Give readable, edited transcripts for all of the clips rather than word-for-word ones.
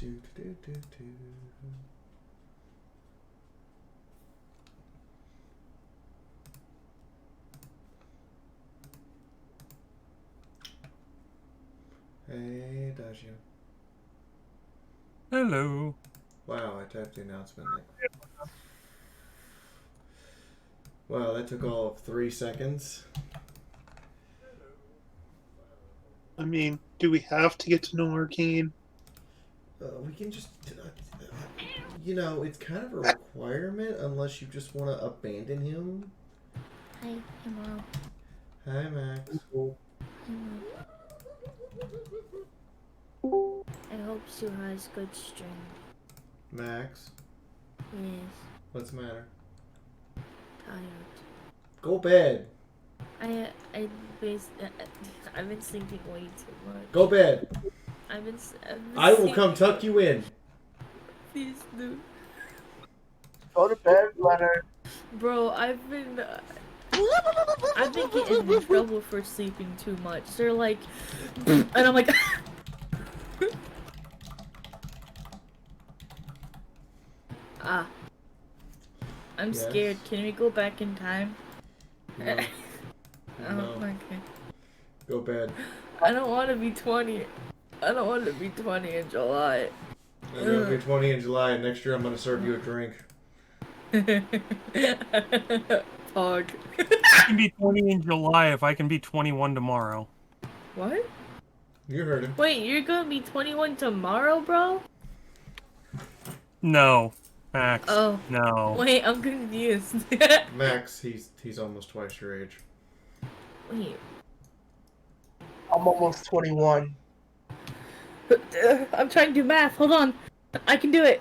Do, do, do, do. Hey, Dacia. Hello. Wow, I typed the announcement. Wow, that took all of 3 seconds. I mean, do we have to get to know Arcane? We can just, you know, it's kind of a requirement unless you just want to abandon him. Hi, Mom. Hi, Max. I hope Sue has good strength. Max, Yes, what's the matter? tired. Go bed. I've been sleeping way too much. Go bed. I've been I will come tuck you in. Please do. Go to bed, Leonard. Bro, I've been getting in trouble for sleeping too much. They're like, and I'm like, I'm Yes. scared. Can we go back in time? No. Oh, No. okay. Go bed. I don't want to be 20. I don't want to be 20 in July. I'm going to be 20 in July. Next year I'm going to serve you a drink. Pog. I can be 20 in July if I can be 21 tomorrow. What? You heard him. Wait, you're gonna be 21 tomorrow, bro? No, Max. Oh. No. Wait, I'm confused. Max, he's almost twice your age. Wait. I'm almost 21. I'm trying to do math. Hold on. I can do it.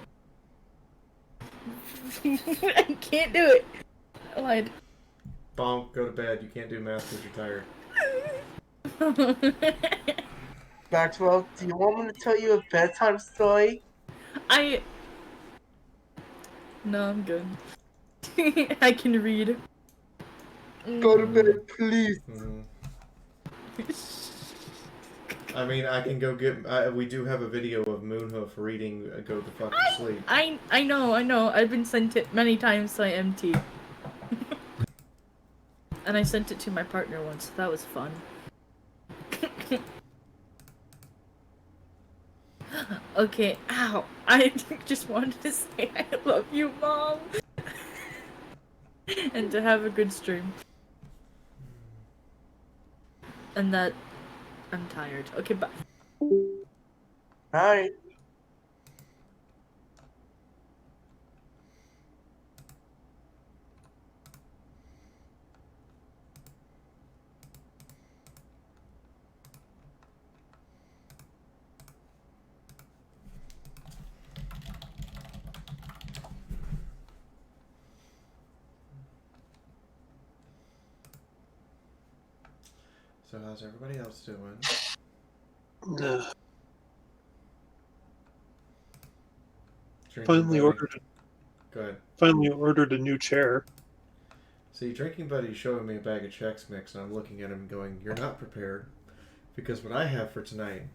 I can't do it. I lied. Bonk, go to bed. You can't do math because you're tired. Maxwell, do you want me to tell you a bedtime story? No, I'm good. I can read. Go to bed, please. I mean, I can go get. We do have a video of Moonhoof reading "Go the fuck to sleep." I know. I've been sent it many times to MT. And I sent it to my partner once, so that was fun. Okay, ow. I just wanted to say I love you, Mom. And to have a good stream. And that I'm tired. Okay, bye. Alright. So how's everybody else doing? Finally ordered. Go ahead. Finally ordered a new chair. See, Drinking Buddy's showing me a bag of Chex Mix, and I'm looking at him going, "You're not prepared, because what I have for tonight,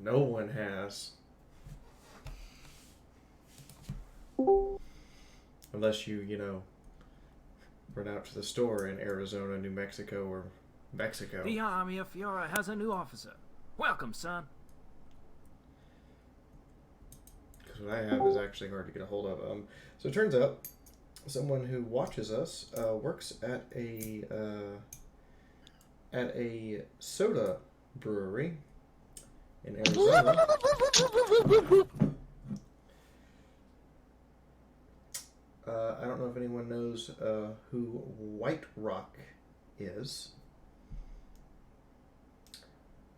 no one has." Unless you know, run out to the store in Arizona, New Mexico, or Mexico. The Army of Fiora has a new officer. Welcome, son. Because what I have is actually hard to get a hold of. So it turns out, someone who watches us works at a soda brewery in Arizona. I don't know if anyone knows who White Rock is,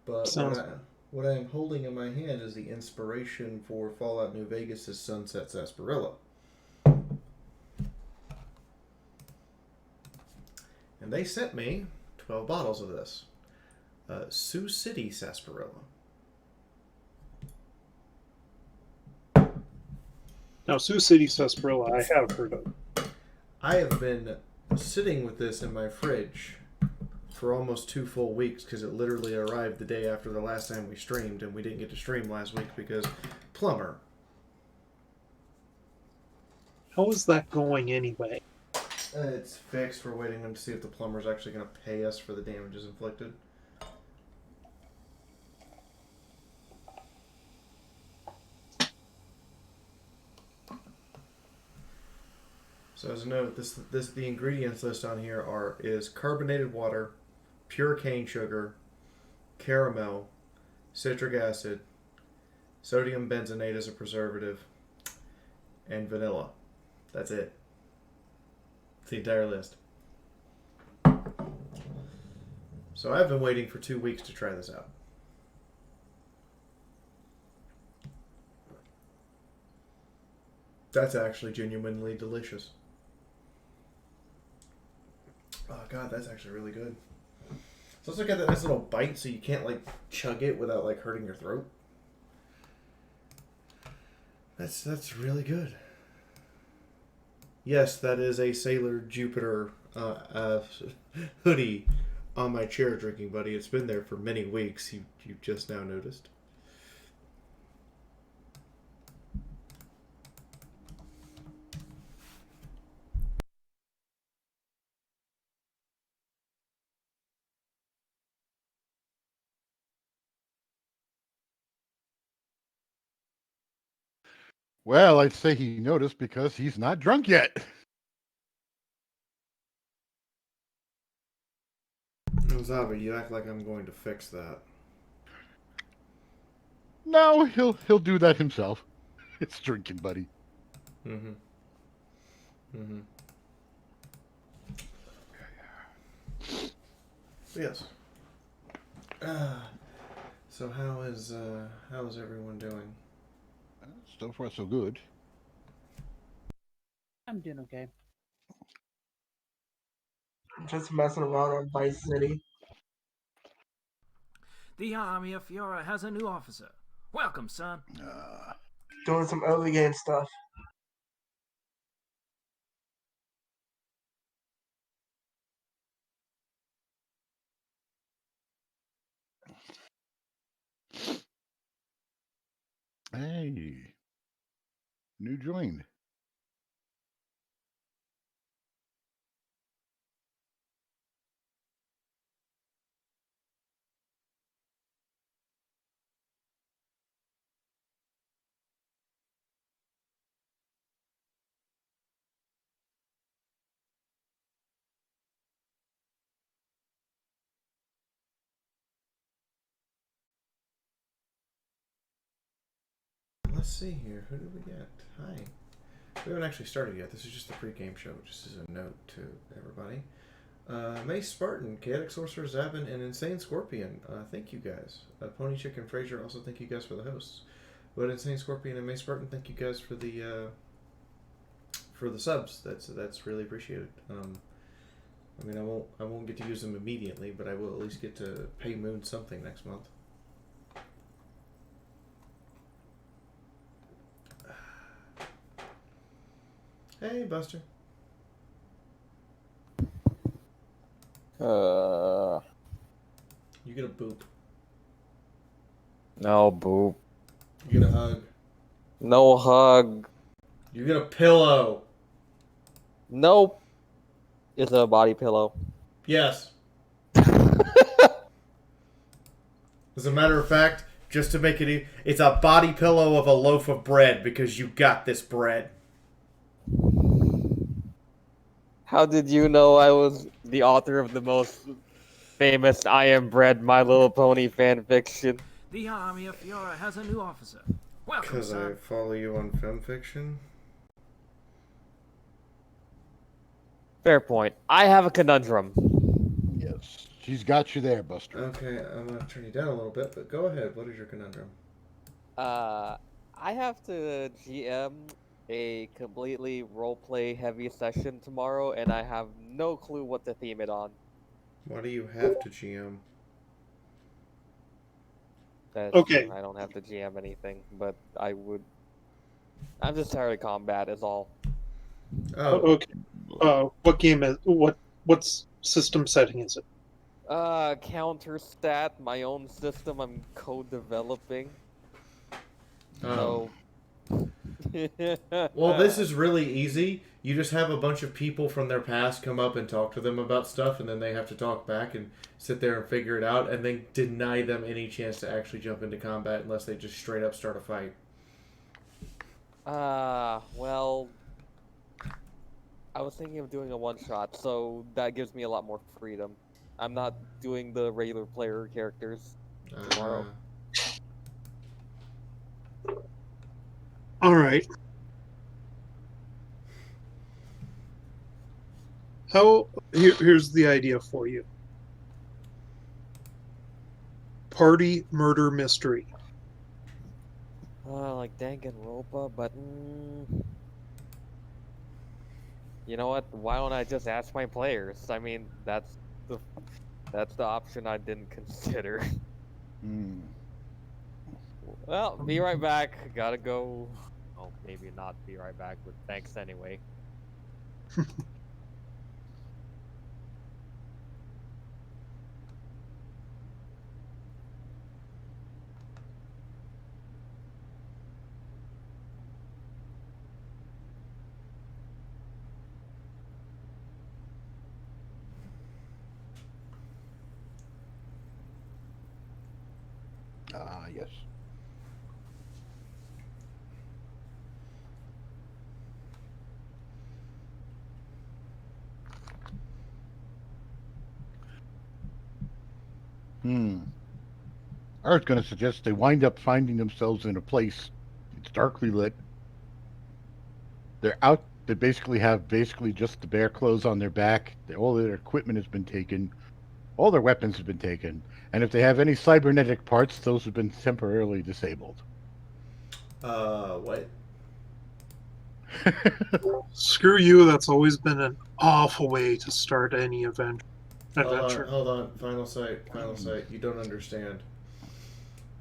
but what I am holding in my hand is the inspiration for Fallout New Vegas' Sunset Sarsaparilla. And they sent me 12 bottles of this. Sioux City Sarsaparilla. Now, Sioux City Sarsaparilla, I have heard of. I have been sitting with this in my fridge for almost 2 full weeks because it literally arrived the day after the last time we streamed, and we didn't get to stream last week because plumber. How is that going anyway? It's fixed. We're waiting to see if the plumber's actually going to pay us for the damages inflicted. So as a note, the ingredients list on here is carbonated water, pure cane sugar, caramel, citric acid, sodium benzenate as a preservative, and vanilla. That's it. It's the entire list. So I've been waiting for 2 weeks to try this out. That's actually genuinely delicious. Oh god, that's actually really good. It's also got that nice little bite, so you can't like chug it without like hurting your throat. That's really good. Yes, that is a Sailor Jupiter hoodie on my chair, drinking buddy. It's been there for many weeks. You just now noticed. Well, I'd say he noticed because he's not drunk yet. Zabi, you act like I'm going to fix that. No, he'll do that himself. It's drinking, buddy. Mm-hmm. Mm-hmm. Yes. So how is everyone doing? So far, so good. I'm doing okay. Just messing around on Vice City. The Army of Fiora has a new officer. Welcome, son. Doing some early game stuff. Hey, new join. Let's see here. Who did we get? Hi. We haven't actually started yet. This is just the pre-game show, just as a note to everybody. Mace Spartan, Chaotic Sorcerer, Zabin, and Insane Scorpion. Thank you guys. Pony Chicken Fraser, also thank you guys for the hosts. But Insane Scorpion and Mace Spartan, thank you guys for the subs. That's really appreciated. I mean, I won't get to use them immediately, but I will at least get to pay Moon something next month. Hey, Buster. You get a boop. No boop. You get a hug. No hug. You get a pillow. Nope. It's a body pillow. Yes. As a matter of fact, just to make it it's a body pillow of a loaf of bread because you got this bread. How did you know I was the author of the most famous I Am Bread My Little Pony fanfiction? The Army of Fiora has a new officer. Welcome, Because I son. follow you on FemFiction. Fair point. I have a conundrum. Yes, she's got you there, Buster. Okay, I'm going to turn you down a little bit, but go ahead. What is your conundrum? I have to GM a completely roleplay heavy session tomorrow, and I have no clue what to theme it on. Why do you have to GM? That's Okay. I don't have to GM anything, but I would. I'm just tired of combat, is all. Oh, Okay. What game is what system setting is it? Counter stat, my own system I'm co-developing. Oh. So. Well, this is really easy. You just have a bunch of people from their past come up and talk to them about stuff, and then they have to talk back and sit there and figure it out, and then deny them any chance to actually jump into combat unless they just straight up start a fight. Well, I was thinking of doing a one shot, so that gives me a lot more freedom. I'm not doing the regular player characters tomorrow. All right. Here's the idea for you. Party murder mystery. Like Danganronpa, but you know what? Why don't I just ask my players? I mean, the that's the option I didn't consider. Hmm. Well, be right back. Gotta go. Oh, maybe not be right back, but thanks anyway. Ah, yes. I was going to suggest they wind up finding themselves in a place. It's darkly lit. They're out. They basically have just the bare clothes on their back. All their equipment has been taken. All their weapons have been taken. And if they have any cybernetic parts, those have been temporarily disabled. What? Screw you. That's always been an awful way to start any adventure. Hold on. Final sight. You don't understand.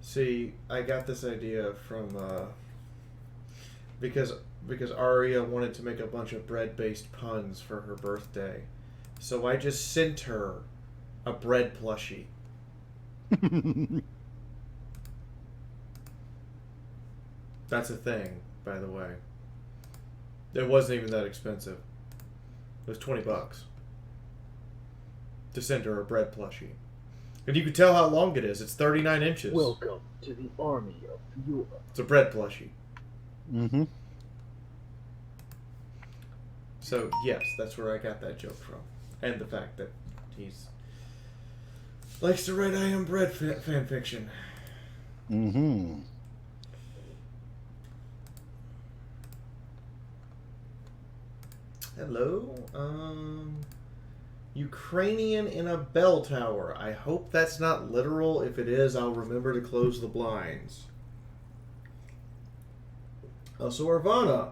See, I got this idea from because Aria wanted to make a bunch of bread-based puns for her birthday, so I just sent her a bread plushie. That's a thing, by the way. It wasn't even that expensive. It was $20 to send her a bread plushie. And you can tell how long it is. It's 39 inches. Welcome to the army of Europe. It's a bread plushie. Mm-hmm. So, yes, that's where I got that joke from. And the fact that he's likes to write I Am Bread fan fiction. Mm-hmm. Hello? Ukrainian in a bell tower. I hope that's not literal. If it is, I'll remember to close the blinds. So, Arvana,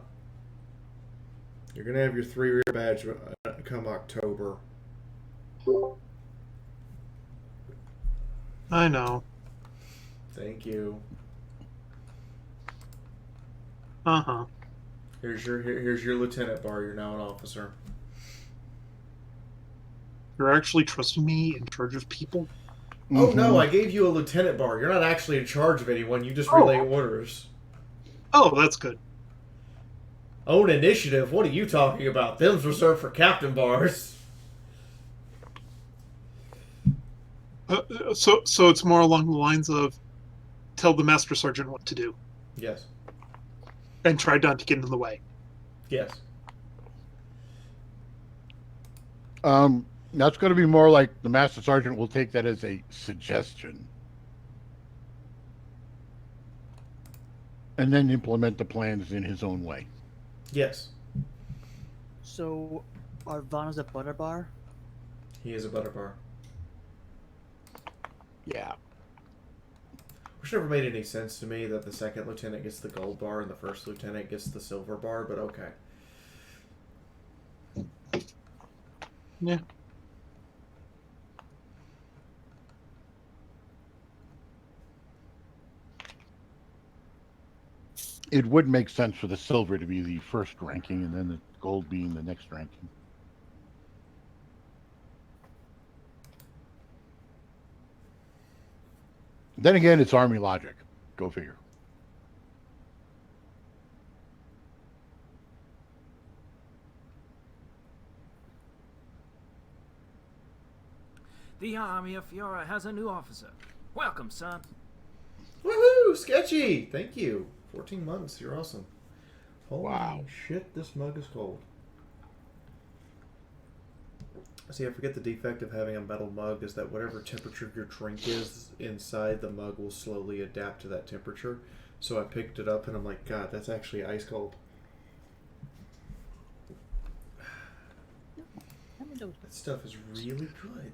you're going to have your 3-year badge come October. I know. Thank you. Uh-huh. Here's your lieutenant bar. You're now an officer. You're actually trusting me in charge of people? Oh no, I gave you a lieutenant bar. You're not actually in charge of anyone. You just relay orders. Oh, that's good. Own initiative? What are you talking about? Them's reserved for captain bars. So it's more along the lines of tell the master sergeant what to do Yes. and try not to get in the way. Yes. That's going to be more like the master sergeant will take that as a suggestion. And then implement the plans in his own way. Yes. So, Arvana's a butter bar? He is a butter bar. Yeah. Which never made any sense to me that the second lieutenant gets the gold bar and the first lieutenant gets the silver bar, but okay. Yeah. It would make sense for the silver to be the first ranking and then the gold being the next ranking. Then again, it's army logic. Go figure. The army of Fiora has a new officer. Welcome, son. Woohoo! Sketchy! Thank you. 14 months. You're awesome. Holy Wow. shit, this mug is cold. See, I forget the defect of having a metal mug is that whatever temperature your drink is inside the mug will slowly adapt to that temperature. So I picked it up and I'm like, God, that's actually ice cold. That stuff is really good.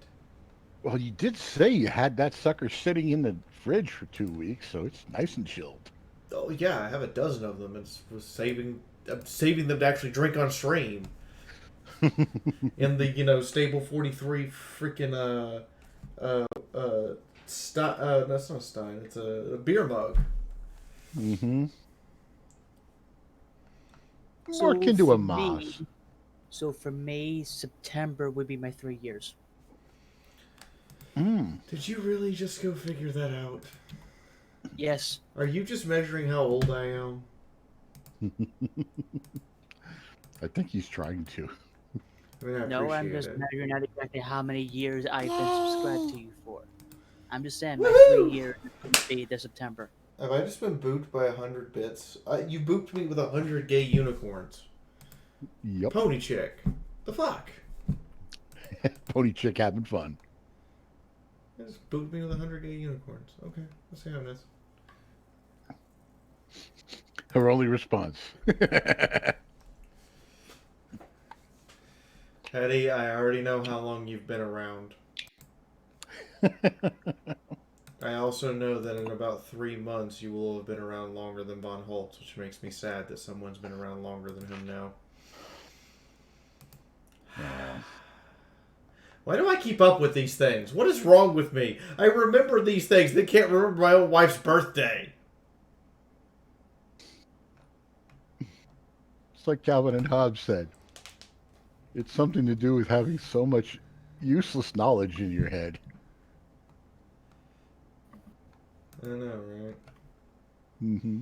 Well, you did say you had that sucker sitting in the fridge for 2 weeks, so it's nice and chilled. Oh yeah, I have a dozen of them. I'm saving them to actually drink on stream. In the Stable 43 freaking that's not a Stein. It's a beer mug. Mm-hmm. So More akin to a for moss. me- So for May, September would be my 3 years. Did you really just go figure that out? Yes. Are you just measuring how old I am? I think he's trying to. I mean, I No, I'm appreciate just it. measuring out exactly how many years I've been subscribed to you for. I'm just saying my Woohoo! 3 years would be this September. Have I just been booped by 100 bits? You booped me with 100 gay unicorns. Yep. Pony chick. The fuck? Pony chick having fun. You just booped me with 100 gay unicorns. Okay, let's see how it is. Her only response. Eddie, I already know how long you've been around. I also know that in about 3 months you will have been around longer than Von Holtz, which makes me sad that someone's been around longer than him now. Why do I keep up with these things? What is wrong with me? I remember these things. They can't remember my own wife's birthday. It's like Calvin and Hobbes said. It's something to do with having so much useless knowledge in your head. I know, right? Mm-hmm.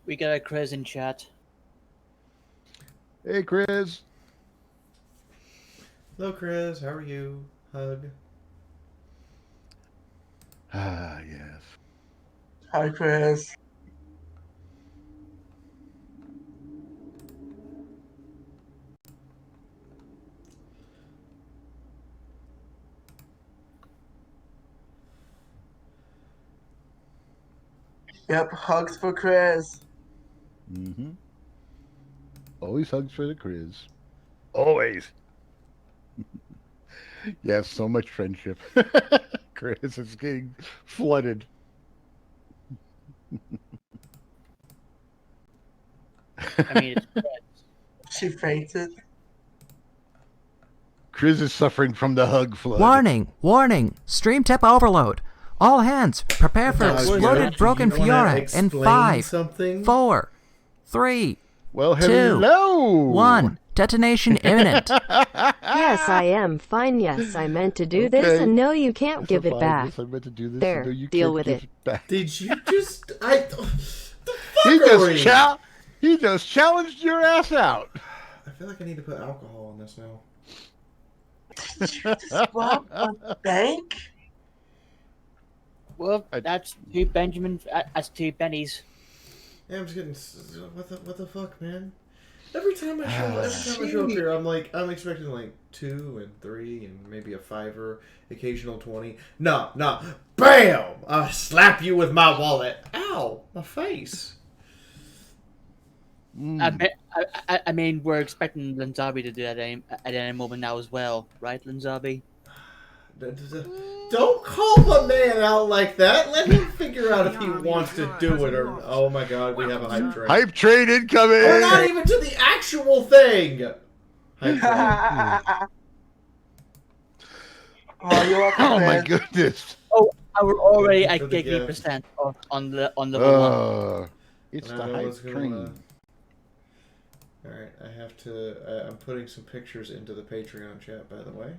We got a Chris in chat. Hey, Chris. Hello, Chris. How are you? Hug. Ah, yes. Hi, Chris. Yep, hugs for Chris. Mm-hmm. Always hugs for the Chris. Always. Yes, so much friendship. Chris is getting flooded. I mean, it's Chris. She fainted. Chris is suffering from the hug flood. Warning! Warning! Stream tip overload. All hands, prepare for Guys, exploded do broken you wanna Fiora in explain 5, something? 4, 3, Well, 2, hello. 1. Detonation imminent. Yes, I am fine. Yes, I meant to do this, Okay. and no, you can't So give it fine, back. yes, I meant to do this. There, No, you deal can't with give it. Back. Did you just... The He fuckery! he just challenged your ass out. I feel like I need to put alcohol in this now. Did you just rob a bank? Well, that's 2 Benjamin. That's 2 pennies. Yeah, I'm just getting... What the fuck, man? Every time I show up here, I'm expecting like 2 and 3 and maybe a 5-er, occasional 20. No, BAM! I'll slap you with my wallet. Ow, my face. I mean, we're expecting Linzabi to do that at any moment now as well, right, Linzabi? Don't call the man out like that. Let him figure out if he wants to do it or... Oh my god, we have a hype train. Hype train incoming! We're not even to the actual thing! Hype train. Oh, you're welcome, Oh my man. goodness. Oh, we're already at For the 50% on level 1. It's And the I know hype what's going train. on. Alright, I have to... I'm putting some pictures into the Patreon chat, by the way.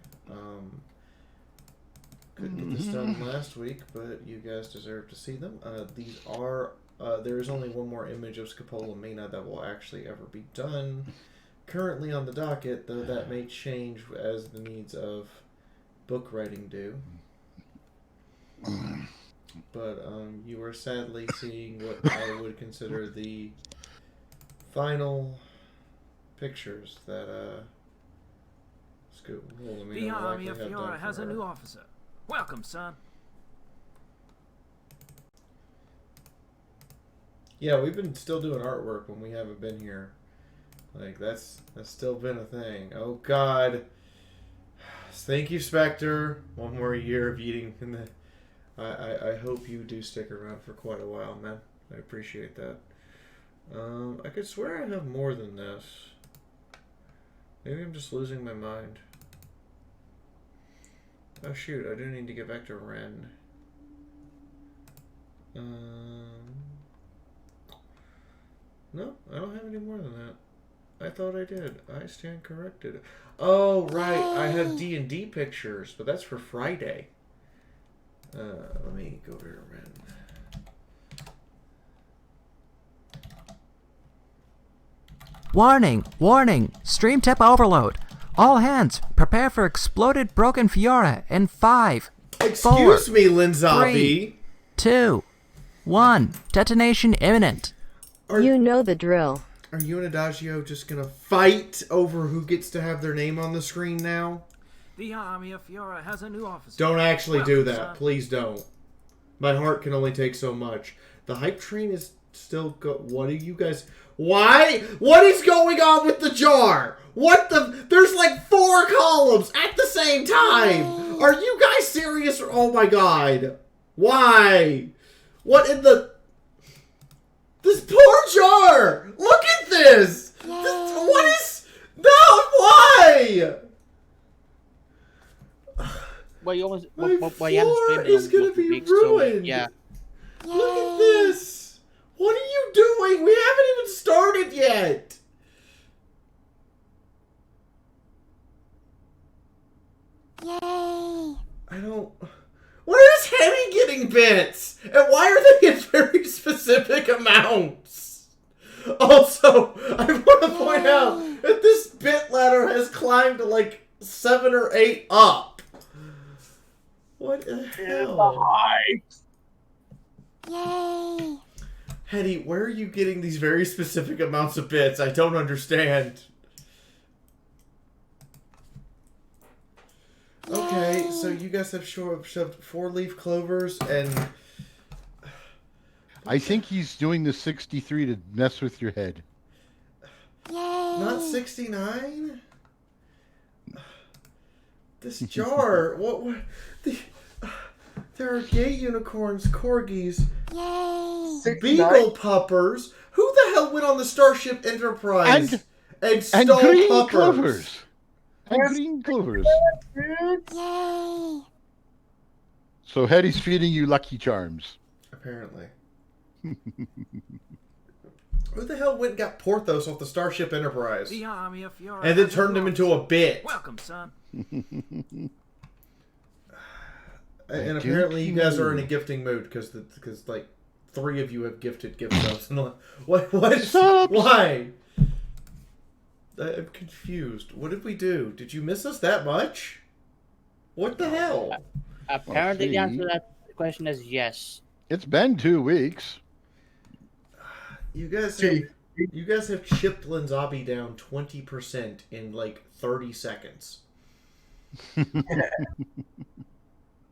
Couldn't get this done last week, but you guys deserve to see them. These are there is only one more image of Scopola Mina that will actually ever be done. Currently on the docket, though that may change as the needs of book writing do. But you are sadly seeing what I would consider the final pictures that Scopola Mina The will army likely of have Fiora done has for a her. new officer. Welcome, son. Yeah, we've been still doing artwork when we haven't been here. Like, that's still been a thing. Oh, God. Thank you, Spectre. One more year of eating in the... I hope you do stick around for quite a while, man. I appreciate that. I could swear I have more than this. Maybe I'm just losing my mind. Oh, shoot. I do need to get back to Ren. No, I don't have any more than that. I thought I did. I stand corrected. Oh, right. I have D&D pictures, but that's for Friday. Let me go to Ren. Warning! Warning! Stream tip overload. All hands, prepare for exploded broken Fiora in 5, 4, Excuse me, Linzabi. 3, 2, 1. Detonation imminent. You know the drill. Are you and Adagio just gonna fight over who gets to have their name on the screen now? The army of Fiora has a new officer. Don't actually do Welcome, that. son. Please don't. My heart can only take so much. The hype train is still what are you guys... Why? What is going on with the jar? What the... There's like 4 columns at the same time. Are you guys serious? Oh my god. Why? What in the... This poor jar! Look at this! What is... No, why? Well, you almost... My well, you haven't floor streamed in is gonna multiple be weeks, so, ruined. yeah. Look at this! What are you doing? We haven't even started yet! Yay! I don't... Where's Henny getting bits? And why are they in very specific amounts? Also, I want to point out that this bit ladder has climbed like 7 or 8 up. What the hell? Yay! Hetty, where are you getting these very specific amounts of bits? I don't understand. Okay, so you guys have shoved 4-leaf clovers and... I think he's doing the 63 to mess with your head. Yay! Not 69? This jar, what there are gay unicorns, corgis, Yay! beagle puppers. Who the hell went on the Starship Enterprise and stole green puppers? clovers. And green clovers. Yay! So Hetty's feeding you Lucky Charms. Apparently. Who the hell went and got Porthos off the Starship Enterprise? The army of Fiora And then has a turned new him into officer. a bit. Welcome, son. And apparently you guys are in a gifting mood because like 3 of you have gifted gift subs. What? Subs? Why? I'm confused. What did we do? Did you miss us that much? What the hell? Apparently, the see. answer to that question is yes. It's been 2 weeks. You guys have chipped Linzabi down 20% in like 30 seconds.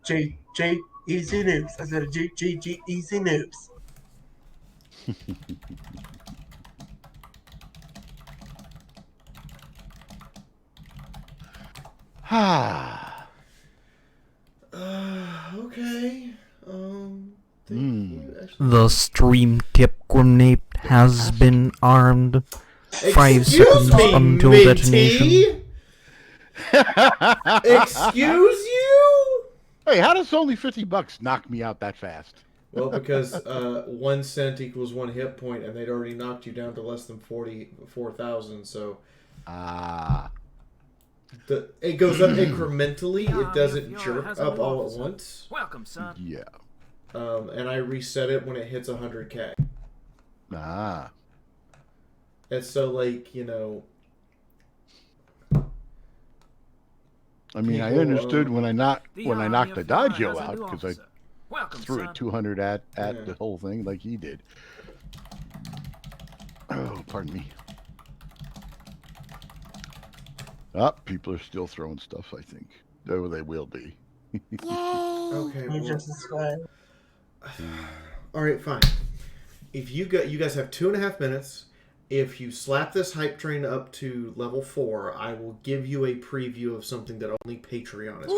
G easy news. I said G easy news. Ah. Okay. The stream tip grenade has been armed. 5 Excuse seconds me, until Minty? detonation. Excuse you? Hey, how does only $50 knock me out that fast? Well, because 1 cent equals 1 hit point, and they'd already knocked you down to less than 44,000. So it goes up incrementally. It doesn't jerk up all at once. Welcome, son. Yeah. And I reset it when it hits 100K. Ah. And so, like, you know, I mean, I people, understood when I knocked The when I Army knocked of the Fiora Dodgio has a out new because I officer. Welcome, threw son. a 200 at Yeah. the whole thing like he did. Oh, pardon me. People are still throwing stuff, I think. Oh, they will be. okay, You well, just described. all right, fine. If you guys have 2.5 minutes. If you slap this hype train up to level 4, I will give you a preview of something that only Patreon has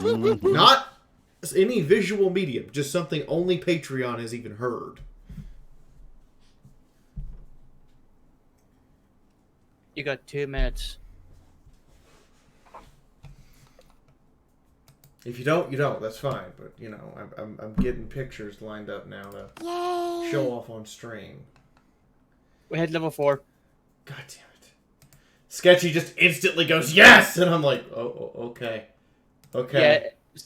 heard. Not any visual medium, just something only Patreon has even heard. You got 2 minutes. If you don't, you don't. That's fine. But you know, I'm getting pictures lined up now to show off on stream. We had level 4. God damn it! Sketchy just instantly goes yes, and I'm like, oh okay, okay. Yeah.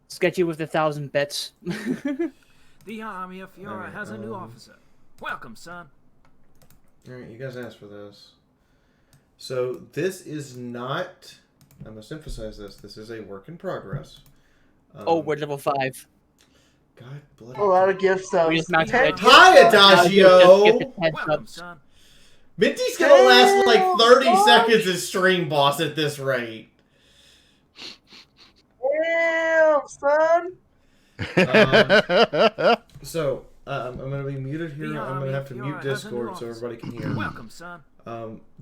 Sketchy with 1,000 bits. The Army of Fiora Alright, has a new officer. Welcome, son. All right, you guys asked for this. So this is not. I must emphasize this. This is a work in progress. Oh, we're level 5. God bloody. A lot of gifts We just maxed Ten it. Hi, gifts Adagio! Welcome, son. Minty's gonna last like 30 Damn, seconds as stream boss at this rate. Damn, son. So, I'm going to be muted here. The I'm going Army to have to of mute Fiora has a new Discord so officer. everybody can hear. Welcome, son.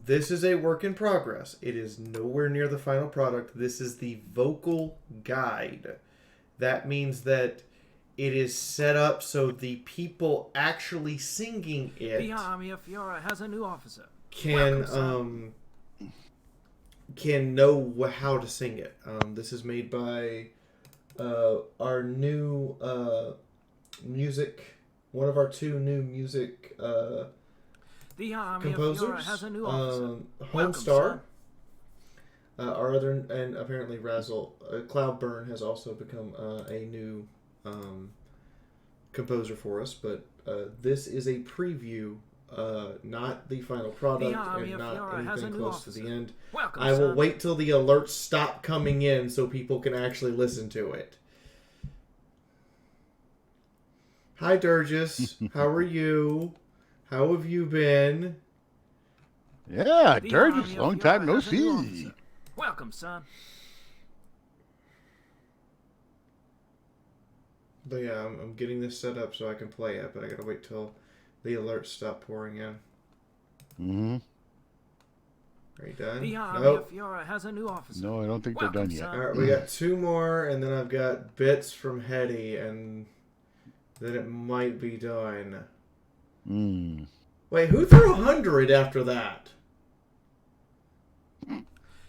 This is a work in progress. It is nowhere near the final product. This is the vocal guide. That means that it is set up so the people actually singing it The Army of Fiora has a new officer. can know how to sing it. This is made by our new music, one of our 2 new music The Army composers, of Fiora has a new officer. Homestar, our other, and apparently Razzle, Cloudburn has also become a new composer for us, but this is a preview, not the final product, Army and of not Fiora has a anything new close to the officer. end. Welcome, I will son. wait till the alerts stop coming in so people can actually listen to it. Hi, Durgis. How are you? How have you been? Yeah, The Durgis, Army of long time Fiora no has a new see. officer. Welcome, son. But yeah, I'm getting this set up so I can play it, but I gotta wait till the alerts stop pouring in. Mm-hmm. Are you done? The Army Nope. of Fiora has a new officer. No, I don't think they're Welcome, done yet. son. Alright, we got 2 more, and then I've got bits from Hetty, and then it might be done. Wait, who threw 100 after that?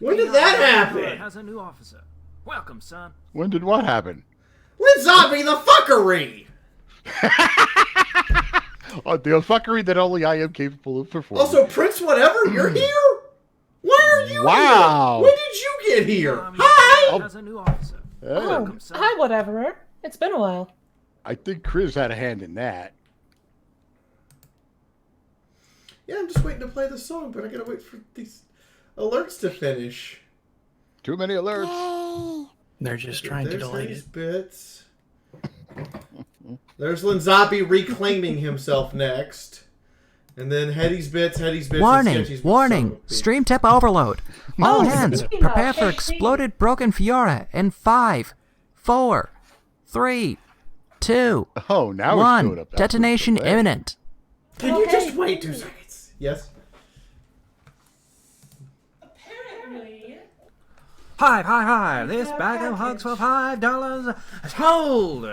When did that The Army of Fiora happen? has a new officer. Welcome, son. When did what happen? Lynn Zombie, the fuckery! The fuckery that only I am capable of performing. Also, Prince Whatever, you're here? Why are you Wow. here? When did you get The here? Army of Hi! Fiora has a new officer. Hey, Welcome, son. Hi, whatever. It's been a while. I think Chris had a hand in that. Yeah, I'm just waiting to play the song, but I gotta wait for these alerts to finish. Too many alerts. They're just trying to There's delay Hetty's it. bits. There's Linzabi reclaiming himself next. And then Hetty's bits, and Warning! Sketchy's bits. Warning! Stream tip overload. All hands, speaking prepare of, for hey, exploded broken Fiora in 5, 4, 3, 2, Oh, now it 1. showed up. That's Detonation what's the way. imminent. Can you just wait 2 seconds? Yes? Apparently. Hi. This bag of hugs for $5. Hold!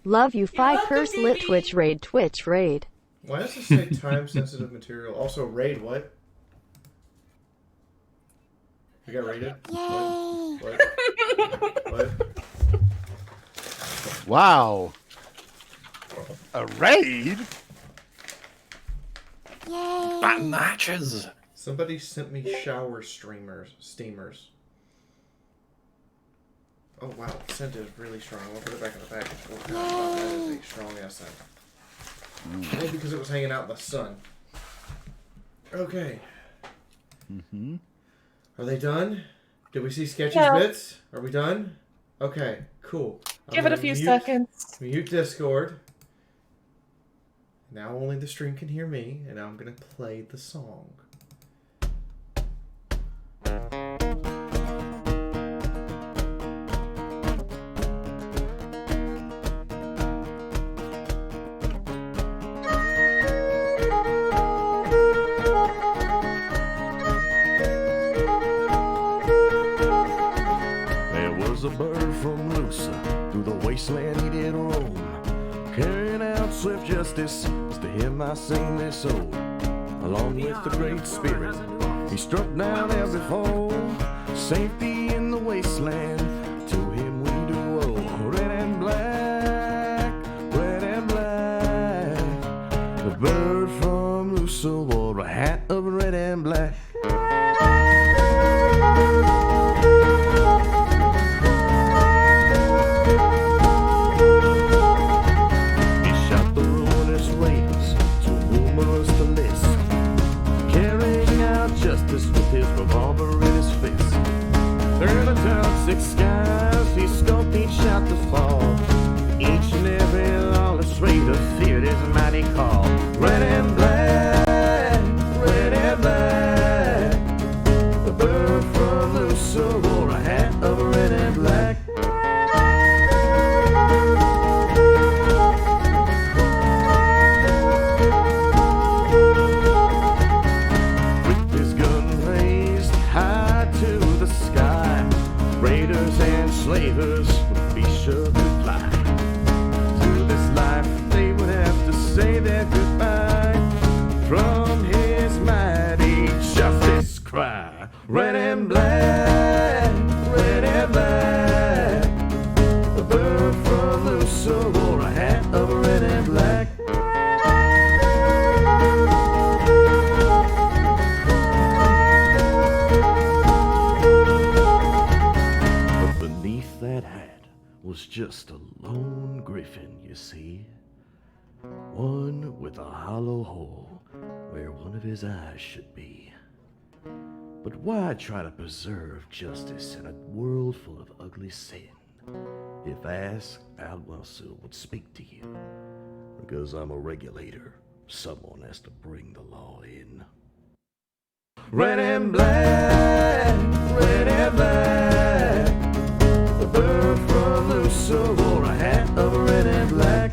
Love you 5 welcome, curse lit baby. Twitch raid. Why does it say time-sensitive material? Also, raid what? You got raided? What? Wow. A raid? That matches. Somebody sent me shower steamers. Oh wow, the scent is really strong. I'll put it back in the package. Oh god, that is a strong ass scent. Maybe because it was hanging out in the sun. Okay. Mm-hmm. Are they done? Did we see Sketchy's Yeah. bits? Are we done? Okay, cool. I'm Give it a gonna few seconds. Mute Discord. Now only the stream can hear me, and I'm gonna play the song. There was a bird from Lusa, through the wasteland he did roam, carrying out swift justice, to him I sing this ode. Along with the great spirit, he struck down every foe, safety in the wasteland, to him we do owe. Red and black, red and black, the bird from Lusa wore a hat of red and black. Justice with his revolver in his fist. Through the toxic skies, he scoped each shot to fall. Each and every lawless raider feared his mighty call. Red and black, red and black. The bird from Lusa wore a hat of red and black. Slavers would be sure to fly. Through this life they would have to say their goodbye. From his mighty justice cry. Red and black, red and black. The bird from Lusa wore a hat of red and black. That hat was just a lone griffin, you see. One with a hollow hole where one of his eyes should be. But why try to preserve justice in a world full of ugly sin? If asked, Al-Wasil would speak to you. Because I'm a regulator, someone has to bring the law in. Red and black, red and black. The bird from Lusa wore a hat of red and black.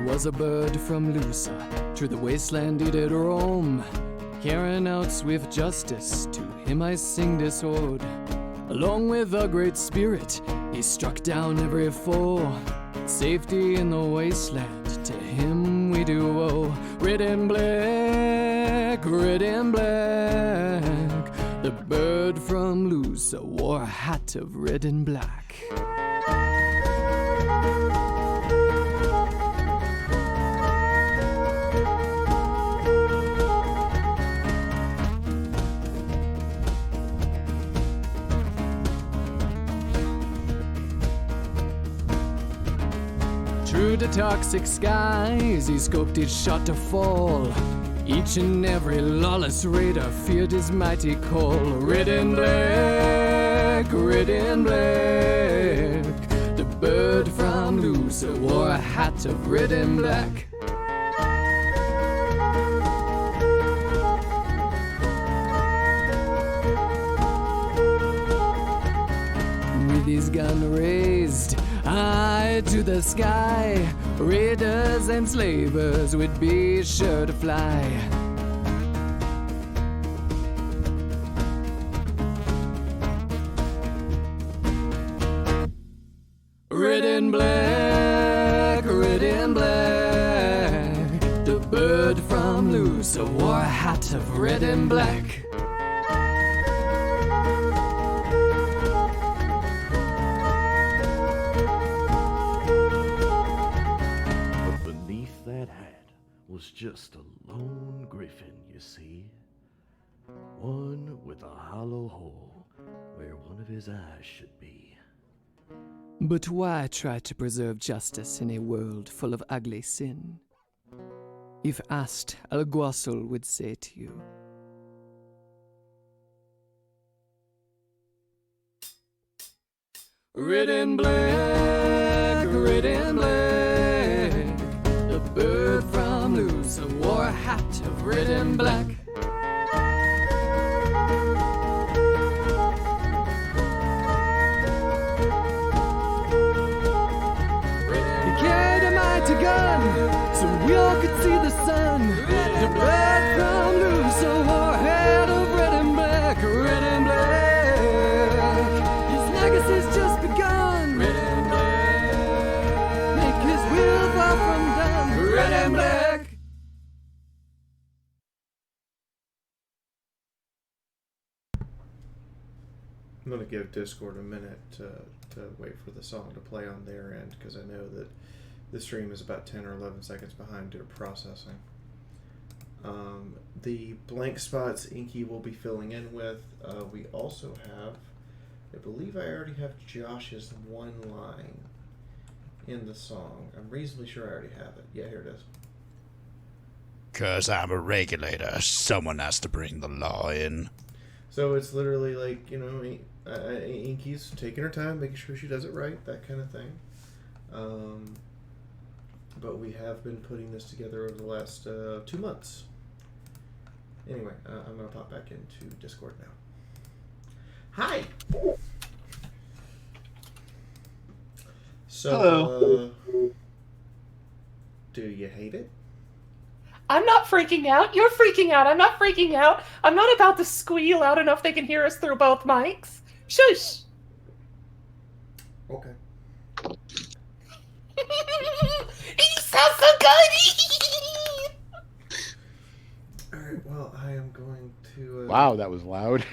Was a bird from Lusa, through the wasteland he did roam, carrying out swift justice, to him I sing this ode. Along with a great spirit, he struck down every foe, safety in the wasteland, to him we do owe. Red and black, red and black, the bird from Lusa wore a hat of red and black. into toxic skies. He scoped each shot to fall. Each and every lawless raider feared his mighty call. Red and black, red and black. The bird from Lusa wore a hat of red and black. With his gun raised high to the sky, raiders and slavers would be sure to fly. Red and black, red and black. The bird from Lusa wore a hat of red and black. Was just a lone griffin, you see. One with a hollow hole where one of his eyes should be. But why try to preserve justice in a world full of ugly sin? If asked, Alguazul would say to you, red and black, red and black. The bird from Lusa wore a hat of red and black. He carried a mighty gun, so we all could see the sun. The bird from Lusa wore a hat of red and black, red and black. His legacy's just begun. Red and black. Make his will far from done. Red and black. I'm going to give Discord a minute to wait for the song to play on their end, because I know that the stream is about 10 or 11 seconds behind due to processing. The blank spots Inky will be filling in with. We also have, I believe I already have Josh's one line in the song. I'm reasonably sure I already have it. Yeah, here it is. 'Cause I'm a regulator, someone has to bring the law in. So it's literally like, you know, Inky's taking her time, making sure she does it right, that kind of thing. But we have been putting this together over the last 2 months. Anyway, I'm going to pop back into Discord now. Hi! So, Hello. Do you hate it? I'm not freaking out. You're freaking out. I'm not freaking out. I'm not about to squeal loud enough they can hear us through both mics. Shush! Okay. He sounds so good! Alright, well, I am going to... Wow, that was loud.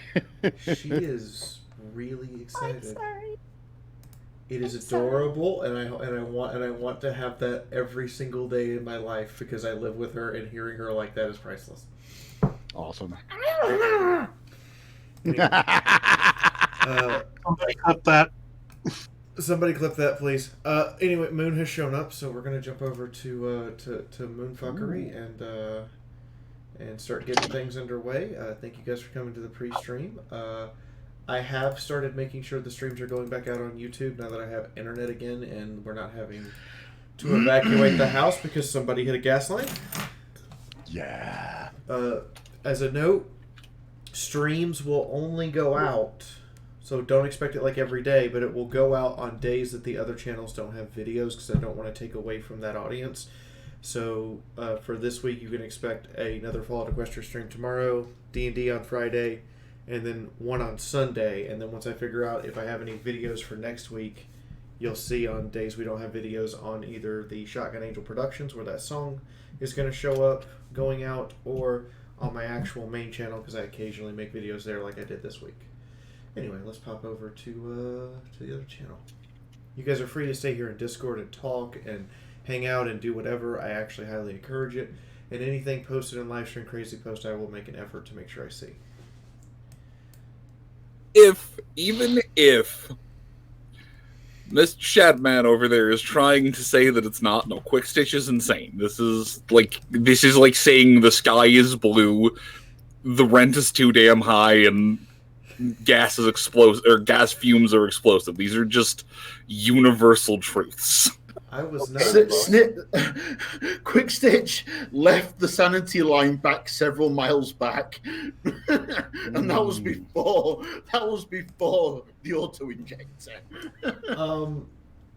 She is really excited. I'm sorry. It is adorable, and I want to have that every single day in my life, because I live with her, and hearing her like that is priceless. Awesome. Somebody clip that. Somebody clip that, please. Anyway, Moon has shown up, so we're gonna jump over to Moonfuckery and start getting things underway. Thank you guys for coming to the pre-stream. I have started making sure the streams are going back out on YouTube now that I have internet again, and we're not having to evacuate the house because somebody hit a gas line. Yeah. As a note, streams will only go out, so don't expect it like every day, but it will go out on days that the other channels don't have videos, because I don't want to take away from that audience. So for this week, you can expect another Fallout Equestria stream tomorrow, D&D on Friday, and then one on Sunday. And then once I figure out if I have any videos for next week, you'll see on days we don't have videos on either the Shotgun Angel Productions, where that song is going to show up going out, or on my actual main channel, because I occasionally make videos there like I did this week. Anyway, let's pop over to the other channel. You guys are free to stay here in Discord and talk and hang out and do whatever. I actually highly encourage it. And anything posted in Livestream Crazy Post, I will make an effort to make sure I see. Even if This Shadman over there is trying to say that it's not. No, Quick Stitch is insane. This is like saying the sky is blue, the rent is too damn high, and gas is explosive, or gas fumes are explosive. These are just universal truths. I was not. Quick Stitch left the sanity line back several miles back, and that was before the auto injector.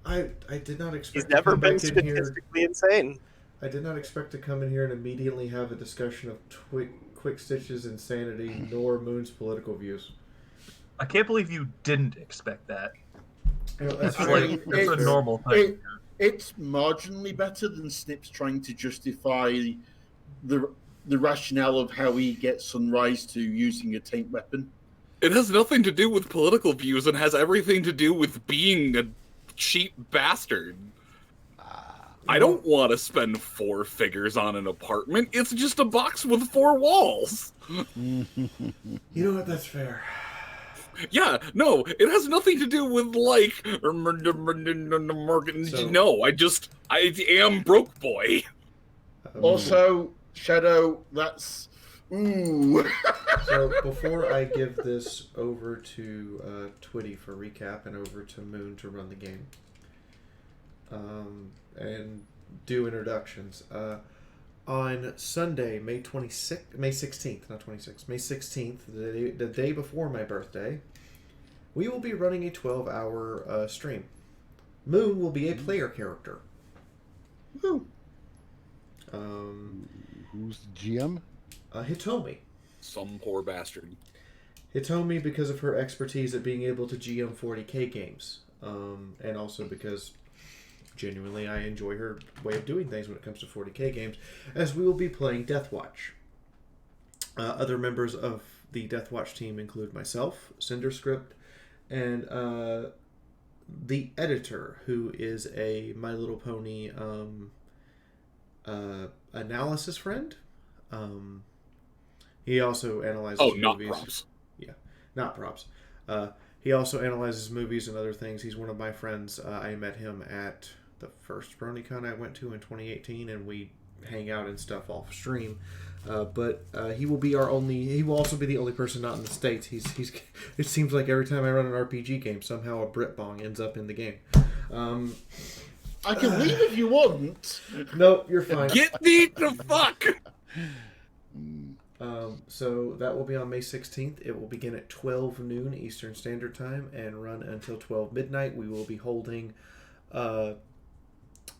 I did not expect. He's to never come been back in here. statistically insane. I did not expect to come in here and immediately have a discussion of Quick Stitch's insanity, nor Moon's political views. I can't believe you didn't expect that. You know, that's That's a normal thing. It's marginally better than Snips trying to justify the rationale of how he gets Sunrise to using a taint weapon. It has nothing to do with political views and has everything to do with being a cheap bastard. I don't want to spend 4 figures on an apartment. It's just a box with 4 walls. You know what? That's fair. Yeah, no, it has nothing to do with, like, no, I am broke boy. Also, Shadow, that's... Ooh. So, before I give this over to Twitty for recap and over to Moon to run the game, and do introductions, on Sunday, May 16th, not 26th, May 16th, the day before my birthday, we will be running a 12-hour stream. Moon will be a player character. Woo. Who's the GM? Hitomi. Some poor bastard. Hitomi, because of her expertise at being able to GM 40k games, and also because genuinely I enjoy her way of doing things when it comes to 40k games, as we will be playing Deathwatch. Other members of the Deathwatch team include myself, Cinderscript, and the editor, who is a My Little Pony analysis friend. He also analyzes not movies. props. Yeah, not props. He also analyzes movies and other things. He's one of my friends. I met him at the first BronyCon I went to in 2018, and we hang out and stuff off stream. But he will be he will also be the only person not in the States. He's. It seems like every time I run an RPG game, somehow a Brit bong ends up in the game. I can leave if you want. No, you're fine. Get thee the fuck! So that will be on May 16th. It will begin at 12 noon Eastern Standard Time and run until 12 midnight. We will be holding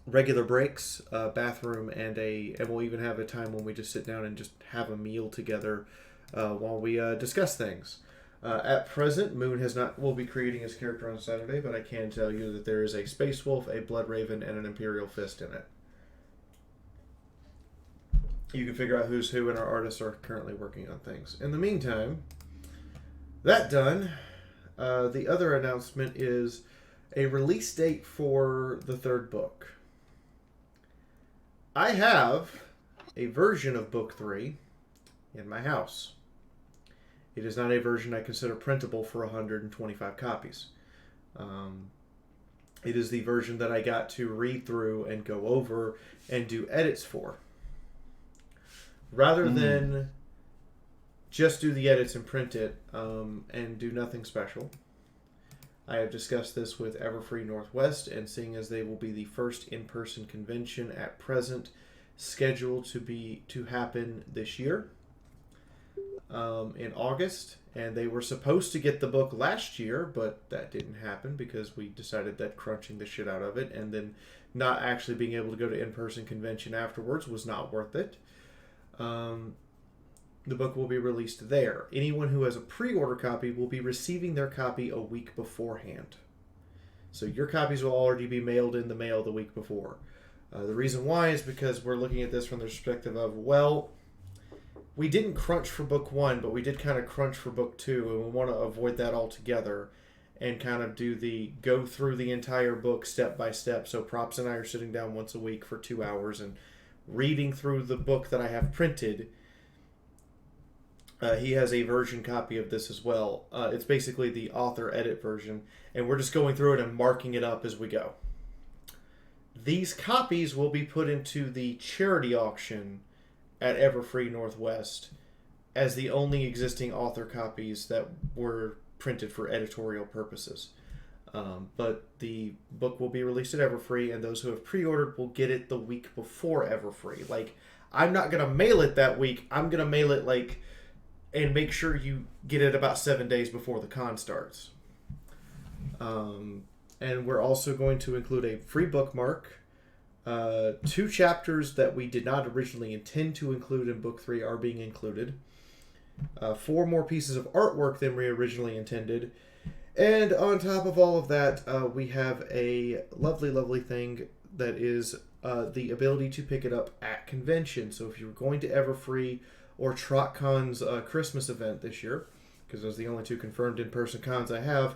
regular breaks, bathroom, and we'll even have a time when we just sit down and just have a meal together while we discuss things. At present, Moon will be creating his character on Saturday, but I can tell you that there is a Space Wolf, a Blood Raven, and an Imperial Fist in it. You can figure out who's who, and our artists are currently working on things. In the meantime, that done, the other announcement is a release date for the 3rd book. I have a version of Book 3 in my house. It is not a version I consider printable for 125 copies. It is the version that I got to read through and go over and do edits for. Rather than just do the edits and print it and do nothing special, I have discussed this with Everfree Northwest, and seeing as they will be the first in-person convention at present, scheduled to happen this year in August, and they were supposed to get the book last year, but that didn't happen because we decided that crunching the shit out of it and then not actually being able to go to in-person convention afterwards was not worth it. The book will be released there. Anyone who has a pre-order copy will be receiving their copy a week beforehand. So your copies will already be mailed in the mail the week before. The reason why is because we're looking at this from the perspective of, well, we didn't crunch for book 1, but we did kind of crunch for book 2, and we want to avoid that altogether and kind of go through the entire book step by step. So Props and I are sitting down once a week for 2 hours and reading through the book that I have printed He has a version copy of this as well. It's basically the author edit version, and we're just going through it and marking it up as we go. These copies will be put into the charity auction at Everfree Northwest as the only existing author copies that were printed for editorial purposes. But the book will be released at Everfree, and those who have pre-ordered will get it the week before Everfree. Like, I'm not going to mail it that week. I'm going to mail it, like, and make sure you get it about 7 days before the con starts. And we're also going to include a free bookmark. 2 chapters that we did not originally intend to include in Book 3 are being included. 4 more pieces of artwork than we originally intended. And on top of all of that, we have a lovely, lovely thing that is the ability to pick it up at convention. So if you're going to Everfree or TrotCon's Christmas event this year, because those are the only 2 confirmed in-person cons I have,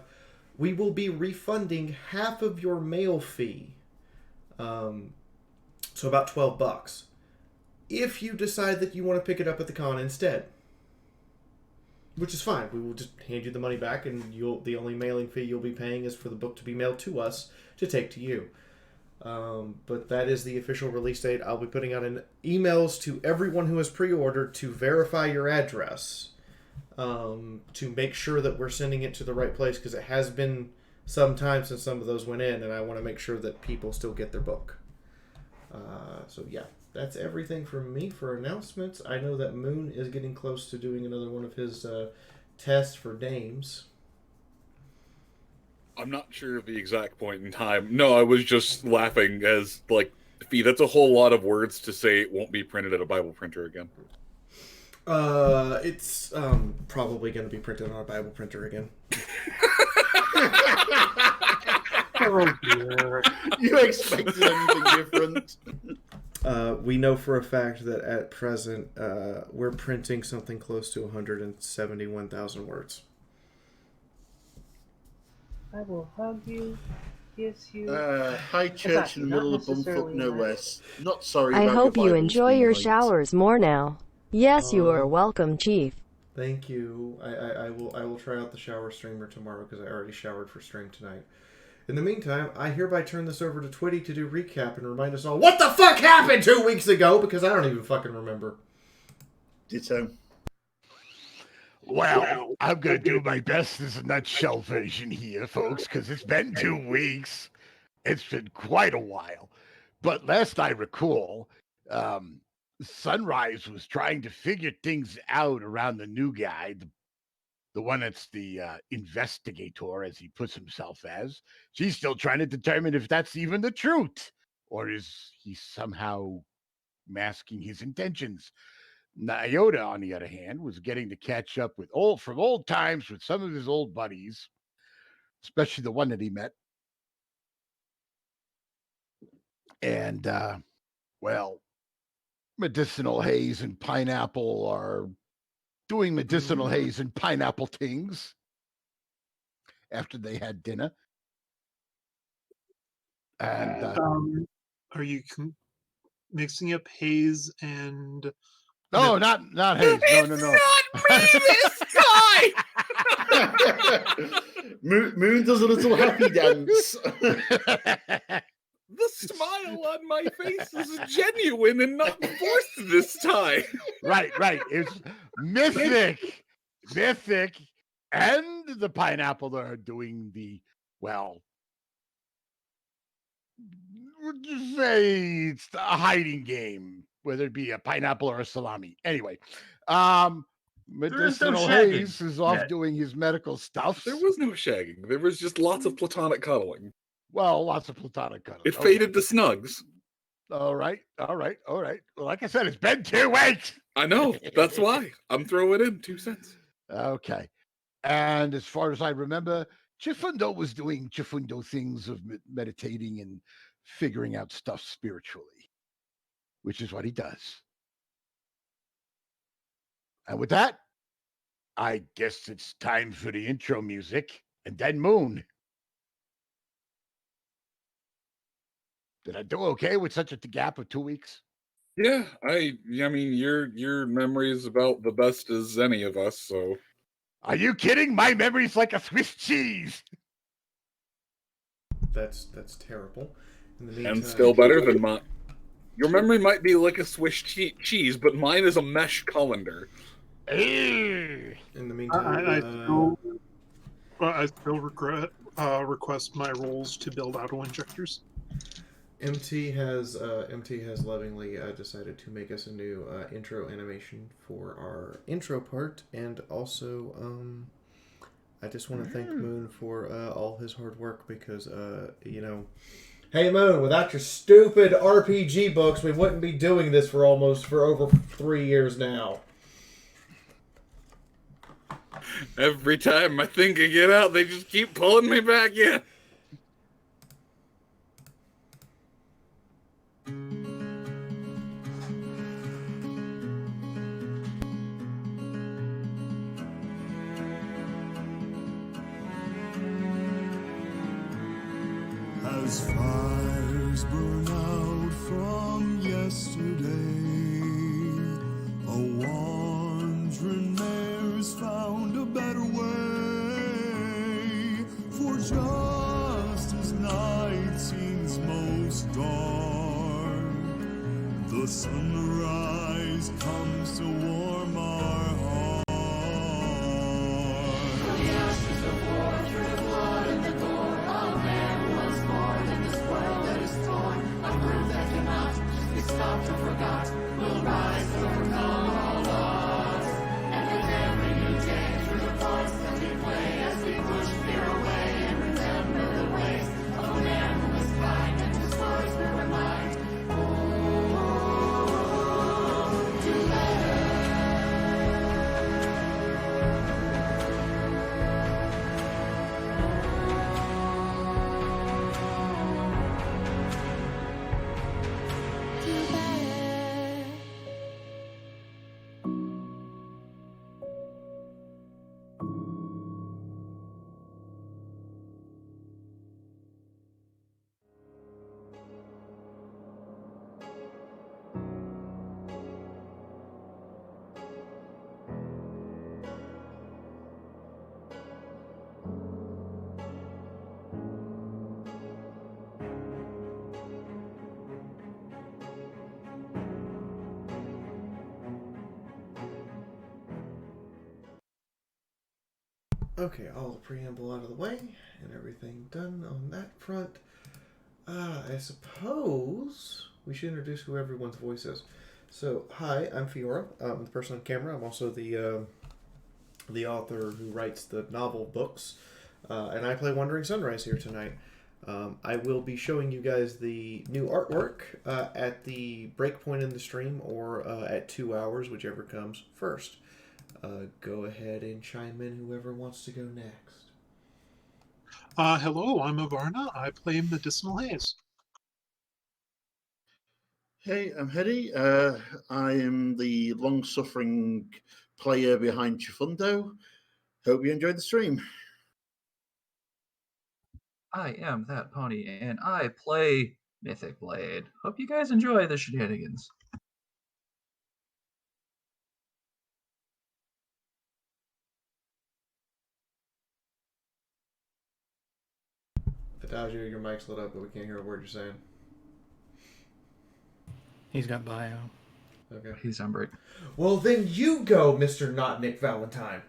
we will be refunding half of your mail fee. So about $12. If you decide that you want to pick it up at the con instead. Which is fine. We will just hand you the money back, and the only mailing fee you'll be paying is for the book to be mailed to us to take to you. But that is the official release date. I'll be putting out emails to everyone who has pre-ordered to verify your address, to make sure that we're sending it to the right place, because it has been some time since some of those went in, and I want to make sure that people still get their book. So yeah, that's everything from me for announcements. I know that Moon is getting close to doing another one of his tests for dames. I'm not sure of the exact point in time. No, I was just laughing as, like, Fee, that's a whole lot of words to say it won't be printed at a Bible printer again. It's probably going to be printed on a Bible printer again. Oh dear. You expected anything different? We know for a fact that at present we're printing something close to 171,000 words. I will hug you, kiss you. High church in the middle of bumfuck no less. Not sorry I about hope your you Bibles enjoy being your late. showers more now. Yes, you are welcome, Chief. Thank you. I will try out the shower streamer tomorrow because I already showered for stream tonight. In the meantime, I hereby turn this over to Twitty to do recap and remind us all what the fuck happened 2 weeks ago, because I don't even fucking remember. Ditto. Well, I'm going to do my best as a nutshell version here, folks, because it's been 2 weeks. It's been quite a while. But last I recall, Sunrise was trying to figure things out around the new guy, the one that's the investigator, as he puts himself as. She's still trying to determine if that's even the truth, or is he somehow masking his intentions. Iota, on the other hand, was getting to catch up with from old times with some of his old buddies, especially the one that he met. And, well, Medicinal Haze and Pineapple are doing medicinal haze and pineapple things after they had dinner. And are you mixing up haze and? No, not haze. No. Not me, this guy. Moon does a little happy dance. The smile on my face is genuine and not forced this time. Right. It's Mythic, and the Pineapple are doing the, well, would you say it's a hiding game, whether it be a pineapple or a salami. Anyway, Medicinal Haze is off doing his medical stuff. There was no shagging. There was just lots of platonic cuddling. Well, lots of platonic cuddling. It faded to snugs. All right. Well, like I said, it's been 2 weeks. I know. That's why. I'm throwing in 2 cents. Okay. And as far as I remember, Chifundo was doing Chifundo things of meditating and figuring out stuff spiritually, which is what he does. And with that, I guess it's time for the intro music and then Moon. Did I do okay with such a gap of 2 weeks? Yeah, I mean, your memory is about the best as any of us. So, are you kidding? My memory's like a Swiss cheese. That's terrible. In the meantime, and still better than mine. Your memory might be like a Swiss cheese, but mine is a mesh colander. In the meantime, I still request my rolls to build auto injectors. MT has lovingly decided to make us a new intro animation for our intro part, and also I just want to thank Moon for all his hard work because hey Moon, without your stupid RPG books, we wouldn't be doing this for over 3 years now. Every time I think I get out, they just keep pulling me back in. As fires burn out from yesterday, a wandering mare's found a better way. For just as night seems most dark, the sunrise comes to warm our hearts. From the ashes of war, through the blood and the gore, a man was born in this world that is torn. A brood that cannot be stopped or forgot will rise to overcome all odds. And with every new day, through the parts that we play, as we push fear away and remember the ways of a man who was kind, and whose words will remind. To okay, all the preamble out of the way and everything done on that front. I suppose we should introduce who everyone's voice is. So, hi, I'm Fiora. I'm the person on camera. I'm also the author who writes the novel books, and I play Wandering Sunrise here tonight. I will be showing you guys the new artwork at the break point in the stream, or at 2 hours, whichever comes first. Go ahead and chime in, whoever wants to go next. Hello, I'm Avarna. I play Medicinal Haze. Hey, I'm Hedy. I am the long-suffering player behind Chifundo. Hope you enjoyed the stream. I am that pony, and I play Mythic Blade. Hope you guys enjoy the shenanigans. Adagio, your mic's lit up, but we can't hear a word you're saying. He's got bio. Okay. He's on break. Well, then you go, Mr. Not Nick Valentine.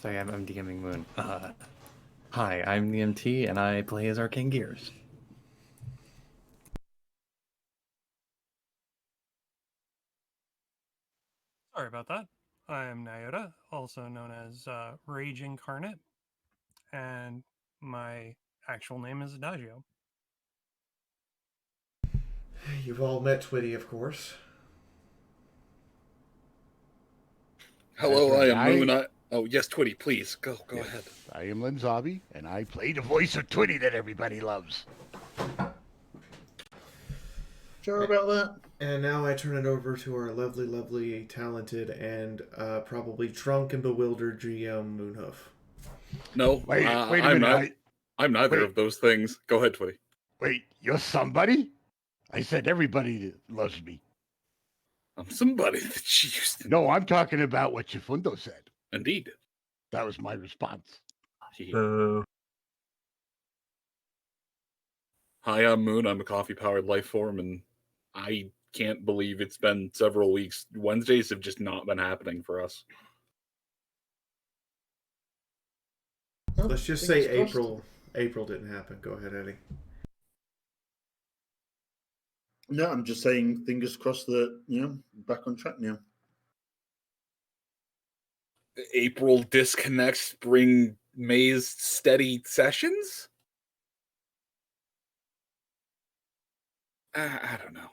Sorry, I'm DMing Moon. Hi, I'm the MT, and I play as Arcane Gears. Sorry about that. I am Nyota, also known as Rage Incarnate, and my actual name is Adagio. You've all met Twitty, of course. Hello, That's right. I am Moon. Oh, yes, Twitty, please. Go Yes, ahead. I am Lenzabi, and I play the voice of Twitty that everybody loves. Sure about that. And now I turn it over to our lovely, lovely, talented, and probably drunk and bewildered GM Moonhoof. No, Wait a minute. I'm neither of those things. Go ahead, Twitty. Wait, you're somebody? I said everybody loves me. I'm somebody that she used to. No, I'm talking about what Chifundo said. Indeed. That was my response. Hi, I'm Moon. I'm a coffee-powered life form, and I can't believe it's been several weeks. Wednesdays have just not been happening for us. Let's just say April. April didn't happen. Go ahead, Eddie. No, I'm just saying, fingers crossed that, back on track now. April disconnects bring May's steady sessions? I don't know.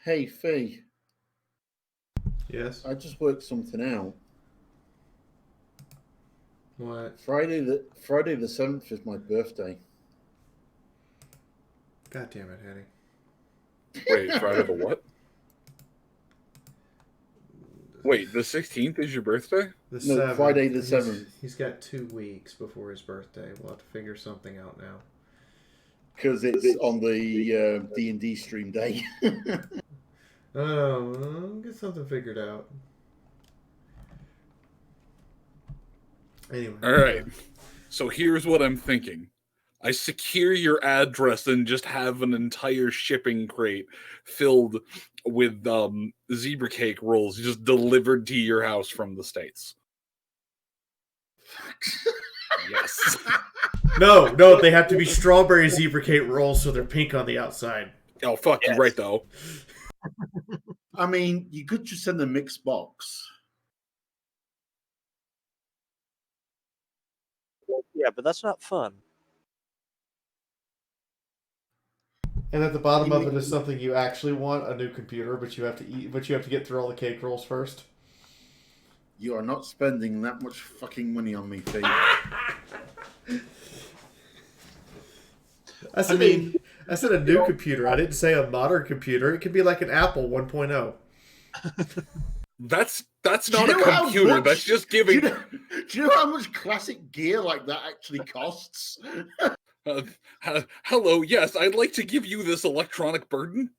Hey, Fee. Yes? I just worked something out. What? Friday the 7th is my birthday. God damn it, Eddie. Wait, Friday the what? Wait, the 16th is your birthday? The No, 7th. Friday the 7th. He's got 2 weeks before his birthday. We'll have to figure something out now. Because it's on the D&D stream day. Oh, get something figured out. Anyway. All right. So here's what I'm thinking. I secure your address and just have an entire shipping crate filled with zebra cake rolls just delivered to your house from the States. Yes. No, they have to be strawberry zebra cake rolls so they're pink on the outside. Oh, fuck, you're right, though. I mean, you could just send a mixed box. Yeah, but that's not fun. And at the bottom of it is something you actually want, a new computer, but you have to get through all the cake rolls first. You are not spending that much fucking money on me, Fee. I said a new computer. I didn't say a modern computer. It could be like an Apple 1.0. That's not a computer. That's just giving. Do you know how much classic gear like that actually costs? Hello, yes, I'd like to give you this electronic burden.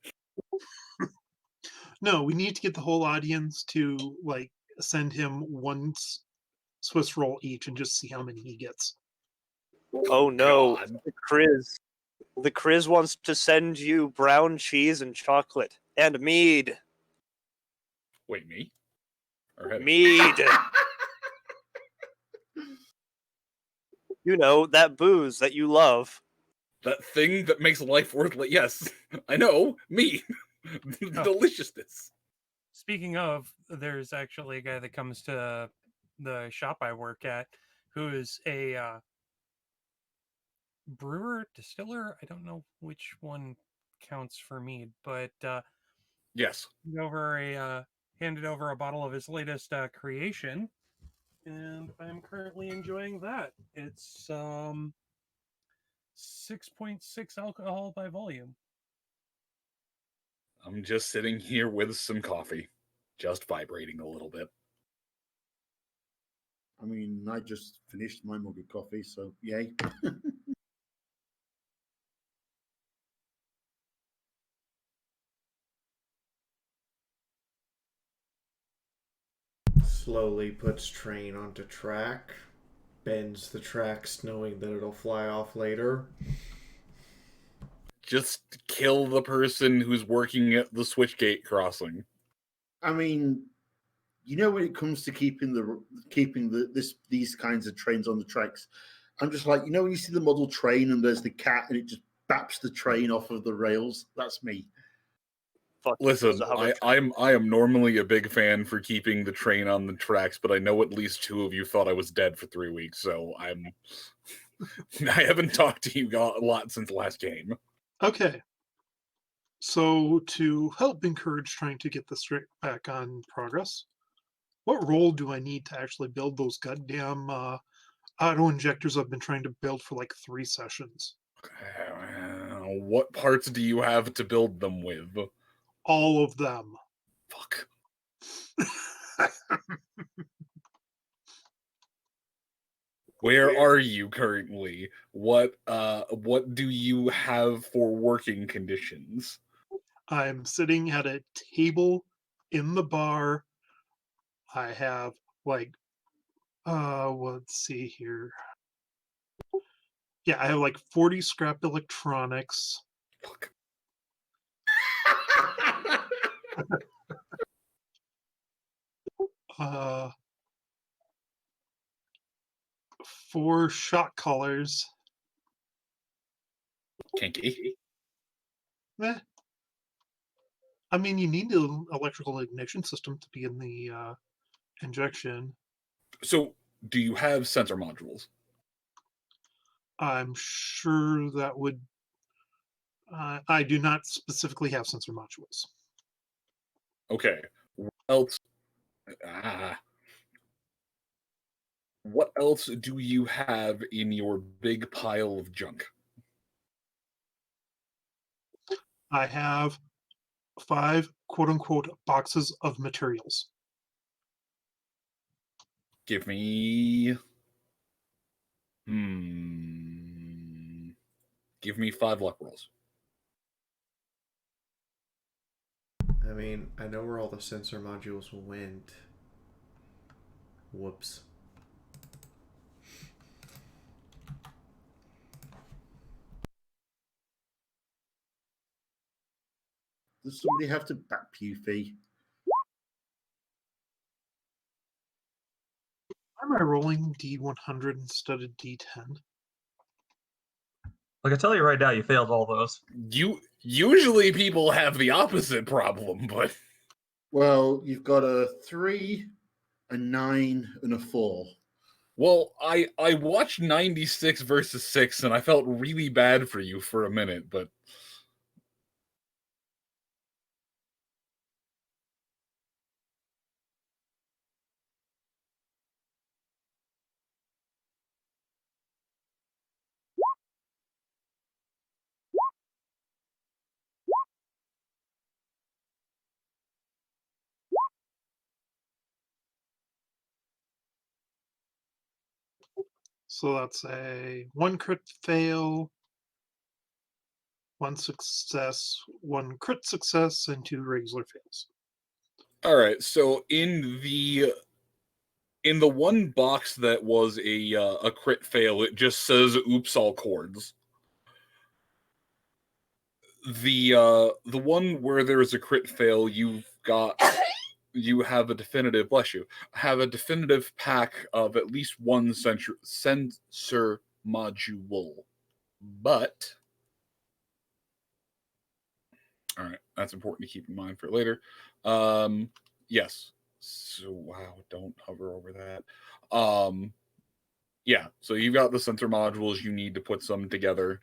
No, we need to get the whole audience to send him one Swiss roll each and just see how many he gets. Oh no, the Criz wants to send you brown cheese and chocolate and mead. Wait, me? Mead. You know, that booze that you love. That thing that makes life worth it. Yes, I know. Me. Deliciousness. Speaking of, there's actually a guy that comes to the shop I work at who is a brewer, distiller. I don't know which one counts for mead, but yes, handed over a bottle of his latest creation, and I'm currently enjoying that. It's 6.6 alcohol by volume. I'm just sitting here with some coffee, just vibrating a little bit. I mean, I just finished my mug of coffee, so yay. Slowly puts train onto track. Bends the tracks knowing that it'll fly off later. Just kill the person who's working at the Switchgate crossing. I mean, when it comes to keeping these kinds of trains on the tracks, I'm just like, when you see the model train and there's the cat and it just baps the train off of the rails. That's me. Listen, I am normally a big fan for keeping the train on the tracks, but I know at least 2 of you thought I was dead for 3 weeks, so I haven't talked to you a lot since the last game. Okay. So to help encourage trying to get this back on progress, what role do I need to actually build those goddamn auto injectors I've been trying to build for 3 sessions? What parts do you have to build them with? All of them. Fuck. Where are you currently? What do you have for working conditions? I'm sitting at a table in the bar. I have like let's see here. Yeah, I have like 40 scrap electronics. uh 4 shot collars. Kinky. Eh. I mean, you need an electrical ignition system to be in the injection. So, do you have sensor modules? I'm sure that would. I do not specifically have sensor modules. Okay. What else? What else do you have in your big pile of junk? I have 5 quote unquote boxes of materials. Give me. Give me 5 luck rolls. I mean, I know where all the sensor modules went. Whoops. Does somebody have to back you, Fee? Why am I rolling D100 instead of D10? Like I tell you right now, you failed all those. Usually people have the opposite problem, but Well, you've got a 3, a 9, and a 4. well, I watched 96 versus 6 and I felt really bad for you for a minute, but So that's a 1 crit fail, 1 success, 1 crit success, and 2 regular fails. all right. So in the one box that was a crit fail, it just says "Oops, all chords." The one where there is a crit fail, you have a definitive, bless you, have a definitive pack of at least one sensor module. But all right, that's important to keep in mind for later. Yes. So wow, don't hover over that. Yeah, so you've got the sensor modules, you need to put some together.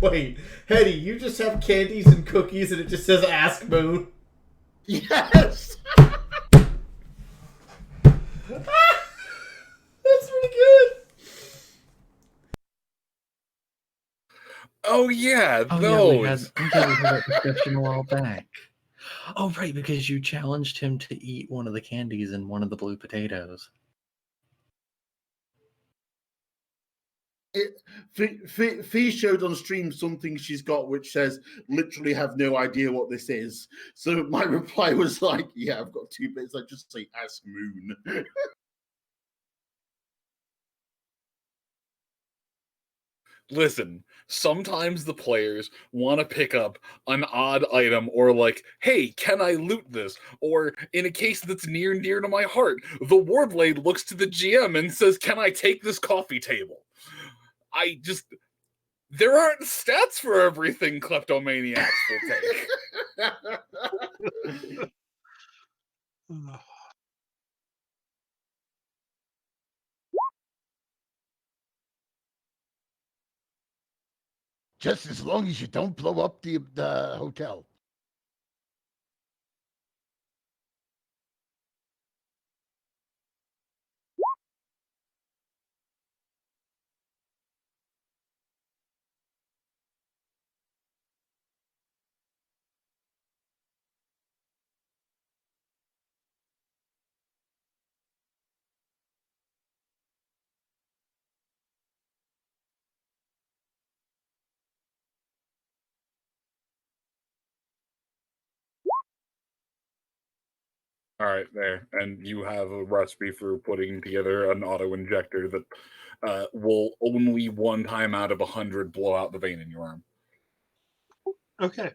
Wait. Hetty, you just have candies and cookies and it just says Ask Moon? Yes! That's pretty good. Oh yeah, Oh those. yeah, we had that discussion a while back. Oh right, because you challenged him to eat one of the candies and one of the blue potatoes. Fee showed on stream something she's got which says, literally have no idea what this is. So my reply was like, yeah, I've got 2 bits. I just say, Ask Moon. Listen, sometimes the players want to pick up an odd item or like, hey, can I loot this? Or in a case that's near and dear to my heart, the Warblade looks to the GM and says, can I take this coffee table? There aren't stats for everything kleptomaniacs will take. Just as long as you don't blow up the hotel. All right, there, and you have a recipe for putting together an auto injector that will only one time out of 100 blow out the vein in your arm. Okay.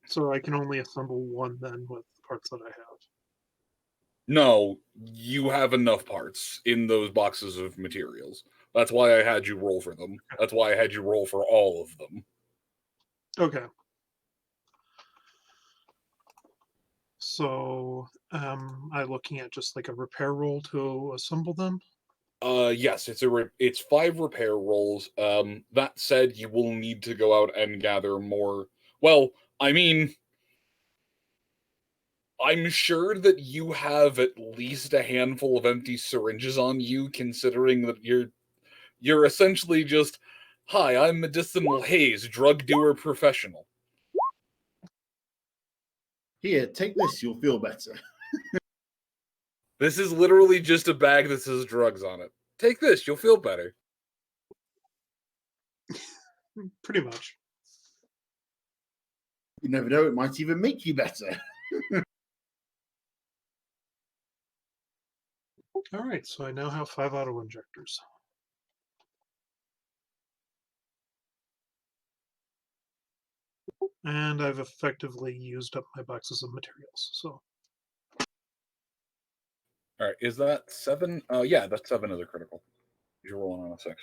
So I can only assemble one then with the parts that I have. No, you have enough parts in those boxes of materials. That's why I had you roll for them. That's why I had you roll for all of them. Okay. So, am I looking at just like a repair roll to assemble them? Yes, it's 5 repair rolls. That said, you will need to go out and gather more. Well, I mean, I'm sure that you have at least a handful of empty syringes on you, considering that you're essentially just, hi, I'm Medicinal Haze, drug doer professional. Here, take this, you'll feel better. This is literally just a bag that says drugs on it. Take this, you'll feel better. Pretty much. You never know, it might even make you better. All right, so I now have 5 auto injectors. And I've effectively used up my boxes of materials. So, All right, is that 7? Yeah, that's 7 as a critical. You're rolling on a 6.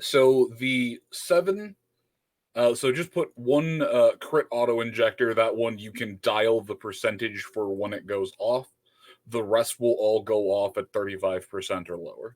So the 7. So just put one crit auto injector. That one you can dial the percentage for when it goes off. The rest will all go off at 35% or lower.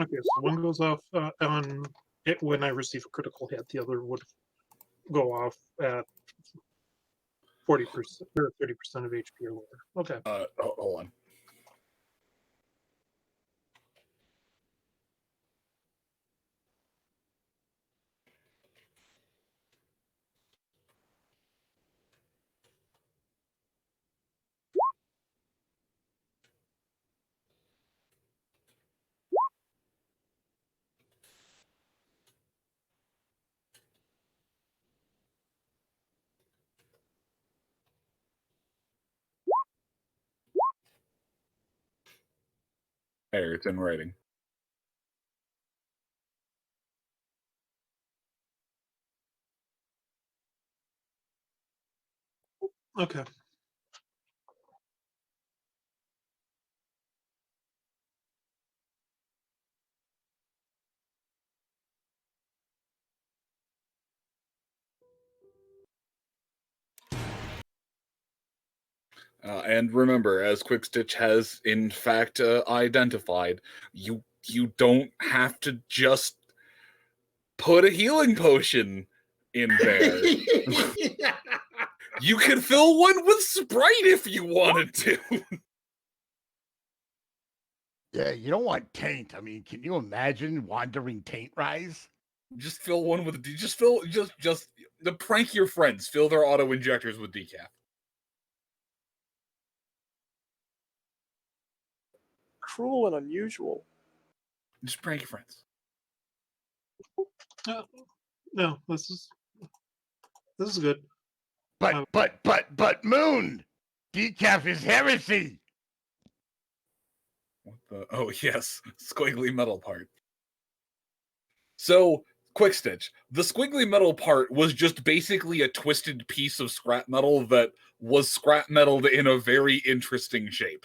okay, so one goes off on it when I receive a critical hit. The other would go off at 40% or 30% of HP or lower. Okay. Hold on. There, it's in writing. Okay. And remember, as Quickstitch has in fact identified, you don't have to just put a healing potion in there. You can fill one with Sprite if you wanted to. Yeah, you don't want taint. I mean, can you imagine wandering taint rise? Just fill one with just the prank your friends. Fill their auto injectors with decaf. Cruel and unusual. Just prank your friends. No, this is good. But Moon, decaf is heresy. What the? Oh yes, squiggly metal part. So Quick Stitch. The squiggly metal part was just basically a twisted piece of scrap metal that was scrap metaled in a very interesting shape.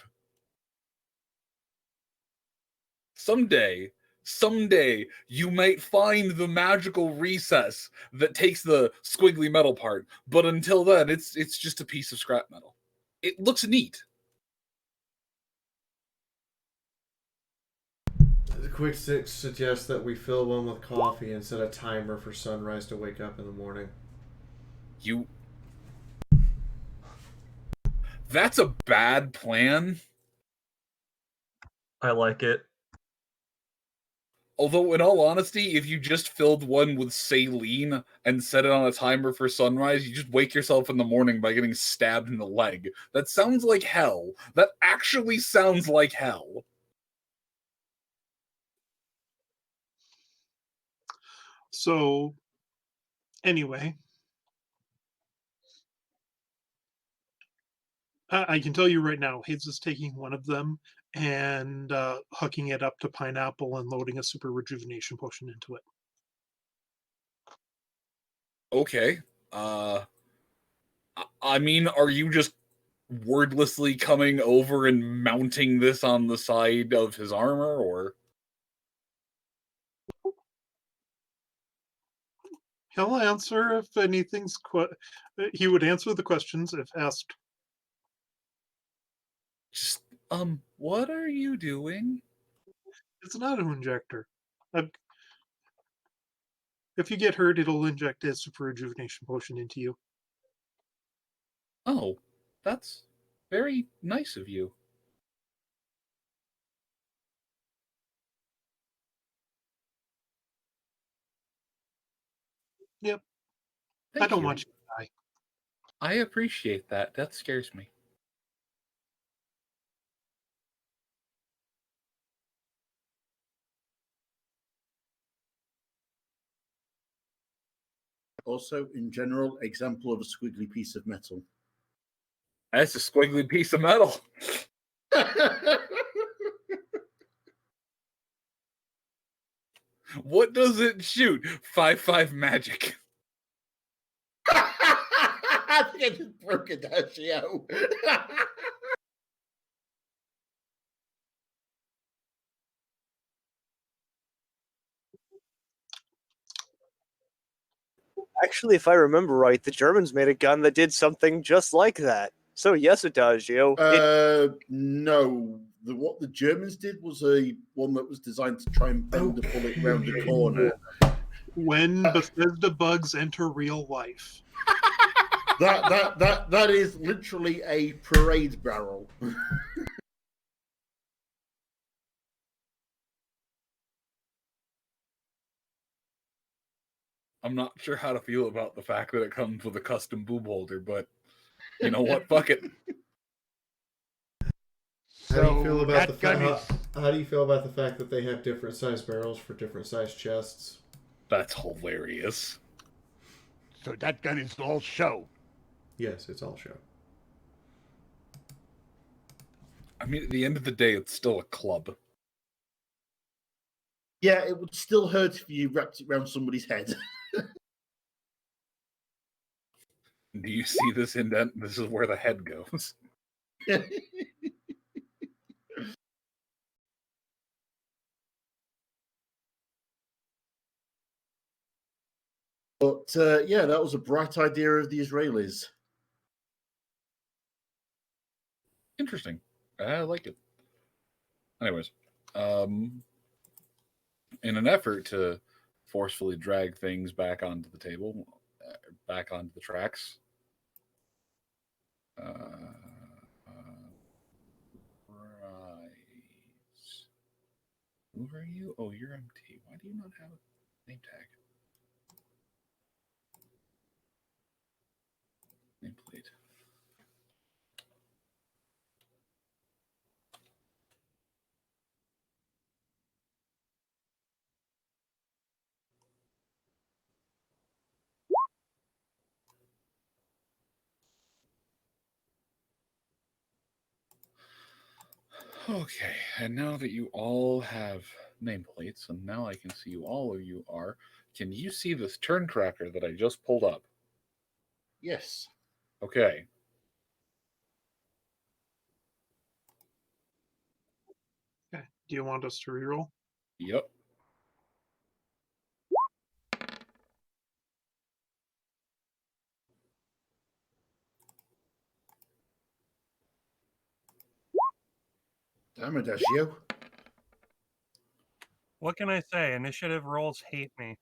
Someday, you might find the magical recess that takes the squiggly metal part, but until then, it's just a piece of scrap metal. It looks neat. The Quick Stitch suggests that we fill one with coffee and set a timer for Sunrise to wake up in the morning. That's a bad plan. I like it. Although, in all honesty, if you just filled one with saline and set it on a timer for sunrise, you just wake yourself in the morning by getting stabbed in the leg. That sounds like hell. That actually sounds like hell. So, anyway, I can tell you right now, Hayes is taking one of them and hooking it up to pineapple and loading a super rejuvenation potion into it. Okay. I mean, are you just wordlessly coming over and mounting this on the side of his armor, or? He'll answer if anything's he would answer the questions if asked. Just, what are you doing? It's an auto injector. If you get hurt, it'll inject a super rejuvenation potion into you. Oh, that's very nice of you. Yep. Thank I don't you. want you to die. I appreciate that. That scares me. Also, in general, example of a squiggly piece of metal. That's a squiggly piece of metal. What does it shoot? 5/5 magic. I think I just broke it down, Shio. Actually, if I remember right, the Germans made a gun that did something just like that. So yes, it does, Gio. No. What the Germans did was a one that was designed to try and bend the bullet round the corner. When Bethesda bugs enter real life. That is literally a parade barrel. I'm not sure how to feel about the fact that it comes with a custom boob holder, but you know what? Fuck it. How do you feel about that gun is... how do you feel about the fact that they have different size barrels for different size chests? That's hilarious. So that gun is all show. Yes, it's all show. I mean, at the end of the day, it's still a club. Yeah, it would still hurt if you wrapped it around somebody's head. Do you see this indent? This is where the head goes. But yeah, that was a bright idea of the Israelis. Interesting. I like it. Anyways, in an effort to forcefully drag things back onto the table, back onto the tracks. Right. Who are you? Oh, you're MT. Why do you not have a name tag? Nameplate. Okay, and now that you all have nameplates, and now I can see who all of you are, Can you see this turn tracker that I just pulled up? Yes. Okay. Okay. Do you want us to reroll? Yep. Damn it, that's you. What can I say? Initiative rolls hate me.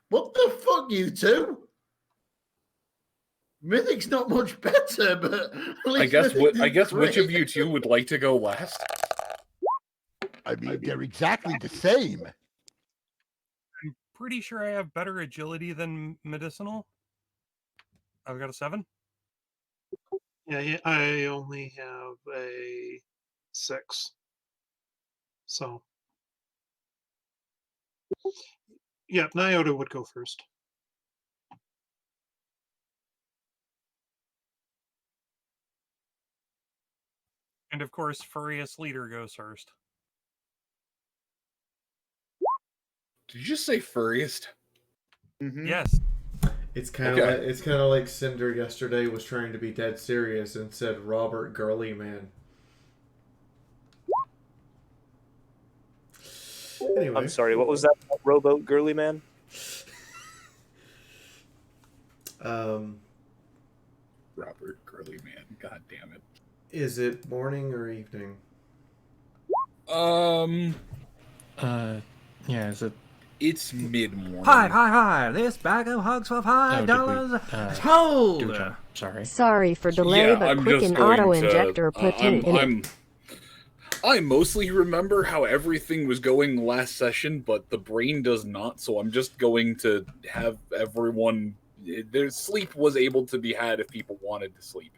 What the fuck, you two? Mythic's not much better, but at least I guess which of you two would like to go last? I mean, they're exactly the same. I'm pretty sure I have better agility than medicinal. I've got a 7. Yeah, I only have a 6. So, yeah, Nyota would go first. And of course, Furious Leader goes first. Did you just say furriest? Yes. It's kind of like Cinder yesterday was trying to be dead serious and said Robert Girly Man. Anyway, I'm sorry, what was that rowboat girly man? Robert Girly Man. God damn it. Is it morning or evening? Yeah, is it? It's mid-morning. Hi. This bag of hugs for $5 is sold. Sorry. Sorry for delay, but I'm quick just and going auto to- injector platoon in it. I mostly remember how everything was going last session, but the brain does not, so I'm just going to have everyone... Their sleep was able to be had if people wanted to sleep.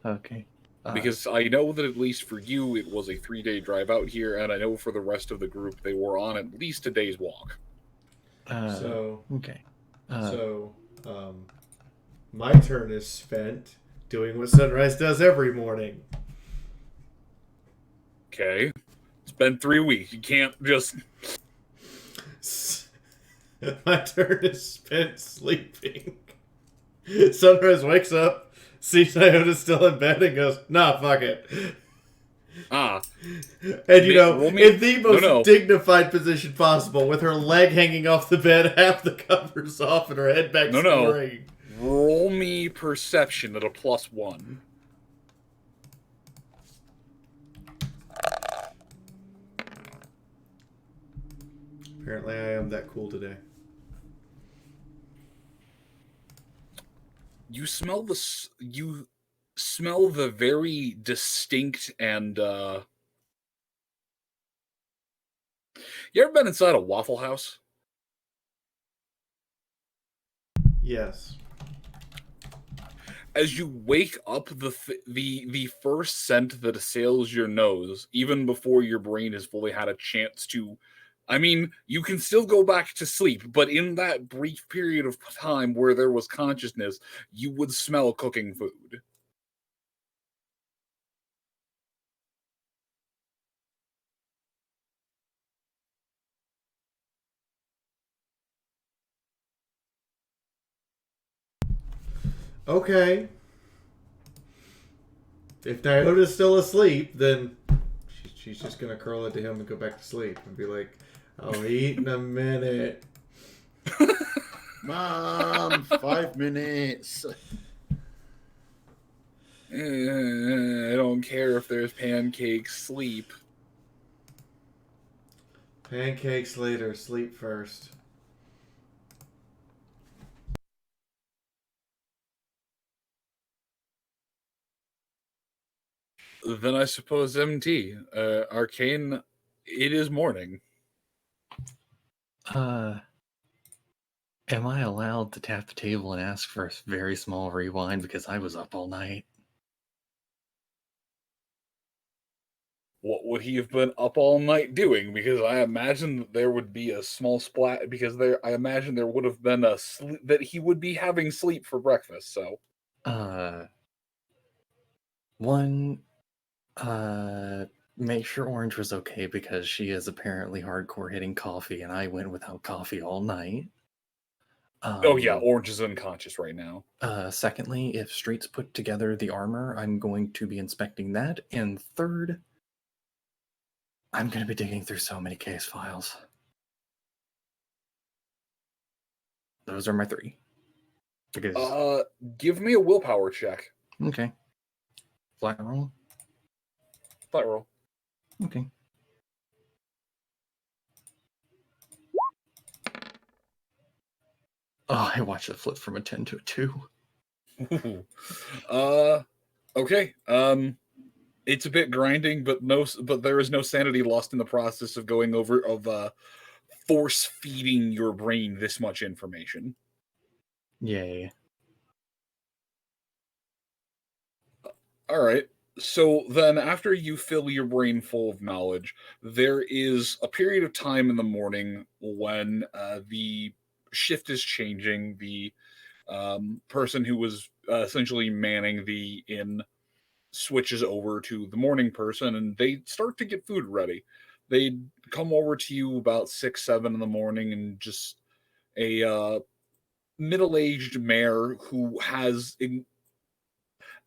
Okay. Because I know that at least for you, it was a 3-day drive out here, and I know for the rest of the group, they were on at least a day's walk. Okay. My turn is spent doing what Sunrise does every morning. Okay. It's been 3 weeks. You can't just... My turn is spent sleeping. Sunrise wakes up, sees Iota still in bed, and goes, "Nah, fuck it." And you know, in the most dignified position possible, with her leg hanging off the bed, half the covers off, and her head back snoring. Roll me perception at a +1. Apparently, I am that cool today. You smell the very distinct and You ever been inside a Waffle House? Yes. As you wake up, the first scent that assails your nose, even before your brain has fully had a chance to... I mean, you can still go back to sleep, but in that brief period of time where there was consciousness, you would smell cooking food. Okay. If Nyota's still asleep, then she's just gonna curl into him and go back to sleep and be like, "I'll eat in a minute." Mom, 5 minutes. I don't care if there's pancakes. Sleep. Pancakes later, sleep first. Then I suppose MT. Arcane, it is morning. Am I allowed to tap the table and ask for a very small rewind because I was up all night? What would he have been up all night doing? Because I imagine that there would be a small splat. Because I imagine there would have been that he would be having sleep for breakfast. So, make sure Orange was okay because she is apparently hardcore hitting coffee, and I went without coffee all night. Oh yeah, Orange is unconscious right now. Secondly, if Streets put together the armor, I'm going to be inspecting that. And third, I'm going to be digging through so many case files. Those are my three. Because Give me a willpower check. okay, flat roll. Flat roll. Okay. Oh, I watched it flip from a 10 to a 2. Okay. It's a bit grinding, but there is no sanity lost in the process of going over force feeding your brain this much information. Yay. All right. So then, after you fill your brain full of knowledge, there is a period of time in the morning when the shift is changing. The person who was essentially manning the inn switches over to the morning person, and they start to get food ready. They come over to you about 6, 7 in the morning, and just a middle-aged mare who has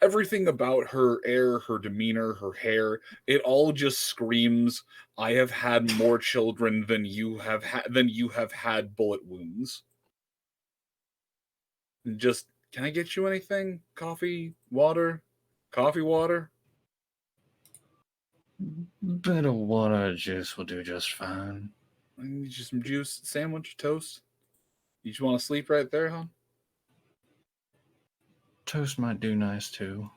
everything about her air, her demeanor, her hair, it all just screams, "I have had more children than you have had bullet wounds." Just, can I get you anything? Coffee, water? Coffee, water? Bit of water juice will do just fine. I need you some juice, sandwich, toast. You just want to sleep right there, hon? Toast might do nice too.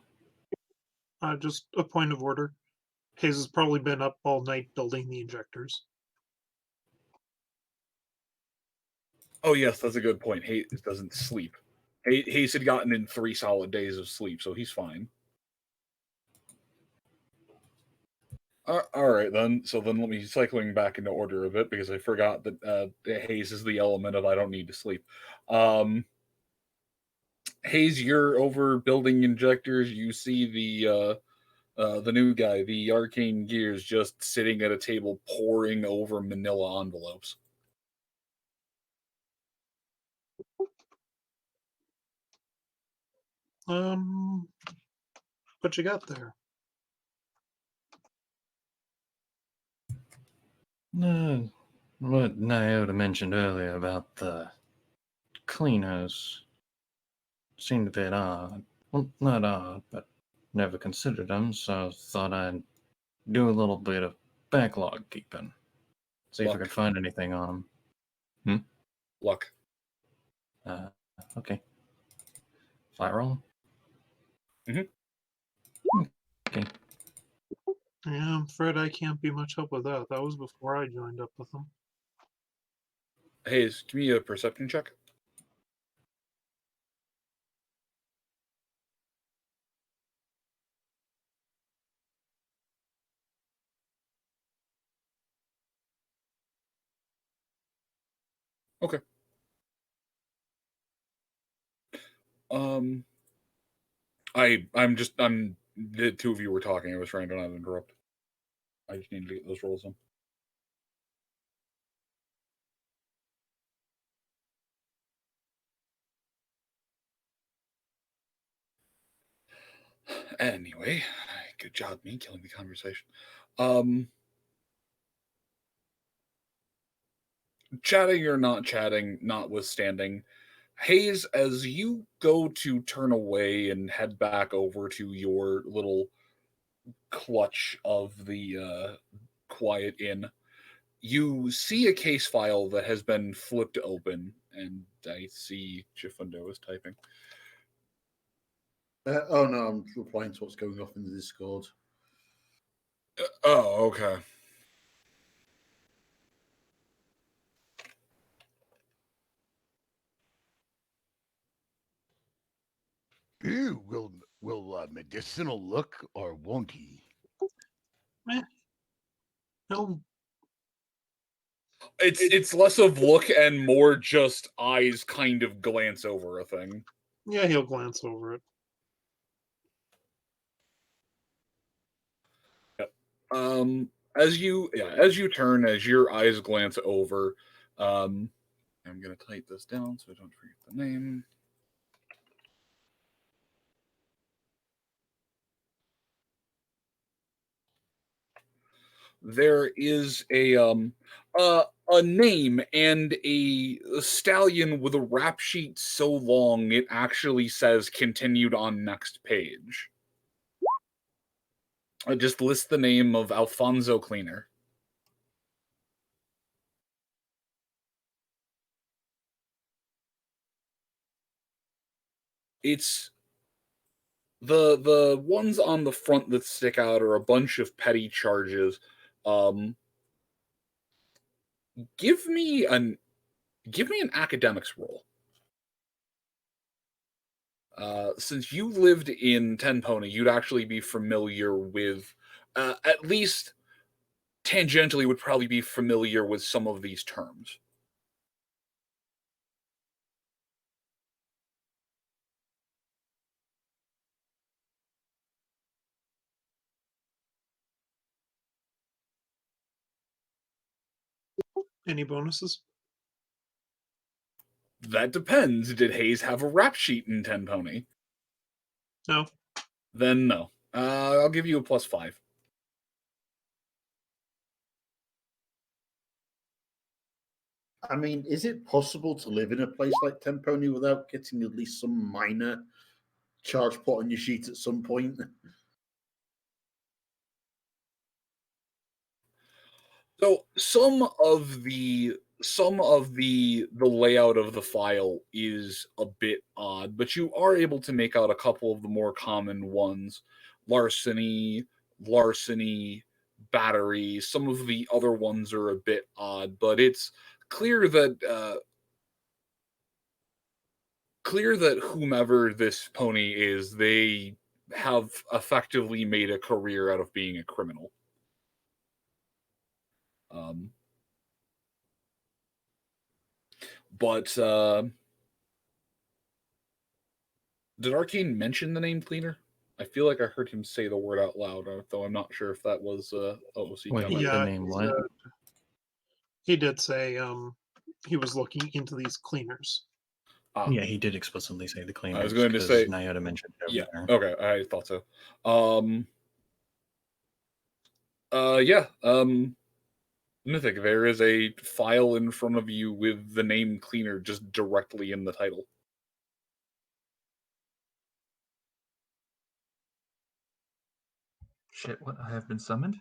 Just a point of order. Hayes has probably been up all night building the injectors. Oh yes, that's a good point. Hayes doesn't sleep. Hayes had gotten in 3 solid days of sleep, so he's fine. All right then. So then let me cycling back into order a bit because I forgot that Hayes is the element of I don't need to sleep. Hayes, you're over building injectors. You see the new guy, the Arcane Gears, just sitting at a table poring over manila envelopes. What you got there? What Nyota mentioned earlier about the cleaners seemed a bit odd. Well, not odd, but never considered them, so thought I'd do a little bit of backlog keeping. See if I could find anything on them. Luck. Okay. Flat roll? Okay. Yeah, I'm afraid I can't be much help with that. That was before I joined up with them. Hayes, give me a perception check. Okay. I'm the two of you were talking. I was trying to not interrupt. I just need to get those rolls in. Anyway, good job me killing the conversation. Chatting or not chatting, notwithstanding, Hayes, as you go to turn away and head back over to your little clutch of the quiet inn, you see a case file that has been flipped open, and I see Chifundo is typing. Oh no, I'm replying to what's going off in the Discord. Oh, okay. Ew, will medicinal look or won't he? It's less of look and more just eyes kind of glance over a thing. Yeah, he'll glance over it. Yep. As you turn, as your eyes glance over, I'm gonna type this down so I don't forget the name. There is a name and a stallion with a rap sheet so long it actually says continued on next page. I just list the name of Alfonso Cleaner. It's the ones on the front that stick out are a bunch of petty charges. Give me an academics roll. Since you lived in Ten Pony, you'd actually be familiar with, at least tangentially, would probably be familiar with some of these terms. Any bonuses? That depends. Did Hayes have a rap sheet in Ten Pony? No. Then no. I'll give you a +5. I mean, is it possible to live in a place like Temponi without getting at least some minor charge put on your sheet at some point? So some of the layout of the file is a bit odd, but you are able to make out a couple of the more common ones: larceny, battery. Some of the other ones are a bit odd, but it's clear that whomever this pony is, they have effectively made a career out of being a criminal. But did Arcane mention the name Cleaner? I feel like I heard him say the word out loud, though I'm not sure if that was OC comment. Yeah, he did say he was looking into these cleaners. Yeah, he did explicitly say the cleaners. I was going to say Nyota mentioned it over yeah. there. Okay, I thought so. Mythic, there is a file in front of you with the name Cleaner just directly in the title. Shit, what? I have been summoned?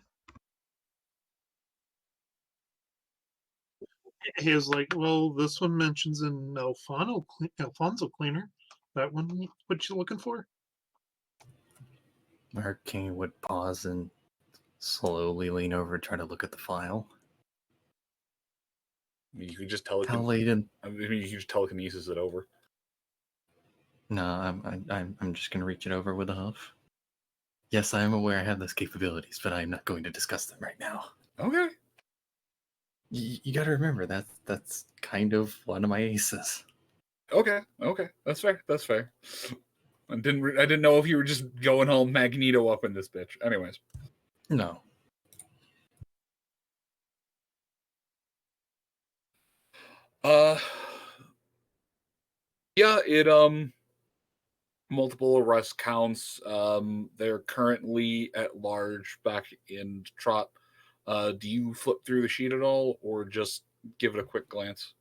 He was like, well, this one mentions an Alfonso Cleaner. That one, what you looking for? Arcane would pause and slowly lean over and try to look at the file. You can just How late in? I mean, you can just telekinesis it over. No, I'm just gonna reach it over with a huff. Yes, I am aware I have those capabilities, but I'm not going to discuss them right now. Okay. You got to remember that's kind of one of my aces. Okay, that's fair. I didn't know if you were just going home Magneto up in this bitch. Anyways, no. Yeah, it multiple arrest counts. They're currently at large back in Trot. Do you flip through the sheet at all, or just give it a quick glance?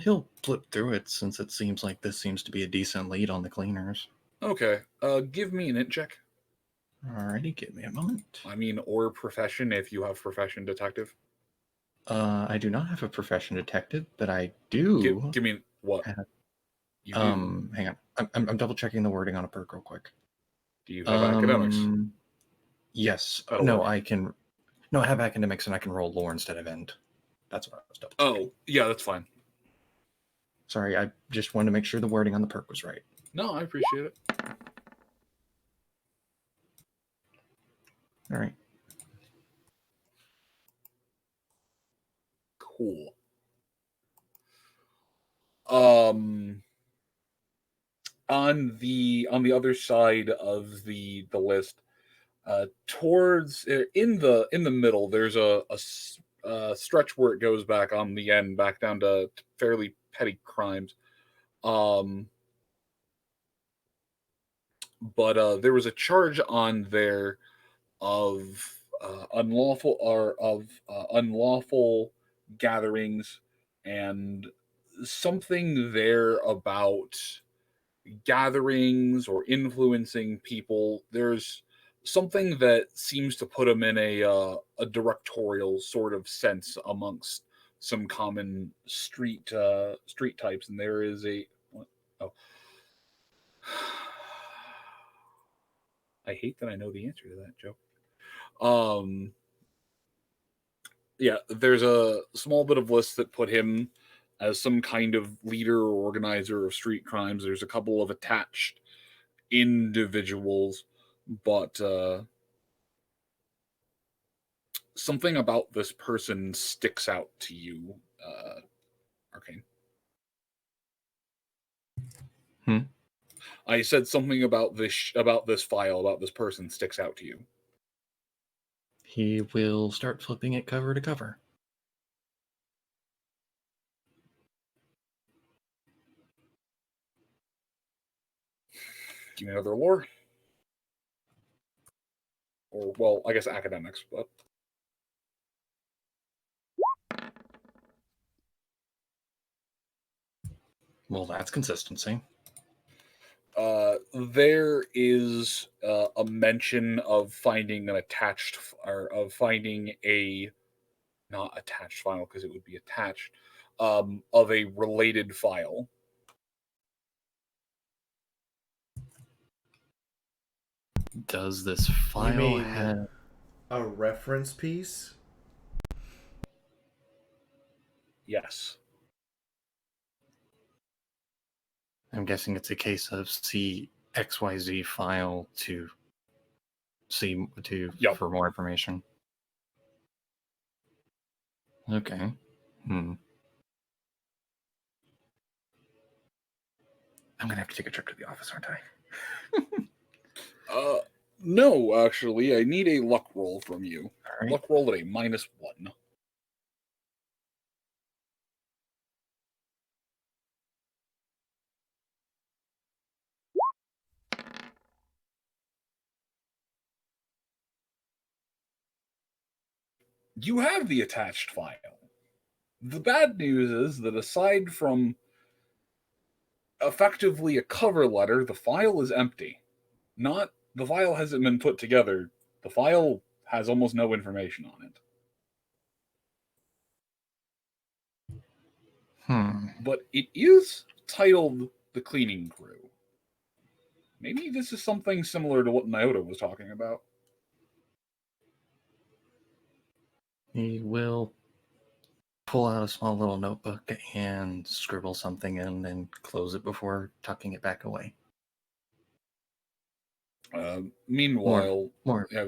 He'll flip through it since it seems like this seems to be a decent lead on the cleaners. Okay. Give me an int check. Alrighty, give me a moment. I mean, or profession if you have profession detective. I do not have a profession detective, but I do. Give me what? Hang on. I'm double checking the wording on a perk real quick. Do you have academics? Yes. Oh, No, or- I can. No, I have academics and I can roll lore instead of end. That's what I was double checking. Oh, yeah, that's fine. Sorry, I just wanted to make sure the wording on the perk was right. No, I appreciate it. All right. Cool. On the other side of the list, Towards in the middle, there's a stretch where it goes back on the end, back down to fairly petty crimes. But there was a charge on there of unlawful gatherings, and something there about gatherings or influencing people. There's something that seems to put him in a directorial sort of sense amongst some common street types, and there is a oh. I hate that I know the answer to that, Joe. Yeah, there's a small bit of list that put him as some kind of leader or organizer of street crimes. There's a couple of attached individuals, but something about this person sticks out to you, Arcane. I said something about this file, about this person sticks out to you. He will start flipping it cover to cover. Give me another lore. Or, well, I guess academics, but... Well, that's consistency. There is a mention of finding an attached, or of finding a not attached file because it would be attached, of a related file. Does this file You mean have a reference piece? Yes. I'm guessing it's a case of see XYZ file to see for more information. Okay. I'm gonna have to take a trip to the office, aren't I? No, actually, I need a luck roll from you. Right. Luck roll at a -1. You have the attached file. The bad news is that aside from effectively a cover letter, the file is empty. The file hasn't been put together. The file has almost no information on it. But it is titled The Cleaning Crew. Maybe this is something similar to what Nyota was talking about. He will pull out a small little notebook and scribble something in and close it before tucking it back away. Meanwhile, more. I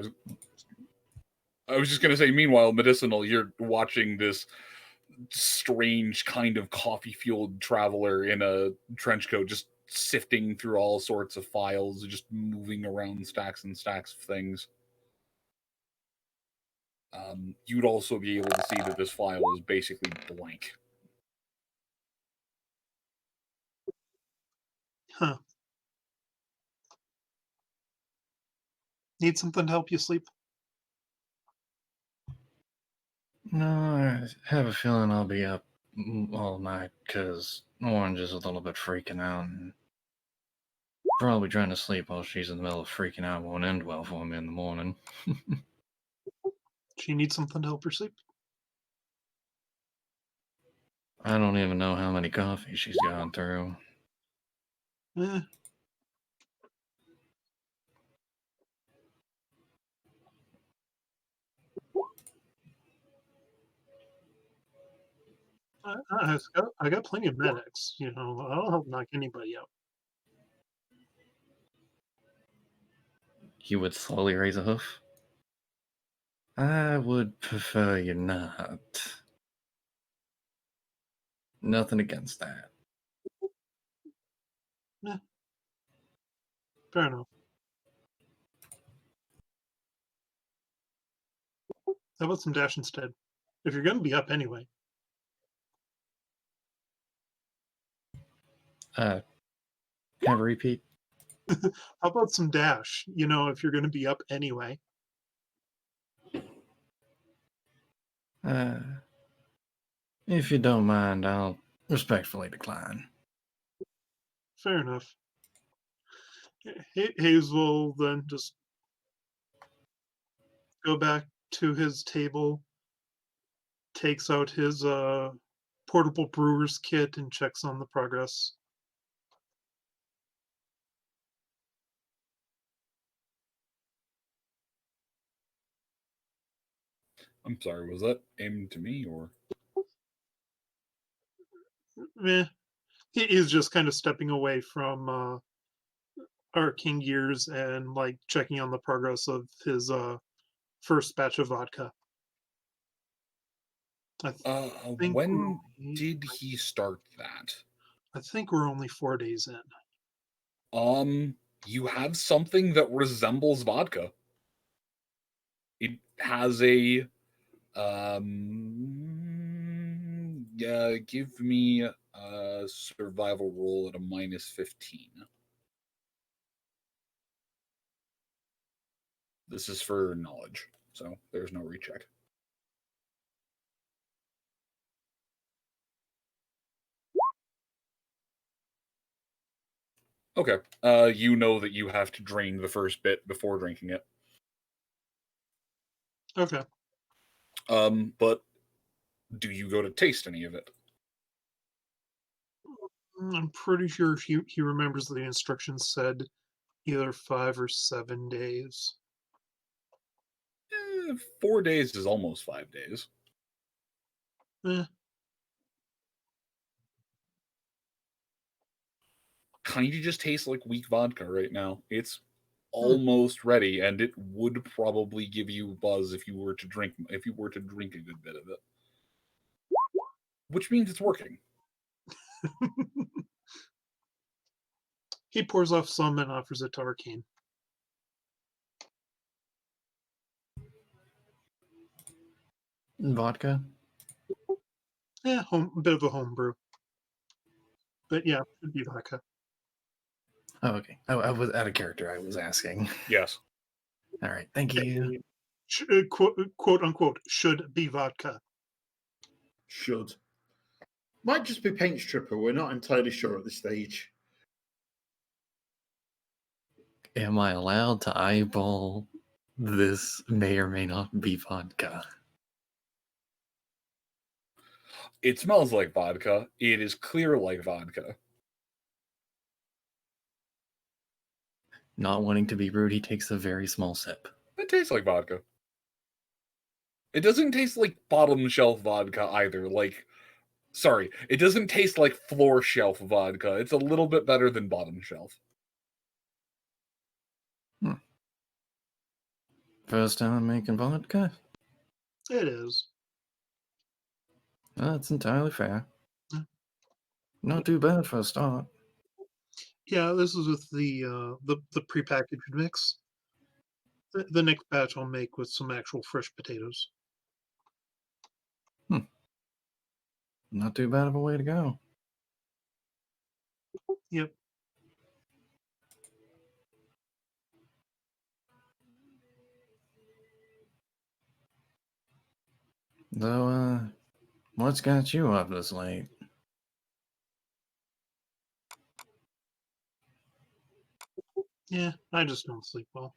was just going to say, meanwhile, Medicinal, you're watching this strange kind of coffee-fueled traveler in a trench coat just sifting through all sorts of files, just moving around stacks and stacks of things. You'd also be able to see that this file is basically blank. Huh. Need something to help you sleep? No, I have a feeling I'll be up all night because Orange is a little bit freaking out and probably trying to sleep while she's in the middle of freaking out won't end well for me in the morning. She needs something to help her sleep? I don't even know how many coffees she's gone through. Eh. I got plenty of medics. You know, I'll help knock anybody out. You would slowly raise a hoof? I would prefer you not. Nothing against that. Eh. Fair enough. How about some dash instead? If you're going to be up anyway. Have a repeat. How about some dash? If you're going to be up anyway. If you don't mind, I'll respectfully decline. Fair enough. Hayes will then just go back to his table, takes out his portable brewer's kit, and checks on the progress. I'm sorry, was that aimed to me or? He is just kind of stepping away from our King Gears and like checking on the progress of his first batch of vodka. When did he start that? I think we're only 4 days in. You have something that resembles vodka. It has a give me a survival roll at a -15. This is for knowledge, so there's no recheck. Okay. You know that you have to drain the first bit before drinking it. Okay. But do you go to taste any of it? I'm pretty sure he remembers the instructions said either 5 or 7 days. 4 days is almost 5 days. Kind of just tastes like weak vodka right now. It's almost ready, and it would probably give you a buzz if you were to drink a good bit of it. Which means it's working. He pours off some and offers it to Arcane. Vodka? Yeah, a bit of a homebrew. But yeah, it'd be vodka. Oh, okay. I was out of character. I was asking. Yes. All right. Thank you. Quote unquote, should be vodka. Should. Might just be paint stripper. We're not entirely sure at this stage. Am I allowed to eyeball this may or may not be vodka? It smells like vodka. It is clear like vodka. Not wanting to be rude, he takes a very small sip. It tastes like vodka. It doesn't taste like bottom shelf vodka either. Sorry, it doesn't taste like floor shelf vodka. It's a little bit better than bottom shelf. First time I'm making vodka? It is. That's entirely fair. Not too bad for a start. Yeah, this is with the prepackaged mix. The next batch I'll make with some actual fresh potatoes. Not too bad of a way to go. Yep. Though, what's got you up this late? Yeah, I just don't sleep well.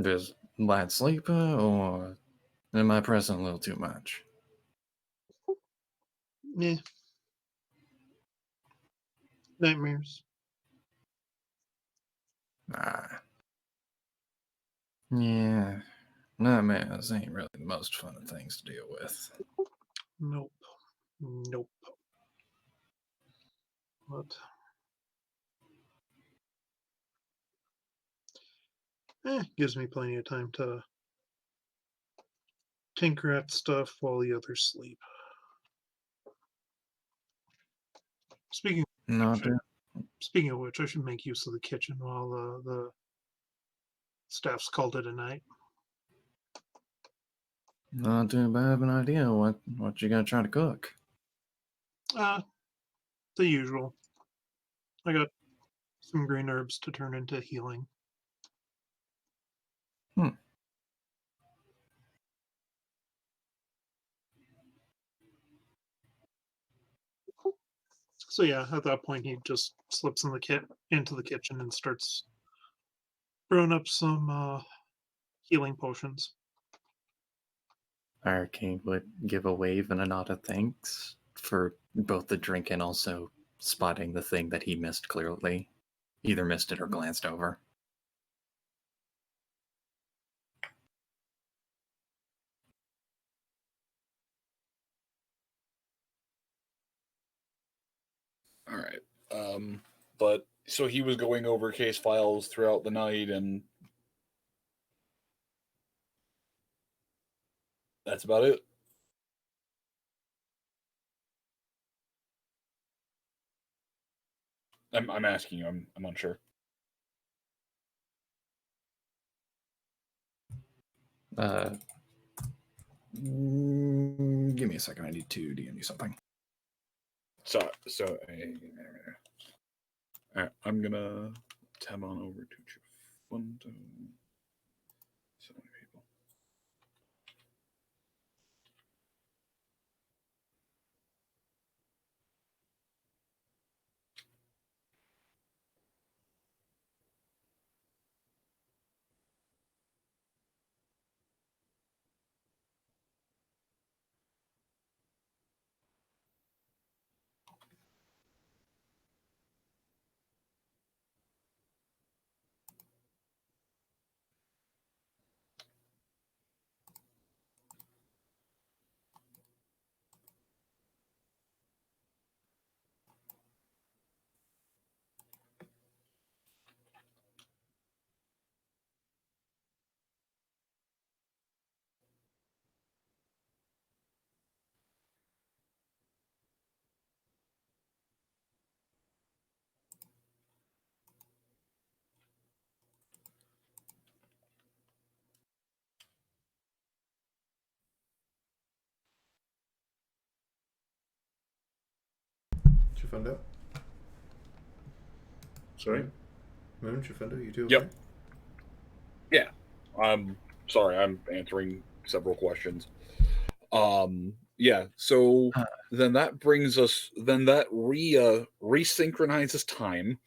Just light sleeper, or am I pressing a little too much? Yeah. Nightmares. Yeah, nightmares ain't really the most fun of things to deal with. Nope. But gives me plenty of time to tinker at stuff while the others sleep. Speaking No, should- speaking of which, I should make use of the kitchen while the staff's called it a night. not too bad of an idea. What you gonna try to cook? The usual. I got some green herbs to turn into healing. So yeah, at that point he just slips into the kitchen and starts brewing up some healing potions. Arcane would give a wave and a nod of thanks for both the drink and also spotting the thing that he missed clearly. Either missed it or glanced over. All right. But so he was going over case files throughout the night, and that's about it. I'm asking you. I'm unsure. Give me a second. I need to DM you something. So all right, I'm gonna tab on over to Chifundo. So many people. Chifundo? Sorry? Moon, Chifundo, you do Yep. okay? Yeah. I'm sorry. I'm answering several questions. Yeah. So then that brings us. Then that resynchronizes time.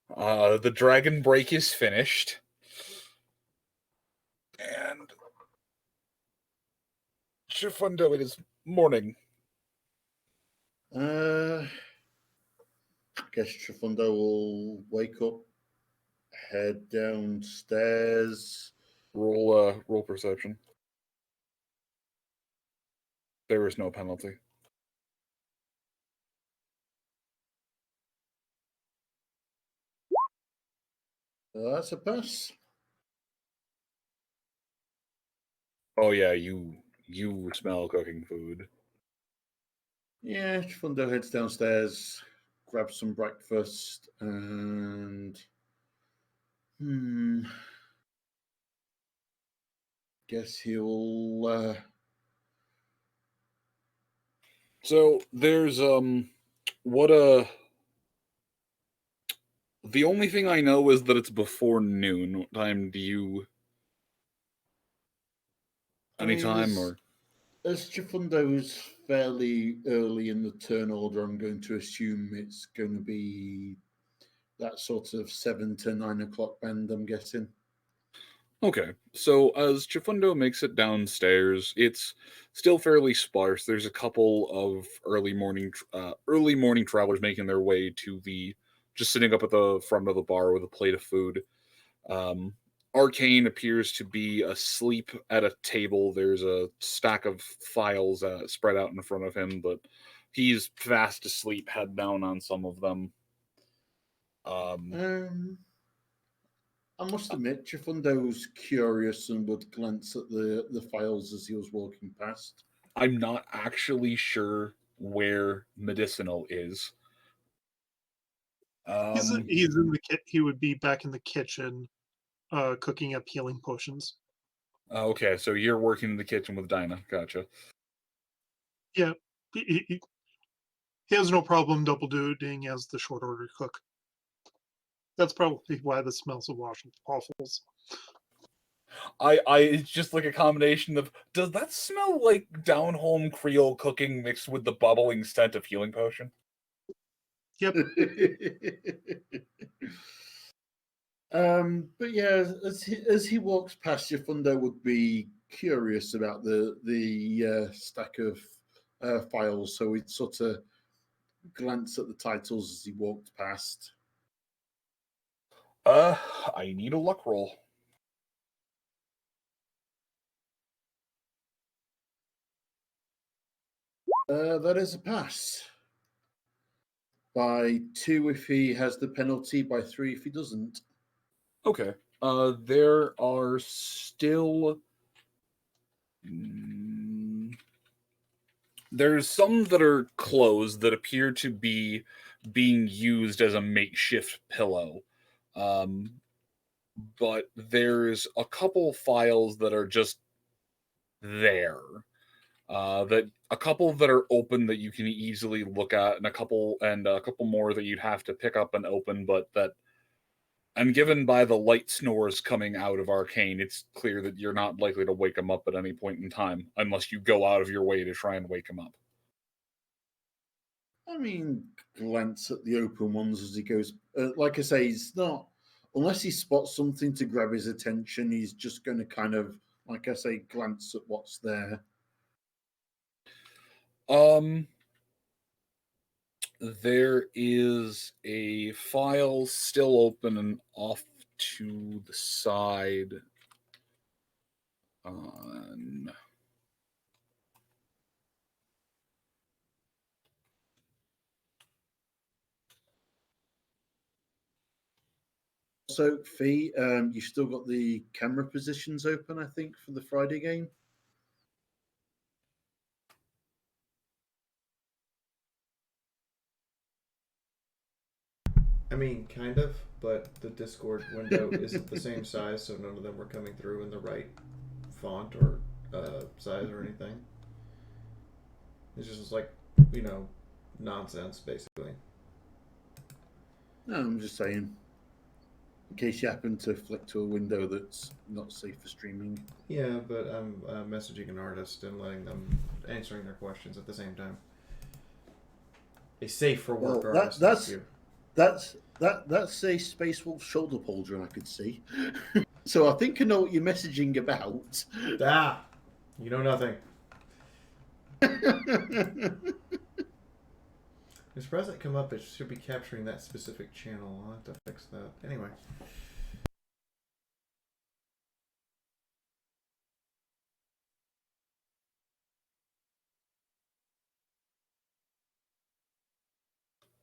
The dragon break is finished, and Chifundo, it is morning. I guess Chifundo will wake up, head downstairs. Roll perception. There is no penalty. That's a pass. Oh yeah, you smell cooking food. Yeah, Chifundo heads downstairs, grabs some breakfast, and guess he'll. So there's the only thing I know is that it's before noon. What time do you? Anytime or? As Chifundo's fairly early in the turn order, I'm going to assume it's going to be that sort of 7 to 9 o'clock band, I'm guessing. Okay, so as Chifundo makes it downstairs, it's still fairly sparse. There's a couple of early morning travelers making their way to just sitting up at the front of the bar with a plate of food. Arcane appears to be asleep at a table. There's a stack of files spread out in front of him, but he's fast asleep, head down on some of them. I must admit, Chifundo was curious and would glance at the files as he was walking past. I'm not actually sure where medicinal is. He's in the kit. He would be back in the kitchen, cooking up healing potions. Okay, so you're working in the kitchen with Dinah. Gotcha. Yeah, he has no problem double duting as the short order cook. That's probably why the smells of waffles. It's just like a combination of, does that smell like down home Creole cooking mixed with the bubbling scent of healing potion? Yep. But yeah, as he walks past you, Fundo would be curious about the stack of files, so he'd sort of glance at the titles as he walked past. I need a luck roll. That is a pass. By 2 if he has the penalty, by 3 if he doesn't. Okay. There are still... There's some that are closed that appear to be being used as a makeshift pillow. But there's a couple files that are just there. That a couple that are open that you can easily look at, and a couple more that you'd have to pick up and open, but that, and given by the light snores coming out of Arcane, it's clear that you're not likely to wake him up at any point in time, unless you go out of your way to try and wake him up. I mean, glance at the open ones as he goes. Like I say, he's not, unless he spots something to grab his attention, he's just going to kind of, like I say, glance at what's there. There is a file still open and off to the side on... So, Fee, you've still got the camera positions open, I think, for the Friday game. I mean, kind of, but the Discord window isn't the same size, so none of them were coming through in the right font or size or anything. It's just like, nonsense, basically. No, I'm just saying, in case you happen to flick to a window that's not safe for streaming. Yeah, but I'm messaging an artist and letting them answering their questions at the same time. A safe for work artist. That's a Space Wolf shoulder pauldron I could see. So I think I know what you're messaging about. You know nothing. As far as that come up, it should be capturing that specific channel. I'll have to fix that. Anyway.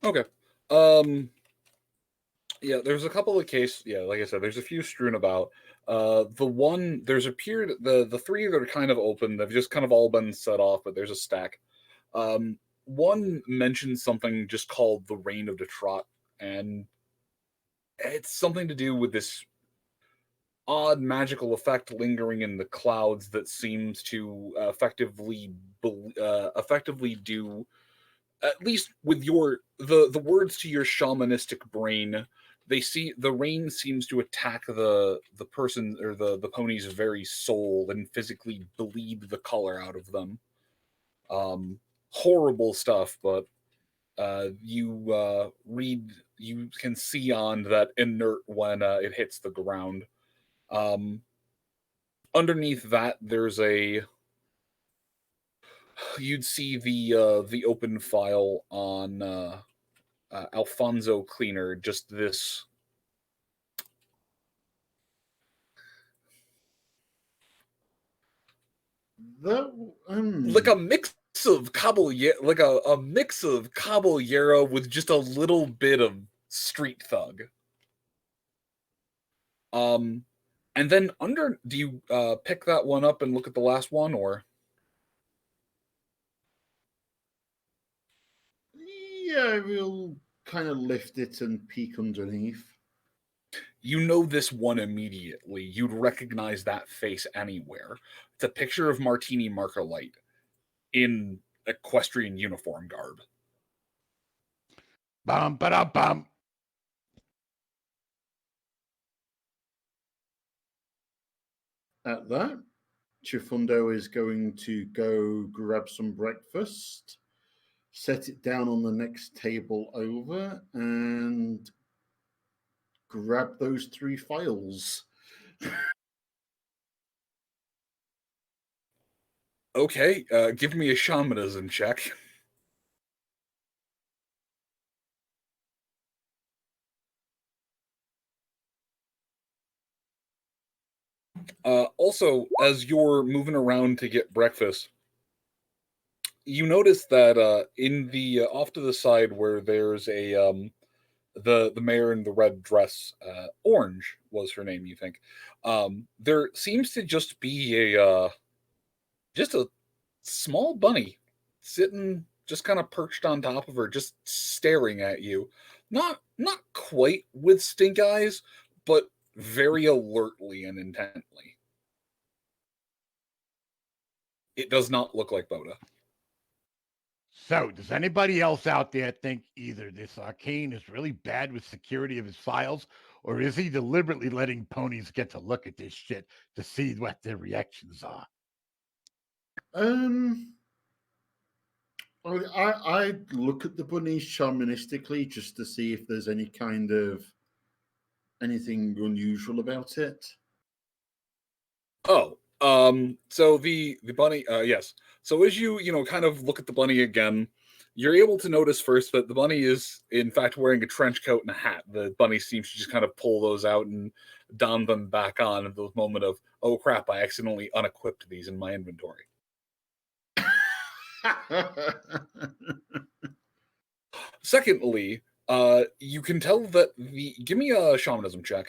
Okay. Yeah, there's a couple of cases. Yeah, like I said, there's a few strewn about. There's appeared the three that are kind of open. They've just kind of all been set off, but there's a stack. One mentions something just called the Reign of Detrot, and it's something to do with this odd magical effect lingering in the clouds that seems to effectively do, at least with the words to your shamanistic brain, they see the rain seems to attack the person or the pony's very soul and physically bleed the color out of them. Horrible stuff, but you can see on that inert when it hits the ground. Underneath that, there's you'd see the open file on Alfonso Cleaner, just this like a mix of caballero, like a mix of caballero with just a little bit of street thug. And then do you pick that one up and look at the last one, or? Yeah, we'll kind of lift it and peek underneath. You know this one immediately. You'd recognize that face anywhere. It's a picture of Martini Marcolite in equestrian uniform garb. Bum ba bum. At that, Chifundo is going to go grab some breakfast, set it down on the next table over, and grab those 3 files. Okay, give me a shamanism check. Also, as you're moving around to get breakfast, you notice that in the off to the side where there's a the mayor in the red dress, Orange was her name, you think. There seems to just be just a small bunny sitting, just kind of perched on top of her, just staring at you. Not quite with stink eyes, but very alertly and intently. It does not look like Boda. So, does anybody else out there think either this Arcane is really bad with security of his files, or is he deliberately letting ponies get to look at this shit to see what their reactions are? I look at the bunnies shamanistically just to see if there's any kind of anything unusual about it. Oh, so the bunny, yes. So as you kind of look at the bunny again, you're able to notice first that the bunny is in fact wearing a trench coat and a hat. The bunny seems to just kind of pull those out and don them back on at the moment of, oh crap, I accidentally unequipped these in my inventory. Secondly, you can tell that give me a shamanism check.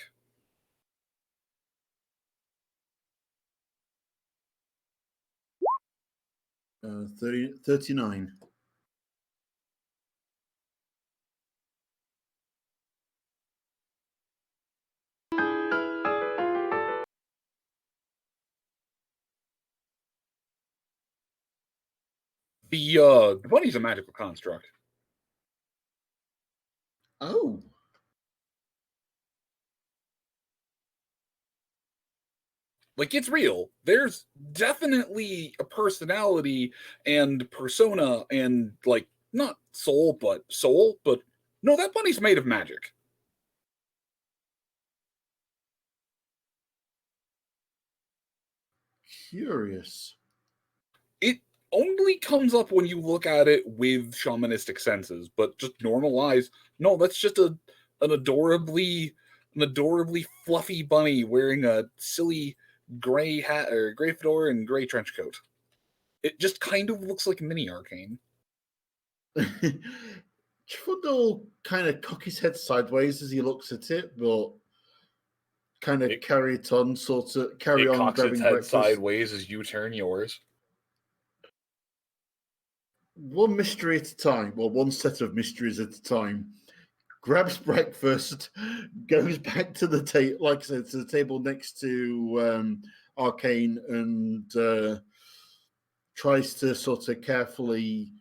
39. The bunny's a magical construct. Oh. Like, it's real. There's definitely a personality and persona and, like, not soul, but no, that bunny's made of magic. Curious. It only comes up when you look at it with shamanistic senses, but just normal eyes, no, that's just an adorably fluffy bunny wearing a silly gray hat or gray fedora and gray trench coat. It just kind of looks like mini Arcane. Trundle kind of cock his head sideways as he looks at it, but kind of carry it on, sort of carry It on cocks grabbing its head breakfast. sideways as you turn yours. One mystery at a time, well, one set of mysteries at a time. Grabs breakfast, goes back to the table, like I said, to the table next to Arcane, and tries to sort of carefully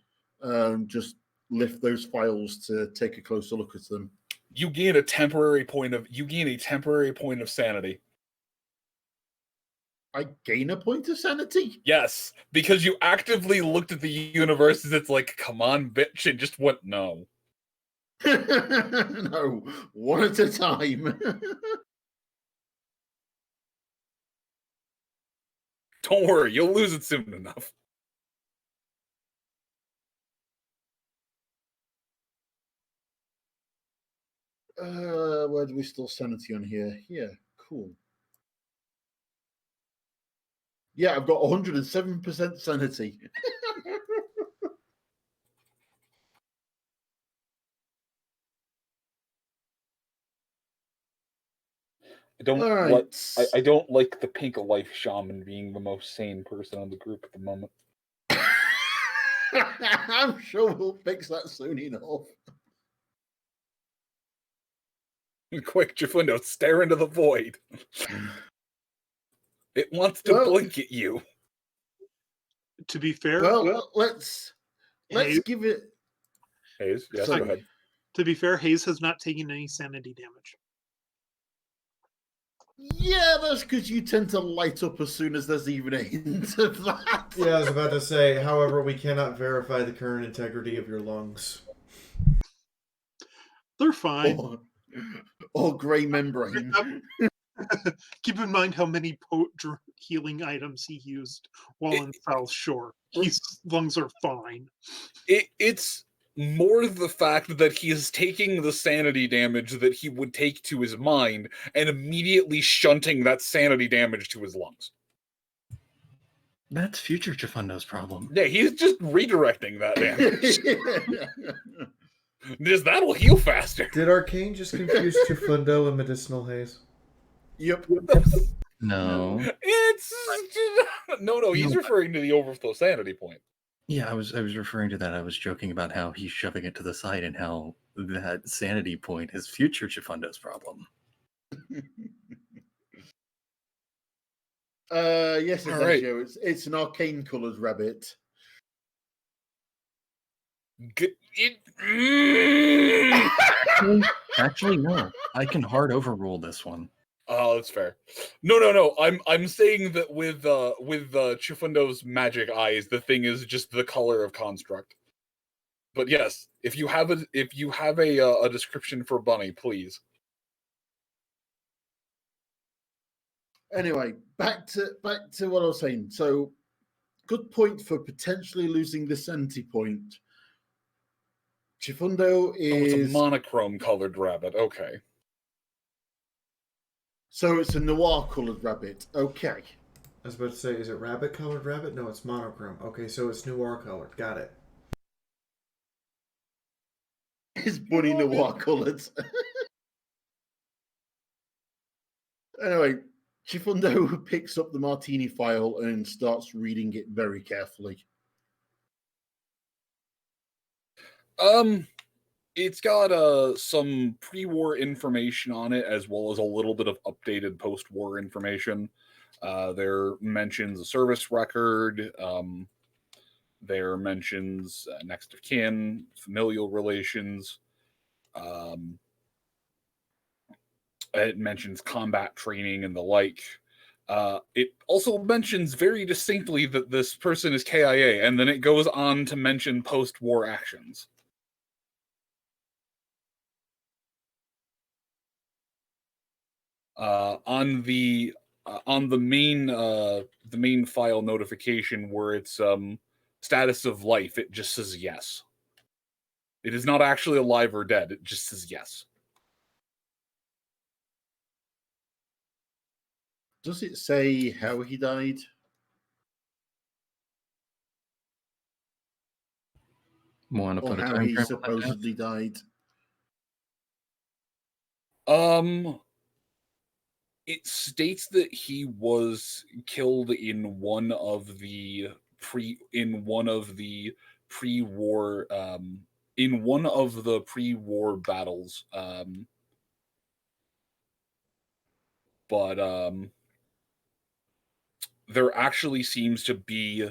just lift those files to take a closer look at them. You gain a temporary point of sanity. I gain a point of sanity? Yes, because you actively looked at the universe as it's like, come on, bitch, and just went, no. No, one at a time. Don't worry, you'll lose it soon enough. Where do we still sanity on here? Yeah, cool. Yeah, I've got 107% sanity. I don't like the pink life shaman being the most sane person in the group at the moment. I'm sure we'll fix that soon enough. Quick, Jafundo, stare into the void. It wants to blink at you. To be fair, Well, let's give it. Hayes, yes, So- go ahead. to be fair, Hayes has not taken any sanity damage. Yeah, that's because you tend to light up as soon as there's even a hint of that. Yeah, I was about to say, however, we cannot verify the current integrity of your lungs. They're fine. Or grey membrane. Keep in mind how many healing items he used while in South Shore. His lungs are fine. It's more the fact that he is taking the sanity damage that he would take to his mind and immediately shunting that sanity damage to his lungs. That's future Chifundo's problem. Yeah, he's just redirecting that damage. Just that'll heal faster. Did Arcane just confuse Chifundo and Medicinal Haze? Yep. No. It's no. He's referring to the overflow sanity point. Yeah, I was referring to that. I was joking about how he's shoving it to the side and how that sanity point is future Chifundo's problem. Yes, it's All right. It's an arcane coloured rabbit. Actually, no. I can hard overrule this one. Oh, that's fair. No. I'm saying that with Chifundo's magic eyes, the thing is just the color of construct. But yes, if you have a description for Bunny, please. Anyway, back to what I was saying. So, good point for potentially losing the sanity point. Chifundo is it's a monochrome colored rabbit. Okay. So it's a noir coloured rabbit. Okay. I was about to say, is it rabbit colored rabbit? No, it's monochrome. Okay, so it's noir colored. Got it. It's bunny noir coloured. Anyway, Chifundo picks up the martini file and starts reading it very carefully. It's got some pre-war information on it, as well as a little bit of updated post-war information. There mentions a service record. There mentions next of kin, familial relations. It mentions combat training and the like. It also mentions very distinctly that this person is KIA, and then it goes on to mention post-war actions. On the main file notification where it's status of life, it just says yes. It is not actually alive or dead. It just says yes. Does it say how he died? Want to Or put a how time he frame on that, Jeff? supposedly died? It states that he was killed in one of the pre-war battles. But there actually seems to be,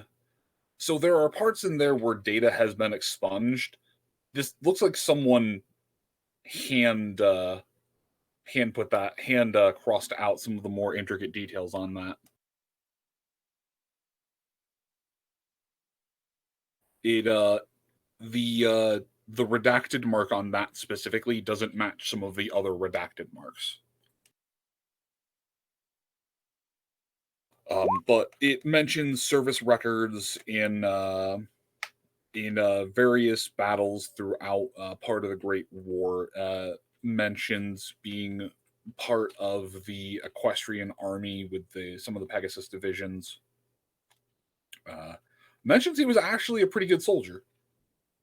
so there are parts in there where data has been expunged. This looks like someone crossed out some of the more intricate details on that. The redacted mark on that specifically doesn't match some of the other redacted marks. But it mentions service records in various battles throughout part of the Great War. Mentions being part of the Equestrian army with some of the Pegasus divisions. Mentions he was actually a pretty good soldier.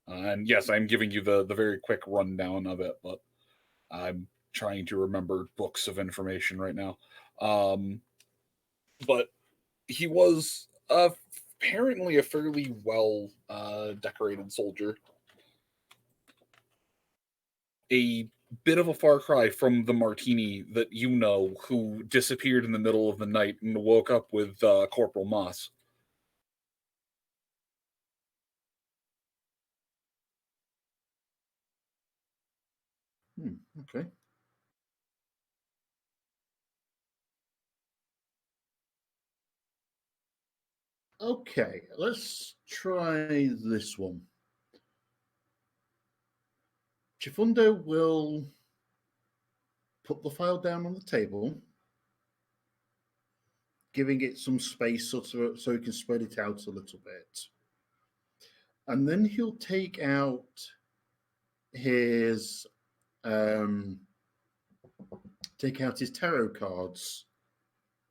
And yes, I'm giving you the very quick rundown of it, but I'm trying to remember books of information right now. But he was apparently a fairly well decorated soldier. A bit of a far cry from the Martini that you know, who disappeared in the middle of the night and woke up with Corporal Moss. Okay. Okay, let's try this one. Chifundo will put the file down on the table, giving it some space so he can spread it out a little bit. And then he'll take out his tarot cards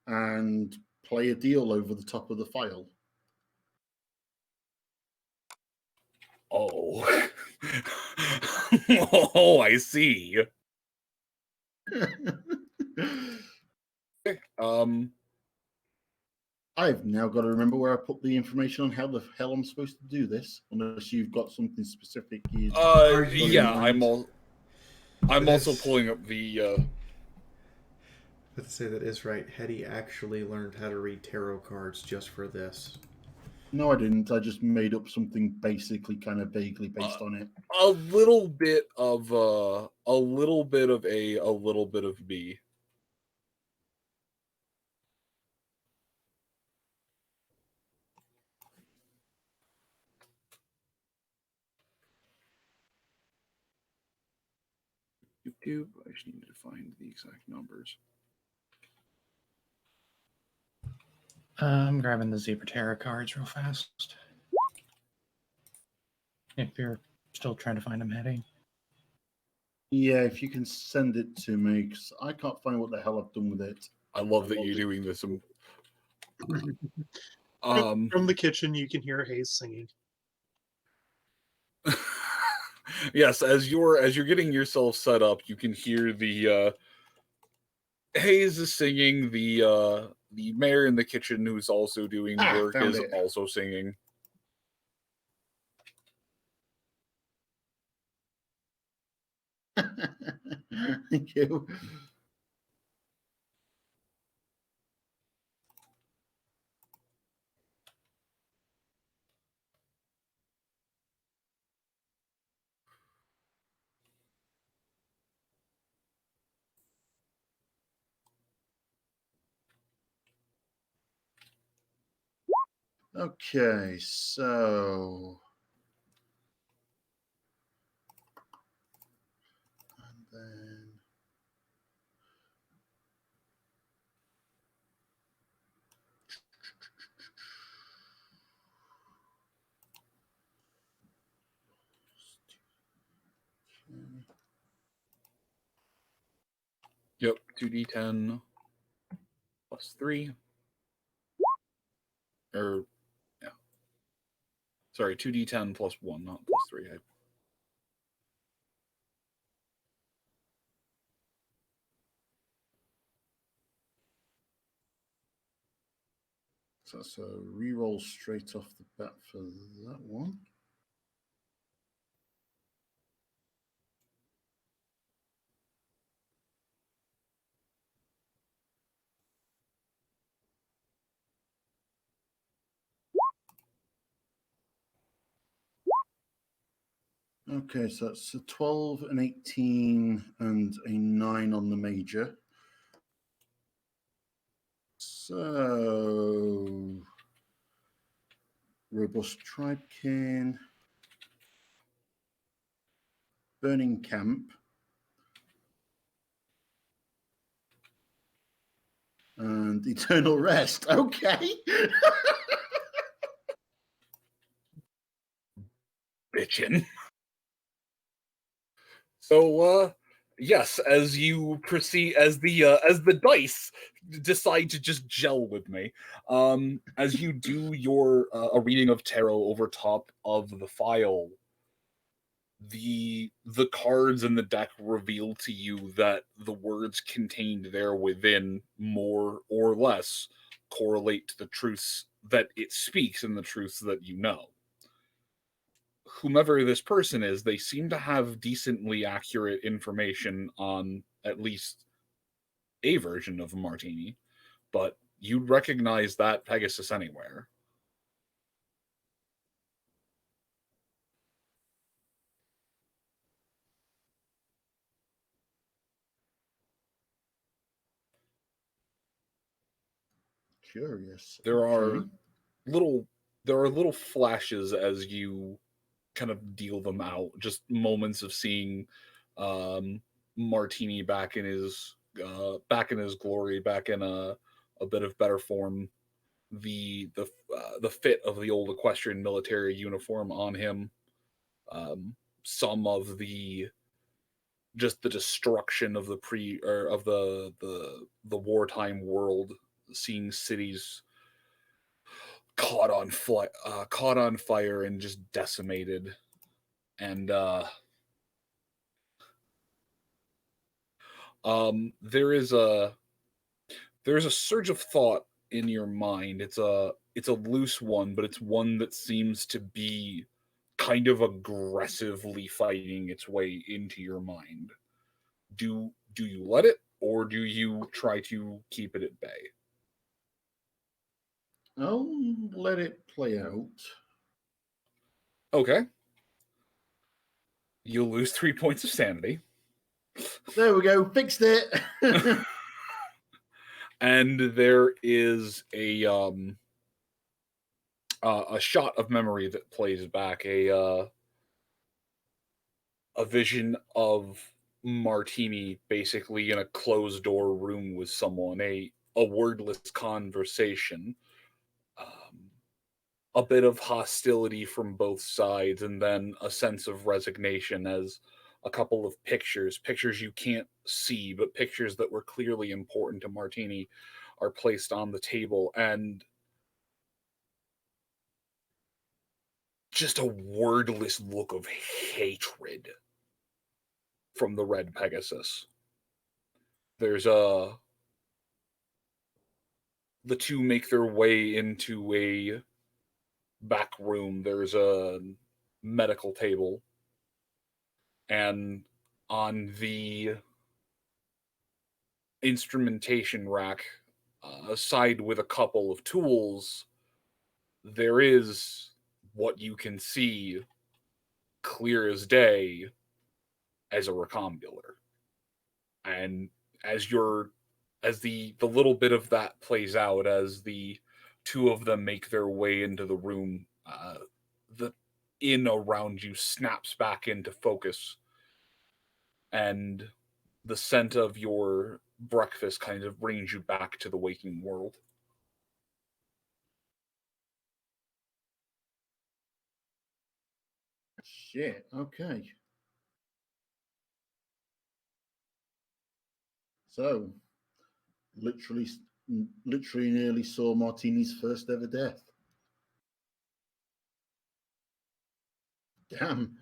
and play a deal over the top of the file. Oh. Oh, I see. I've now got to remember where I put the information on how the hell I'm supposed to do this, unless you've got something specific. Yeah, I'm also pulling up the. But to say that is right. Hetty actually learned how to read tarot cards just for this. No, I didn't. I just made up something basically kind of vaguely based on it. A little bit of A, a little bit of A, a little bit of B. I just needed to find the exact numbers. I'm grabbing the Zebra Tarot cards real fast. If you're still trying to find them, Hetty. Yeah, if you can send it to me, because I can't find what the hell I've done with it. I love that you're doing this. From the kitchen, you can hear Hayes singing. Yes, as you're getting yourself set up, you can hear the Hayes is singing. The mayor in the kitchen, who's also doing work, is also singing. Thank you. Okay, so and then Yep, 2d10 plus 3. Or, yeah. Sorry, 2d10 plus 1, not plus 3. So that's a reroll straight off the bat for that one. Okay, so that's a 12, an 18, and a 9 on the major. So, Robust Tribekin, Burning Camp, and Eternal Rest. Okay. Bitchin'. So, yes, as you proceed, as the dice decide to just gel with me, as you do your a reading of tarot over top of the file, the cards in the deck reveal to you that the words contained there within, more or less, correlate to the truths that it speaks and the truths that you know. Whomever this person is, they seem to have decently accurate information on at least a version of a martini, but you'd recognize that Pegasus anywhere. Curious. There are Okay. little flashes as you kind of deal them out, just moments of seeing Martini back in his glory, back in a bit of better form. The fit of the old equestrian military uniform on him, some of the just the destruction of the pre or of the wartime world, seeing cities caught on fire and just decimated, and there's a surge of thought in your mind. It's a loose one, but it's one that seems to be kind of aggressively fighting its way into your mind. Do you let it, or do you try to keep it at bay? I'll let it play out. Okay. You'll lose 3 points of sanity. There we go. Fixed it. And there is a shot of memory that plays back, a vision of Martini basically in a closed door room with someone, a wordless conversation, a bit of hostility from both sides, and then a sense of resignation as a couple of pictures you can't see, but pictures that were clearly important to Martini, are placed on the table, and just a wordless look of hatred from the Red Pegasus. There's the two make their way into a back room. There's a medical table, and on the instrumentation rack, aside with a couple of tools, there is what you can see clear as day as a recombulator. And as the little bit of that plays out, as the two of them make their way into the room, the inn around you snaps back into focus, and the scent of your breakfast kind of brings you back to the waking world. Shit. Okay. So, literally, literally nearly saw Martini's first ever death. Damn.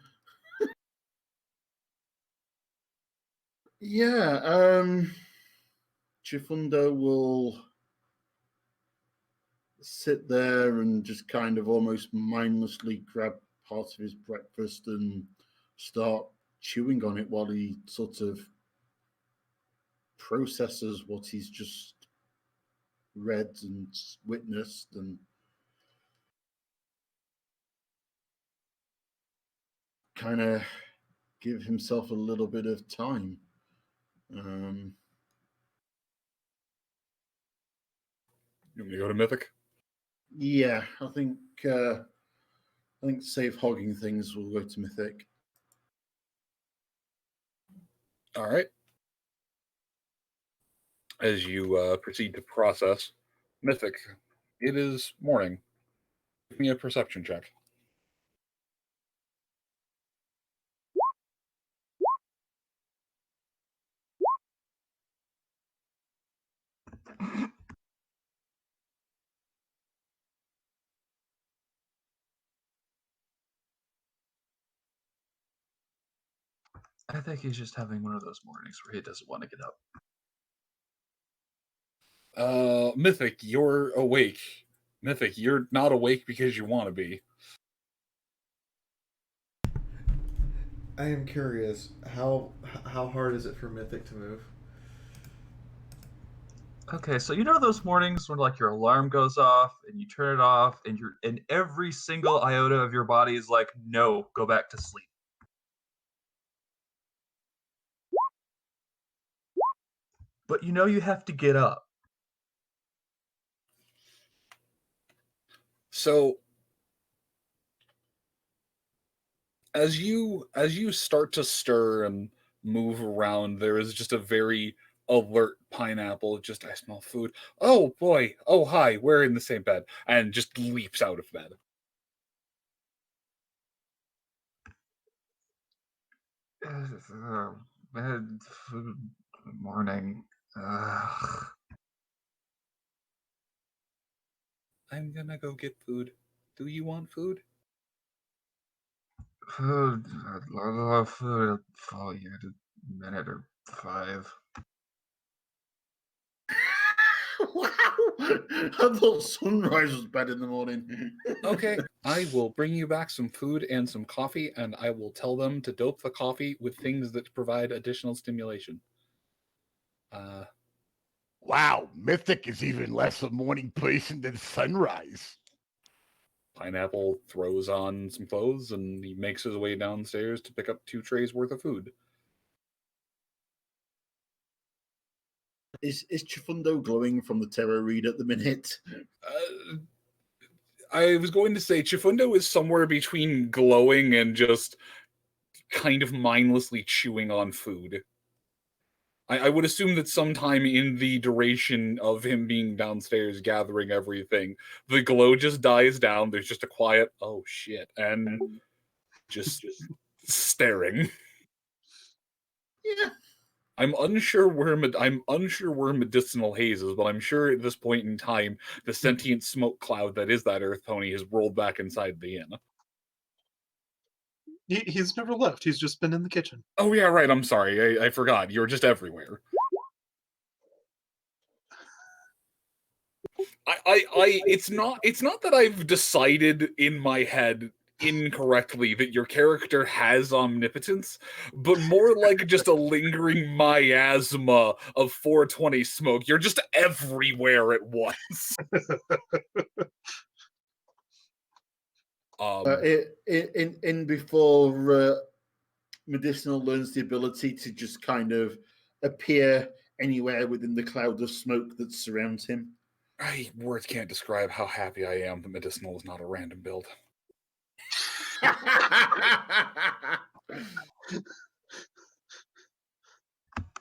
Yeah. Chifundo will sit there and just kind of almost mindlessly grab part of his breakfast and start chewing on it while he sort of processes what he's just read and witnessed, and kind of give himself a little bit of time. You want me to go to Mythic? Yeah, I think save hogging things will go to Mythic. All right. As you proceed to process Mythic, it is morning. Give me a perception check. I think he's just having one of those mornings where he doesn't want to get up. Mythic, you're awake. Mythic, you're not awake because you want to be. I am curious, how hard is it for Mythic to move? Okay, so you know those mornings when like your alarm goes off and you turn it off and every single iota of your body is like, no, go back to sleep. But you know you have to get up. So as you start to stir and move around, there is just a very alert Pineapple. Just, I smell food. Oh boy. Oh hi. We're in the same bed, and just leaps out of bed. Bed, food, morning. Ugh. I'm gonna go get food. Do you want food? Food. I love food. I'll follow you in a minute or 5. Wow! I thought sunrise was bad in the morning. Okay, I will bring you back some food and some coffee, and I will tell them to dope the coffee with things that provide additional stimulation. Wow, Mythic is even less a morning person than Sunrise. Pineapple throws on some clothes and he makes his way downstairs to pick up 2 trays worth of food. Is Chifundo glowing from the tarot read at the minute? I was going to say Chifundo is somewhere between glowing and just kind of mindlessly chewing on food. I would assume that sometime in the duration of him being downstairs gathering everything, the glow just dies down. There's just a quiet, oh shit, and just staring. Yeah. I'm unsure where medicinal haze is, but I'm sure at this point in time, the sentient smoke cloud that is that Earth Pony has rolled back inside the inn. He's never left. He's just been in the kitchen. Oh yeah, right. I'm sorry. I forgot. You're just everywhere. It's not that I've decided in my head incorrectly that your character has omnipotence, but more like just a lingering miasma of 420 smoke. You're just everywhere at once. In before Medicinal learns the ability to just kind of appear anywhere within the cloud of smoke that surrounds him. Words can't describe how happy I am that Medicinal is not a random build.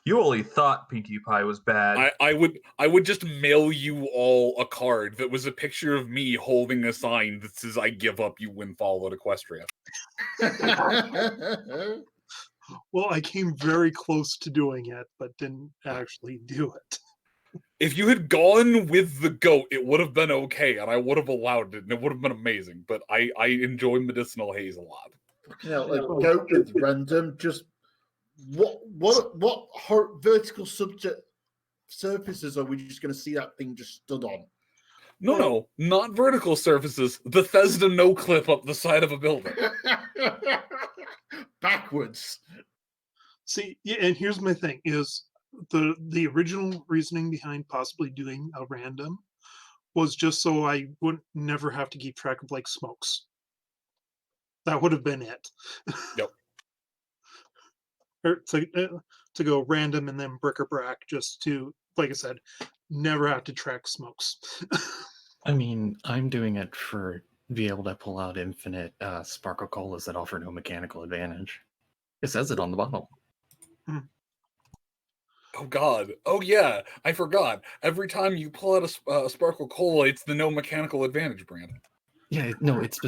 You only thought Pinkie Pie was bad. I would just mail you all a card that was a picture of me holding a sign that says "I give up, you windfall at Equestria." Well, I came very close to doing it, but didn't actually do it. If you had gone with the goat, it would have been okay, and I would have allowed it, and it would have been amazing. But I enjoy Medicinal Haze a lot. You know, like goat with random. Just what vertical subject surfaces are we just going to see that thing just stood on? No, not vertical surfaces. Bethesda no clip up the side of a building. Backwards. See, yeah, and here's my thing: is the original reasoning behind possibly doing a random was just so I would never have to keep track of like smokes. That would have been it. Yep. Or to go random and then bric-a-brac, just to, like I said, never have to track smokes. I mean, I'm doing it for be able to pull out infinite sparkle colas that offer no mechanical advantage. It says it on the bottle. Oh god. Oh yeah, I forgot. Every time you pull out a Sparkle Cola, it's the no mechanical advantage brand. Yeah, no, it's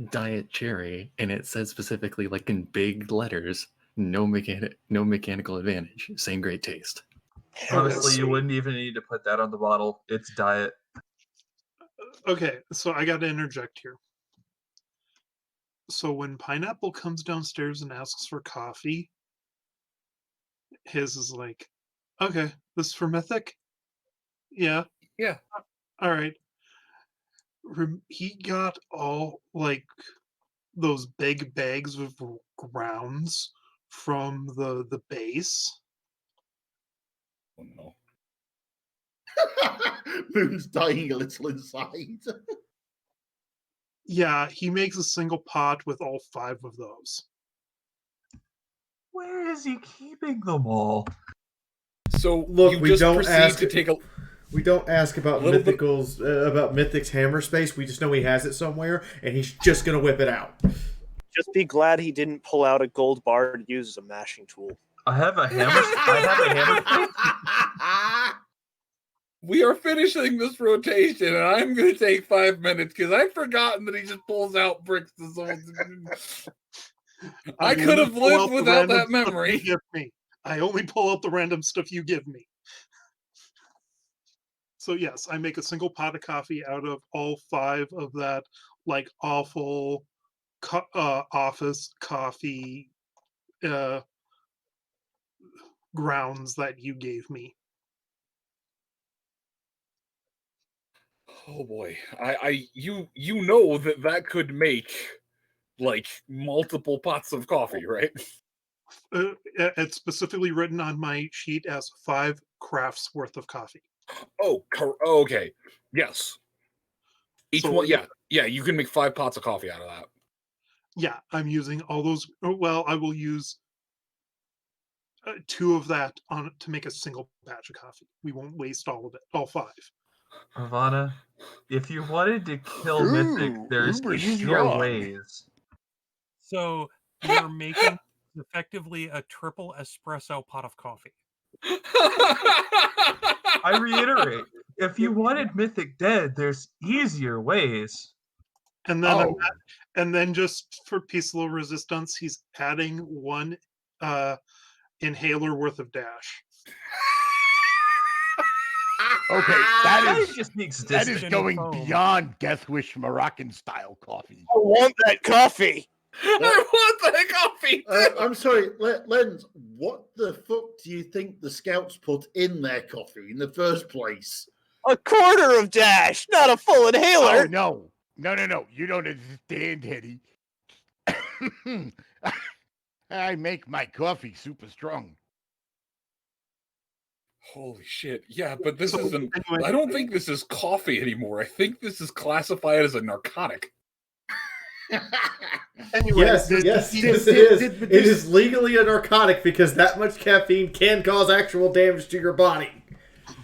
Diet Cherry, and it says specifically, like in big letters, no mechanical advantage. Same great taste. Honestly, you wouldn't even need to put that on the bottle. It's diet. Okay, so I got to interject here. So when Pineapple comes downstairs and asks for coffee, his is like, okay, this is for Mythic? Yeah. Yeah. All right. He got all like those big bags of grounds from the base. Oh no. Moon's dying a little inside. Yeah, he makes a single pot with all 5 of those. Where is he keeping them all? So Look, you we just don't proceed ask. to take a We don't ask about little bit- Mythic's hammer space. We just know he has it somewhere, and he's just gonna whip it out. Just be glad he didn't pull out a gold bar to use as a mashing tool. I have a hammer. We are finishing this rotation, and I'm going to take 5 minutes because I've forgotten that he just pulls out bricks. I could have lived without that memory. Give me. I only pull out the random stuff you give me. So yes, I make a single pot of coffee out of all 5 of that like awful office coffee grounds that you gave me. Oh boy, you know that could make like multiple pots of coffee, right? It's specifically written on my sheet as 5 crafts worth of coffee. Oh, okay, yes. Each So, one, yeah, you can make 5 pots of coffee out of that. Yeah, I'm using all those. Well, I will use 2 of that on to make a single batch of coffee. We won't waste all of it, all 5. Ravana, if you wanted to kill Mythic, there's easier strong. ways. So you're making effectively a triple espresso pot of coffee. I reiterate, if you wanted Mythic dead, there's easier ways. And then and then just for peaceful resistance, he's adding 1 inhaler worth of dash. Okay, that is going foam. beyond Death Wish Moroccan style coffee. I want that coffee. I want that coffee. I'm sorry, Lens. What the fuck do you think the scouts put in their coffee in the first place? A quarter of dash, not a full inhaler. Oh no. No. You don't understand, Hetty. I make my coffee super strong. Holy shit! Yeah, but this isn't. I don't think this is coffee anymore. I think this is classified as a narcotic. Anyway, Yes, it is. It is legally a narcotic because that much caffeine can cause actual damage to your body.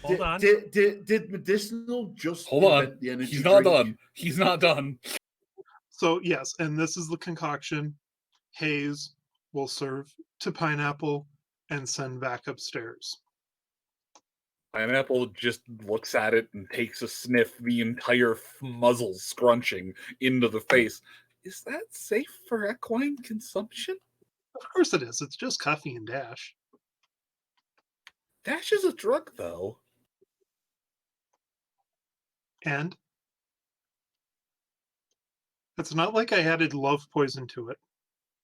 Hold on. Did medicinal just Hold on? invent the energy He's not drink? done. He's not done. So yes, and this is the concoction. Hayes will serve to Pineapple and send back upstairs. Pineapple just looks at it and takes a sniff, the entire muzzle scrunching into the face. Is that safe for equine consumption? Of course it is. It's just coffee and dash. Dash is a drug, though. And it's not like I added love poison to it.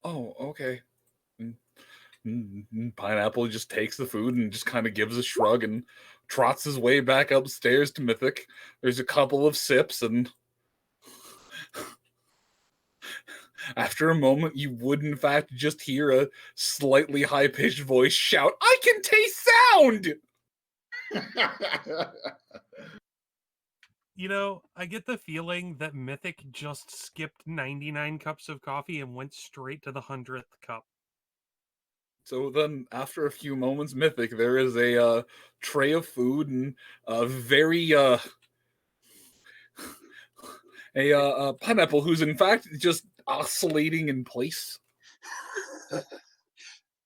Oh, okay. Pineapple just takes the food and just kind of gives a shrug and trots his way back upstairs to Mythic. There's a couple of sips, and after a moment, you would in fact just hear a slightly high-pitched voice shout, "I can taste sound!" You know, I get the feeling that Mythic just skipped 99 cups of coffee and went straight to the 100th cup. So then, after a few moments, Mythic, there is a tray of food and a very a Pineapple who's in fact just oscillating in place.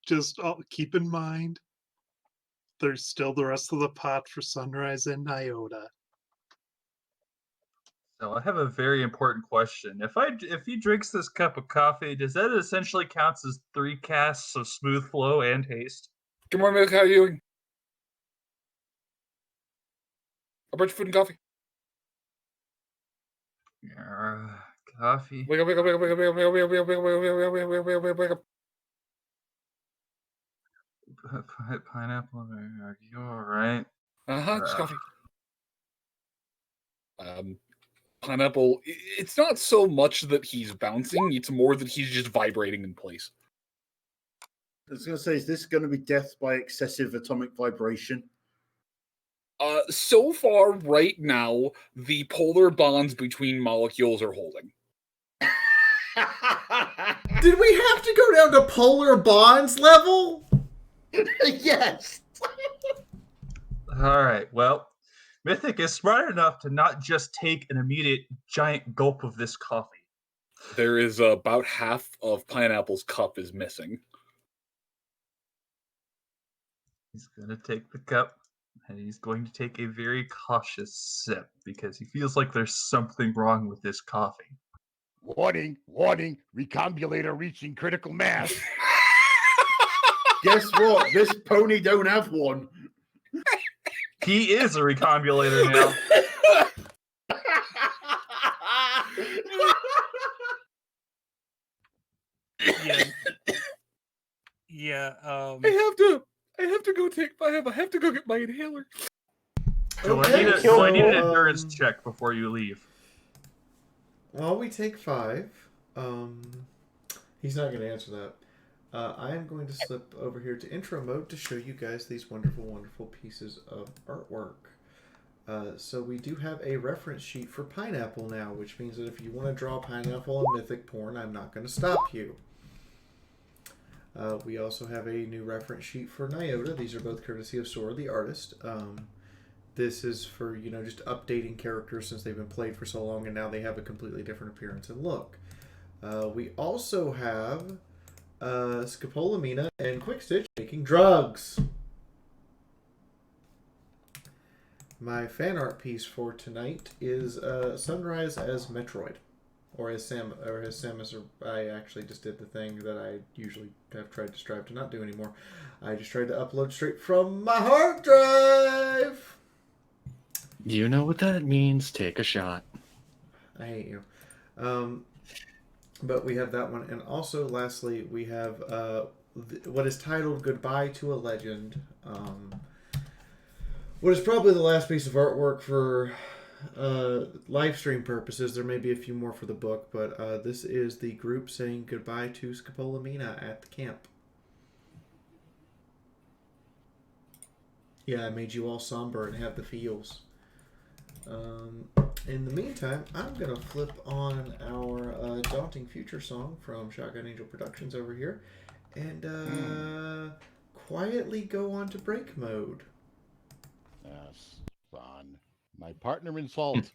Just keep in mind, there's still the rest of the pot for Sunrise and Iota. So I have a very important question. If he drinks this cup of coffee, does that essentially count as 3 casts of smooth flow and haste? Good morning, Mythic. How are you doing? I brought you food and coffee. Coffee. Wake up, wake up, wake up, wake up, wake up, wake up, wake up, wake up, wake up, wake up, wake up. Pineapple, are you alright? Just coffee. Pineapple, it's not so much that he's bouncing, it's more that he's just vibrating in place. I was going to say, is this going to be death by excessive atomic vibration? So far, right now, the polar bonds between molecules are holding. Did we have to go down to polar bonds level? Yes. All right. Well, Mythic is smart enough to not just take an immediate giant gulp of this coffee. There is about half of Pineapple's cup is missing. He's going to take the cup, and he's going to take a very cautious sip because he feels like there's something wrong with this coffee. Warning, warning, recombulator reaching critical mass. Guess what? This pony don't have one. He is a recombulator now. Yeah. I have to go get my inhaler. So I need an endurance check before you leave. While we take 5, he's not going to answer that. I am going to slip over here to intro mode to show you guys these wonderful, wonderful pieces of artwork. So we do have a reference sheet for Pineapple now, which means that if you want to draw Pineapple in Mythic porn, I'm not going to stop you. We also have a new reference sheet for Nyota. These are both courtesy of Sora the artist. This is for, just updating characters since they've been played for so long and now they have a completely different appearance and look. We also have Scopolamina and Quickstitch making drugs. My fan art piece for tonight is Sunrise as Metroid. Or as Samus, I actually just did the thing that I usually have tried to strive to not do anymore. I just tried to upload straight from my hard drive. You know what that means. Take a shot. I hate you. But we have that one. And also, lastly, we have what is titled Goodbye to a Legend. What is probably the last piece of artwork for live stream purposes. There may be a few more for the book, but this is the group saying goodbye to Scopolamina at the camp. Yeah, I made you all somber and have the feels. In the meantime, I'm going to flip on our Daunting Future song from Shotgun Angel Productions over here and quietly go on to break mode. Yes, fun. My partner in fault.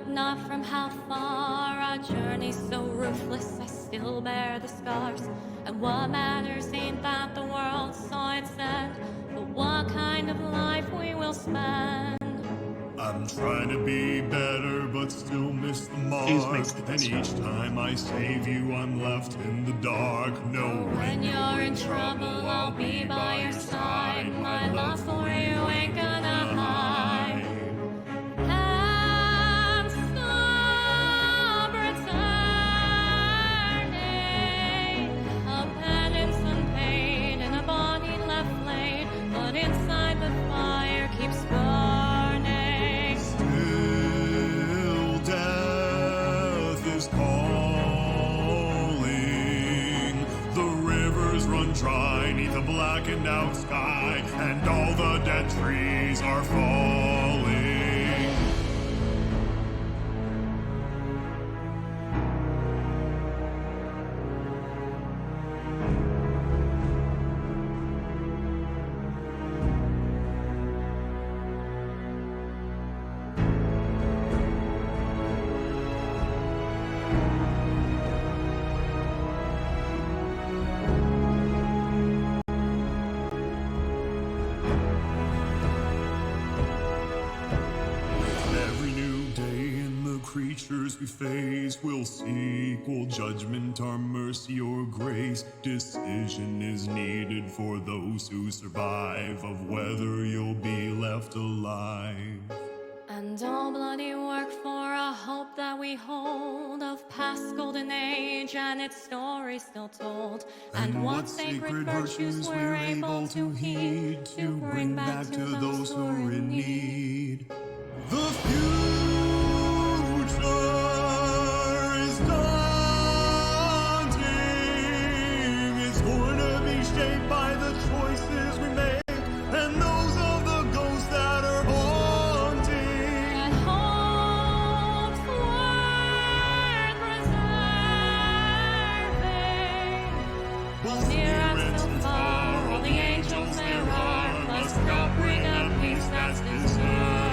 Not from how far. Our journey's so ruthless, I still bear the scars. And what matters ain't that the world saw its end, but what kind of life we will spend. I'm trying to be better, but still miss the mark. And each time I save you, I'm left in the dark. No, when you're in trouble, I'll be by your side. My love for you ain't gonna hide. Dry neath a blackened out sky, and all the dead trees are falling. pressures we face. We'll seek, will judgment, our mercy or grace. Decision is needed for those who survive, of whether you'll be left alive. And all bloody work for a hope that we hold of past golden age and its story still told. And what sacred virtues we're able to heed to bring back to those who are in need. The future is daunting. It's going to be shaped by the choices we make and those of the ghosts that are haunting. And hope's worth preserving. Both near near and and so too far, far, all the angels there are must help bring a peace that's deserving.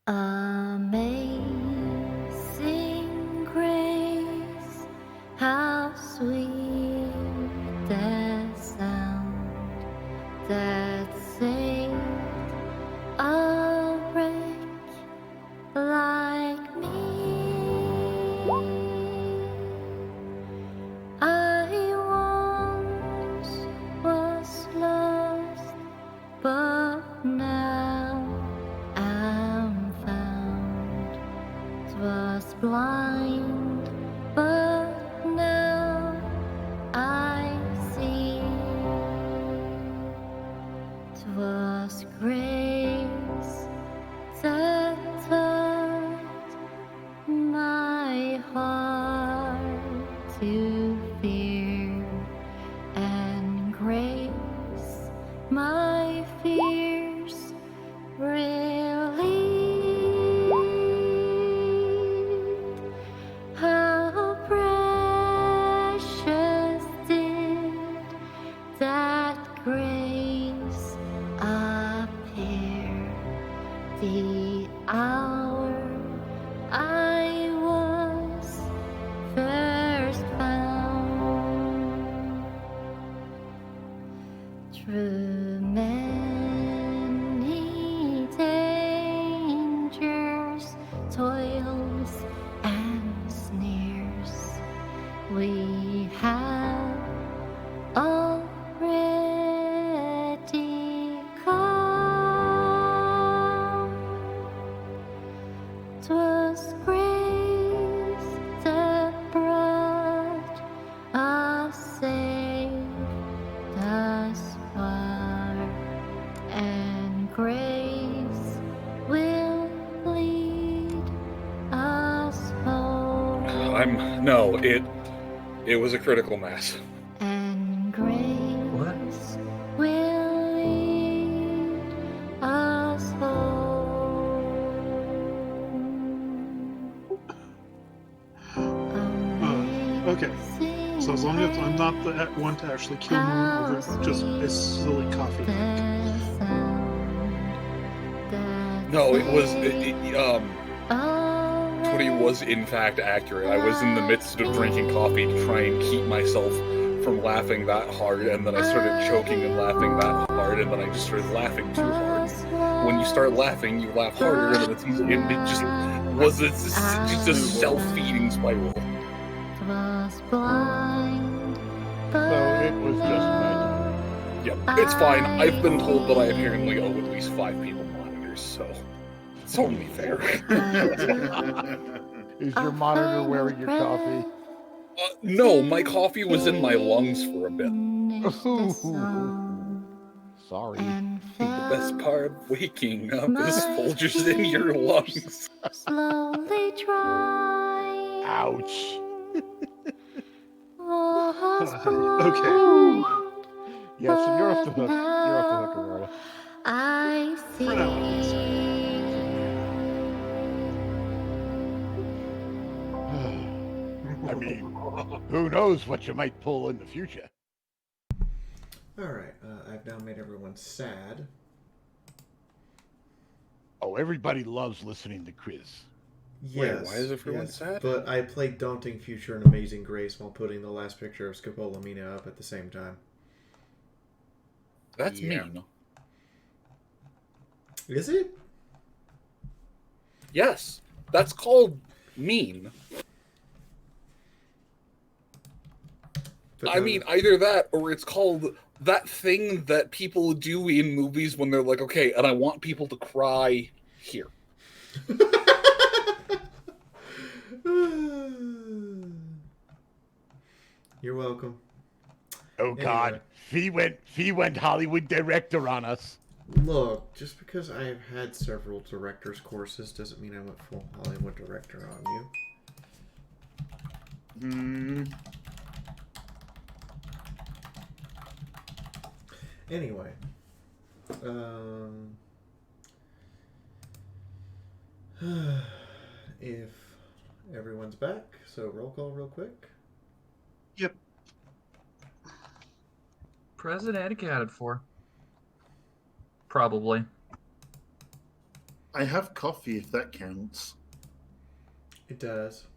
Amazing grace, how sweet the sound that saved a wretch like me. I once was lost, but now am found. 'Twas blind, but now I see. 'Twas grace that taught my heart to fear, and grace my fears relieved. How precious did that grace appear the hour I was first found. Through many dangers, toils, and snares, we have already come. 'Twas grace that brought us safe thus far, and grace will lead us home. No, it was a critical mass. And grace will lead us home. Okay. So as long as I'm not the one to actually kill Moon over just a silly coffee drink. No, it was. Tony was in fact accurate. I was in the midst of drinking coffee to try and keep myself from laughing that hard, and then I started choking and laughing that hard, and then I just started laughing too hard. when you start laughing, you laugh harder, and then it's easy. It just was just a self-feeding spiral. Was blind, So it was just magic. Yep, it's fine. I've been told that I apparently owe at least 5 people monitors, so it's only fair. Is your monitor wearing your coffee? No, my coffee was in my lungs for a bit. Sorry. The best part of waking up is Folgers in your lungs. slowly dry. Ouch. Okay. Yeah, so you're off the hook. You're off the hook, Aurora. I see. I mean, who knows what you might pull in the future? Alright, I've now made everyone sad. Oh, everybody loves listening to Chris. Yes, why is everyone yes, sad? But I played Daunting Future and Amazing Grace while putting the last picture of Scopolamina up at the same time. That's mean. Is it? Yes, that's called mean. I mean, either that or it's called that thing that people do in movies when they're like, okay, and I want people to cry here. You're welcome. Oh God, he went Hollywood director on us. Look, just because I've had several director's courses doesn't mean I went full Hollywood director on you. Anyway, if everyone's back, so roll call real quick. Yep. Present and accounted for. Probably. I have coffee, if that counts. It does.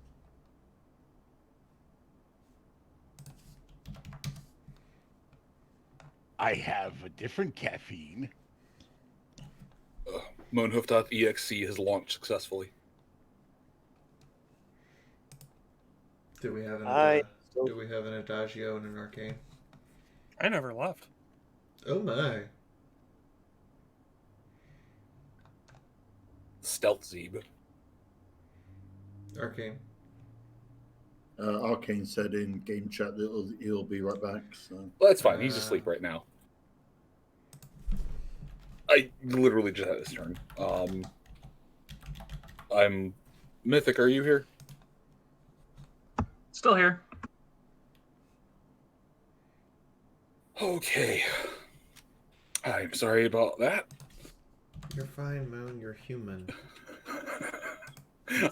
I have a different caffeine. Moonhoof.exe has launched successfully. Do we have an Adagio and an Arcane? I never left. Oh my. Stealth Zeeb. Arcane. Arcane said in game chat that he'll be right back. So Well, that's fine. He's asleep right now. I literally just had his turn. I'm Mythic. Are you here? Still here. Okay. I'm sorry about that. You're fine, Moon. You're human.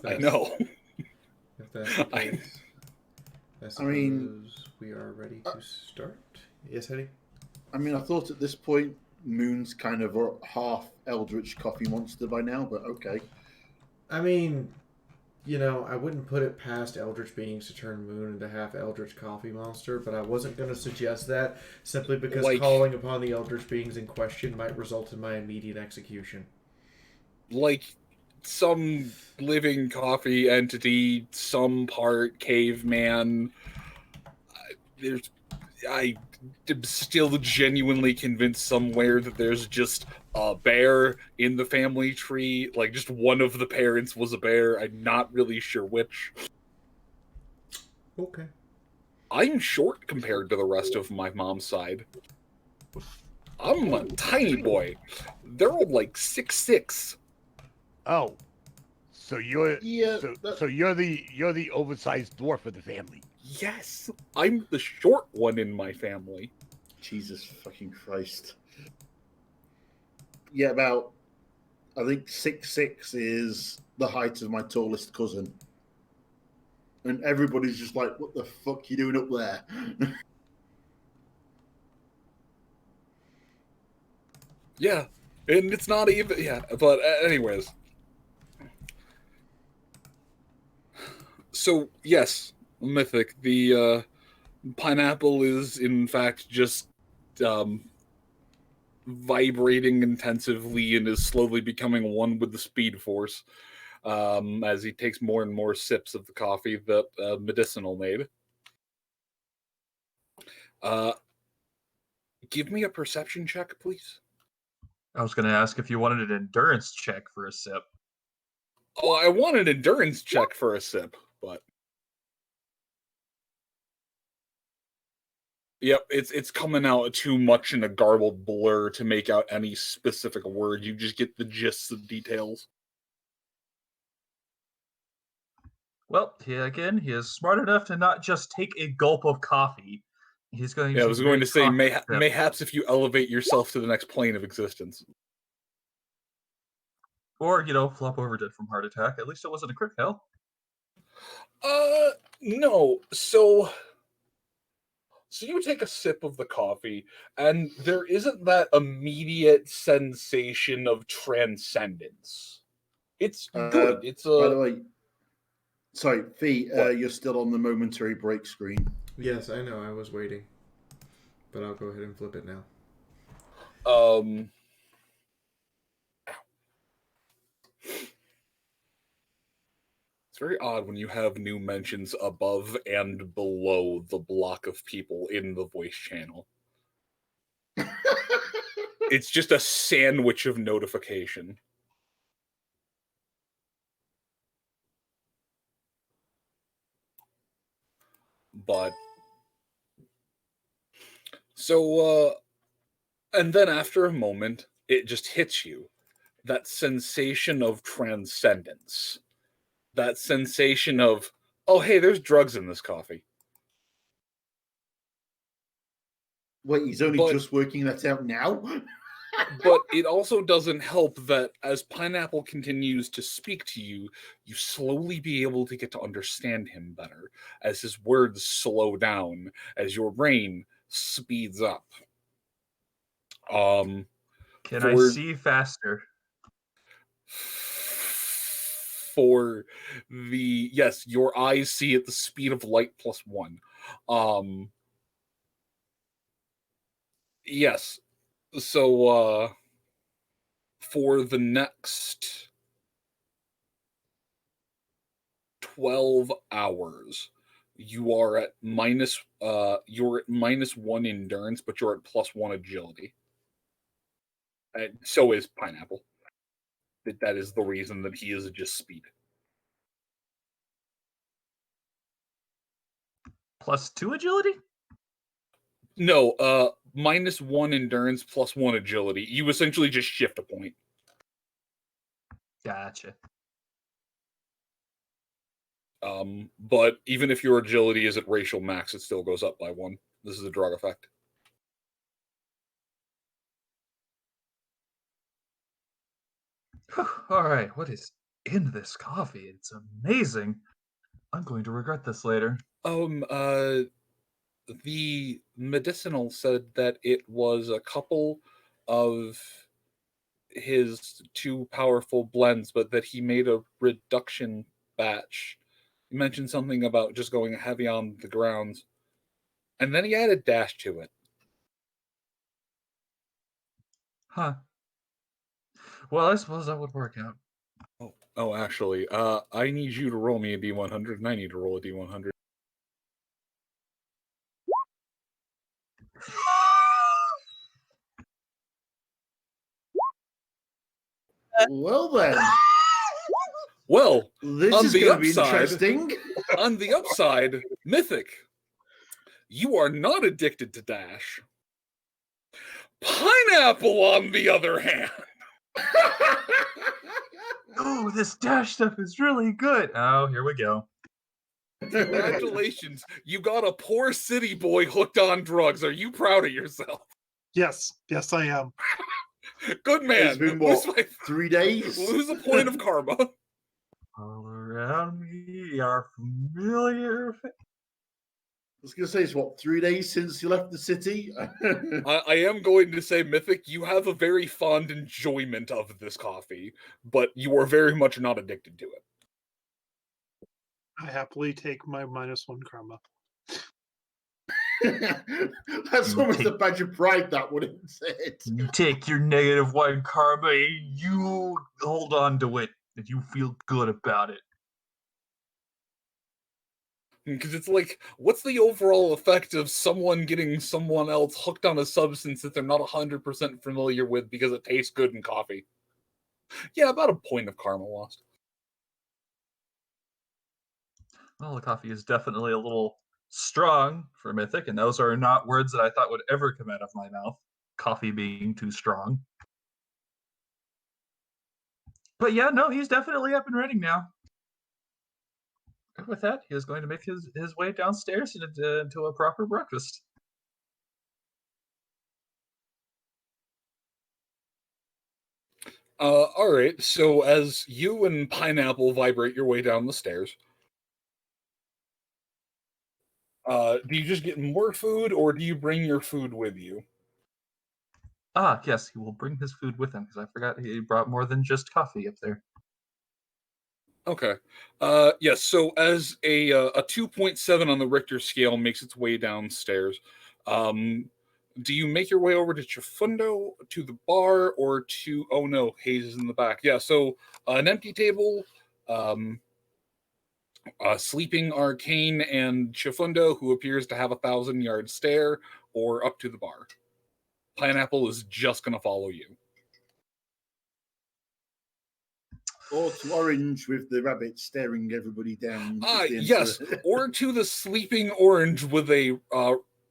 I know. If that's the case, I suppose mean, we are ready to start. Yes, Eddie? I mean, I thought at this point Moon's kind of a half Eldritch coffee monster by now, but okay. I mean, you know, I wouldn't put it past Eldritch beings to turn Moon into half Eldritch coffee monster, but I wasn't going to suggest that simply because calling upon the Eldritch beings in question might result in my immediate execution. Like some living coffee entity, some part caveman. I am still genuinely convinced somewhere that there's just a bear in the family tree. Like, just one of the parents was a bear. I'm not really sure which. Okay. I'm short compared to the rest of my mom's side. I'm a tiny boy. They're all like 6'6". Oh, so you're Yeah, so you're the oversized dwarf of the family. Yes, I'm the short one in my family. Jesus fucking Christ. Yeah, about, I think 6'6" is the height of my tallest cousin. And everybody's just like, what the fuck you doing up there? Yeah, and it's not even, yeah, but anyways. So, yes, Mythic, the pineapple is in fact just vibrating intensively and is slowly becoming one with the speed force as he takes more and more sips of the coffee that Medicinal made. Give me a perception check, please. I was going to ask if you wanted an endurance check for a sip. Oh, I want an endurance check for a sip, but yep, it's coming out too much in a garbled blur to make out any specific word. You just get the gist of details. Well, he is smart enough to not just take a gulp of coffee. He's going Yeah, to I was going to say, very cautious. mayhaps if you elevate yourself to the next plane of existence. Or, flop over dead from heart attack. At least it wasn't a crit fail. No. So you take a sip of the coffee, and there isn't that immediate sensation of transcendence. It's good. It's By the way, sorry, Fee, you're still on the momentary break screen. Yes, I know. I was waiting, but I'll go ahead and flip it now. It's very odd when you have new mentions above and below the block of people in the voice channel. It's just a sandwich of notification. But so and then after a moment it just hits you, that sensation of transcendence, that sensation of, oh hey, there's drugs in this coffee. Wait, he's only just working that out now? But it also doesn't help that as Pineapple continues to speak to you, you slowly be able to get to understand him better as his words slow down, as your brain speeds up. Can I see faster? For the yes, your eyes see at the speed of light +1. Yes. So for the next 12 hours, you are at you're at -1 endurance, but you're at +1 agility. And so is Pineapple. That is the reason that he is just speed. +2 agility? No, -1 endurance, +1 agility. You essentially just shift a point. Gotcha. But even if your agility is at racial max, it still goes up by 1. This is a drug effect. All right, what is in this coffee? It's amazing. I'm going to regret this later. The Medicinal said that it was a couple of his 2 powerful blends, but that he made a reduction batch. He mentioned something about just going heavy on the grounds, and then he added dash to it. Huh. Well, I suppose that would work out. Oh, actually, I need you to roll me a D100, and I need to roll a D100. Well then. Well, this on is the going to be upside, interesting. On the upside, Mythic, you are not addicted to dash. Pineapple, on the other hand. Oh, this dash stuff is really good. Oh, here we go. Congratulations. You got a poor city boy hooked on drugs. Are you proud of yourself? Yes, I am. Good man. It's been what, 3 days? Lose a point of karma. All around me are familiar. I was going to say, it's what, 3 days since you left the city? I am going to say, Mythic, you have a very fond enjoyment of this coffee, but you are very much not addicted to it. I happily take my -1 karma. That's You almost take- a badge of pride, that wouldn't it? You take your negative one karma, you hold on to it, and you feel good about it. Because it's like, what's the overall effect of someone getting someone else hooked on a substance that they're not 100% familiar with because it tastes good in coffee? Yeah, about a point of karma lost. Well, the coffee is definitely a little strong for Mythic, and those are not words that I thought would ever come out of my mouth. Coffee being too strong. But yeah, no, he's definitely up and running now. And with that, he is going to make his way downstairs into a proper breakfast. All right. So as you and Pineapple vibrate your way down the stairs, do you just get more food, or do you bring your food with you? Ah, yes, he will bring his food with him because I forgot he brought more than just coffee up there. Okay. Yes. So as a 2.7 on the Richter scale makes its way downstairs, do you make your way over to Chifundo, to the bar, or to? Oh no, Hayes is in the back. Yeah. So an empty table, sleeping Arcane and Chifundo, who appears to have 1,000-yard stare, or up to the bar. Pineapple is just gonna follow you. Or to Orange with the rabbit staring everybody down. Yes, or to the sleeping Orange with a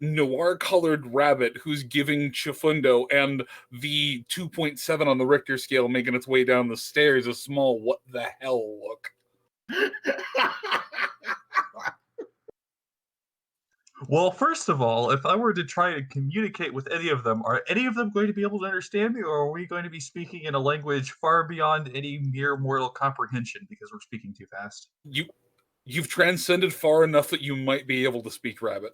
noir-colored rabbit who's giving Chifundo and the 2.7 on the Richter scale making its way down the stairs a small what the hell look. Well, first of all, if I were to try to communicate with any of them, are any of them going to be able to understand me, or are we going to be speaking in a language far beyond any mere mortal comprehension because we're speaking too fast? You've transcended far enough that you might be able to speak rabbit.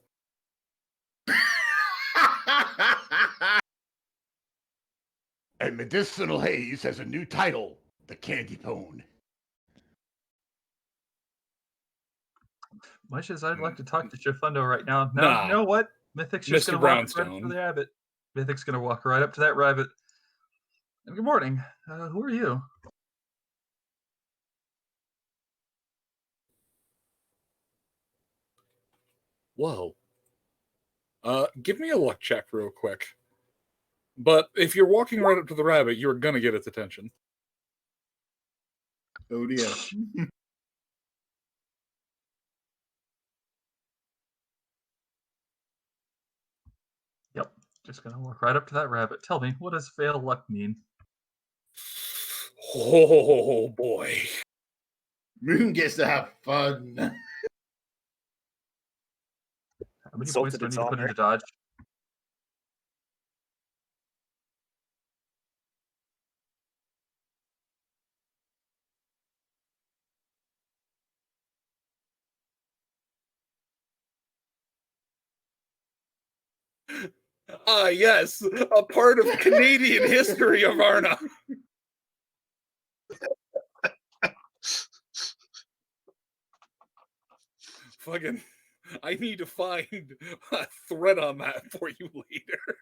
And Medicinal Haze has a new title, the Candy Pone. Much as I'd like to talk to Chifundo right now, no, Nah. you know what? Mythic's just Mr. going to walk right up Brownstone. to the rabbit. Mythic's going to walk right up to that rabbit. And good morning. Who are you? Whoa. Give me a luck check real quick. But if you're walking right up to the rabbit, you're gonna get its attention. Oh dear. Yep. Just going to walk right up to that rabbit. Tell me, what does fail luck mean? Oh boy. Moon gets to have fun. How many Insulted points do I its need to put honor. into dodge? Ah, yes, a part of Canadian history of Arna. Fucking, I need to find a thread on that for you later.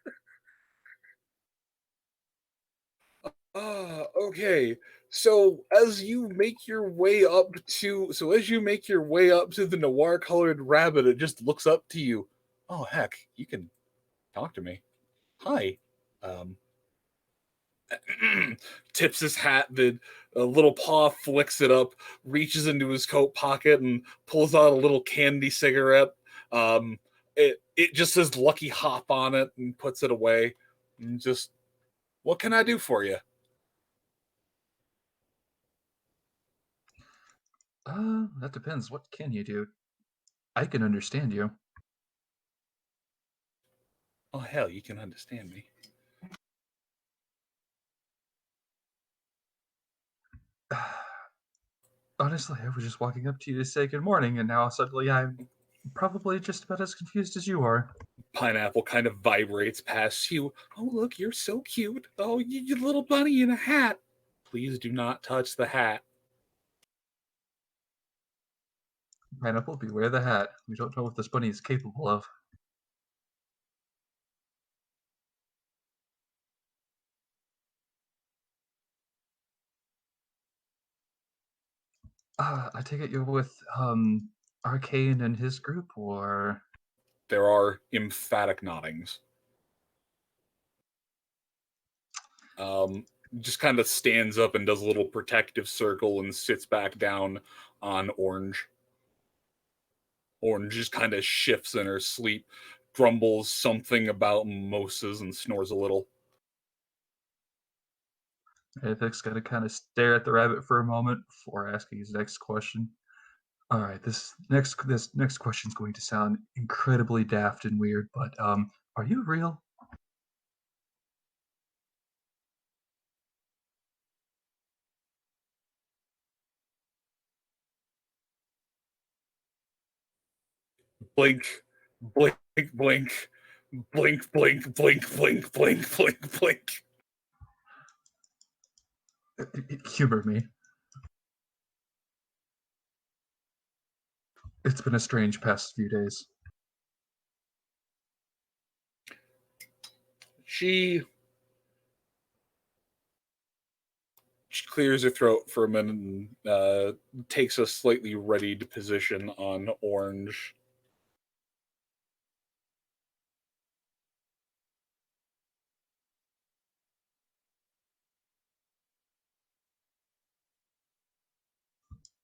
Okay. So as you make your way up to the noir-colored rabbit, it just looks up to you. Oh heck, you can talk to me. Hi. Tips his hat, the little paw flicks it up, reaches into his coat pocket and pulls out a little candy cigarette. It just says Lucky Hop on it and puts it away. And just, what can I do for you? That depends. What can you do? I can understand you. Oh hell, you can understand me. Honestly, I was just walking up to you to say good morning, and now suddenly I'm probably just about as confused as you are. Pineapple kind of vibrates past you. Oh look, you're so cute. Oh, you little bunny in a hat. Please do not touch the hat. Pineapple, beware the hat. We don't know what this bunny is capable of. I take it you're with Arcane and his group, or There are emphatic noddings. Just kind of stands up and does a little protective circle and sits back down on Orange. Orange just kind of shifts in her sleep, grumbles something about mimosas, and snores a little. Apex got to kind of stare at the rabbit for a moment before asking his next question. All right, this next question is going to sound incredibly daft and weird, but are you real? Blink, blink, blink, blink, blink, blink, blink, blink, blink, blink. Humor me. It's been a strange past few days. She clears her throat for a minute and takes a slightly readied position on Orange.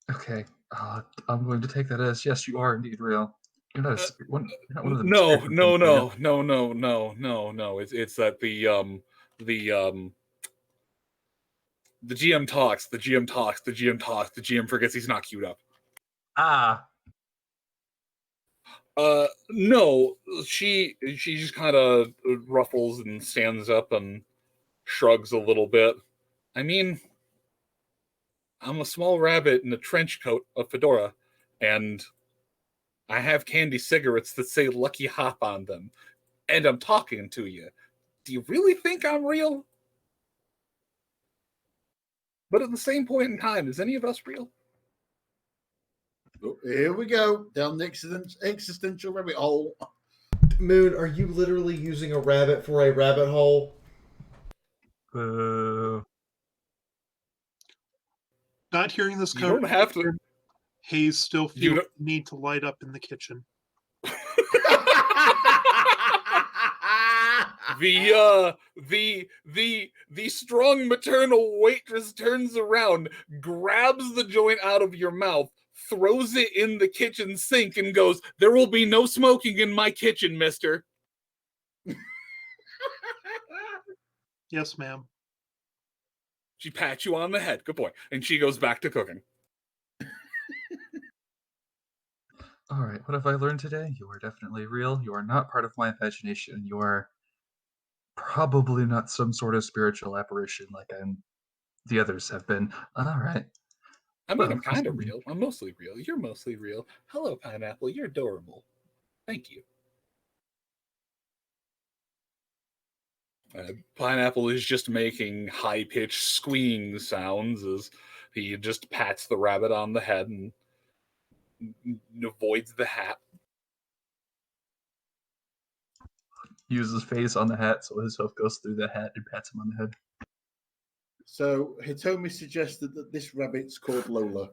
Okay, I'm going to take that as yes, you are indeed real. You're not, you're not one of them. No, scared no, things, are you? no, no, no, no, no, no. It's that the GM talks, the GM talks, the GM talks, the GM forgets he's not queued up. Ah. No, she just kind of ruffles and stands up and shrugs a little bit. I mean, I'm a small rabbit in a trench coat, a fedora, and I have candy cigarettes that say Lucky Hop on them, and I'm talking to you. Do you really think I'm real? But at the same point in time, is any of us real? Oh, here we go down the existential rabbit hole. Moon, are you literally using a rabbit for a rabbit hole? Not hearing this You don't have to. Hayes still feels the need to light up in the kitchen. The strong maternal waitress turns around, grabs the joint out of your mouth, throws it in the kitchen sink, and goes, "There will be no smoking in my kitchen, mister." Yes, ma'am. She pats you on the head. Good boy. And she goes back to cooking. All right, what have I learned today? You are definitely real. You are not part of my imagination. You are probably not some sort of spiritual apparition like the others have been. All right. I mean, Well, I'm kind of real. I'm mostly real. You're mostly real. Hello, Pineapple. You're adorable. Thank you. Pineapple is just making high-pitched squeeing sounds as he just pats the rabbit on the head and avoids the hat. Uses his face on the hat so his hoof goes through the hat and pats him on the head. So Hitomi suggested that this rabbit's called Lola.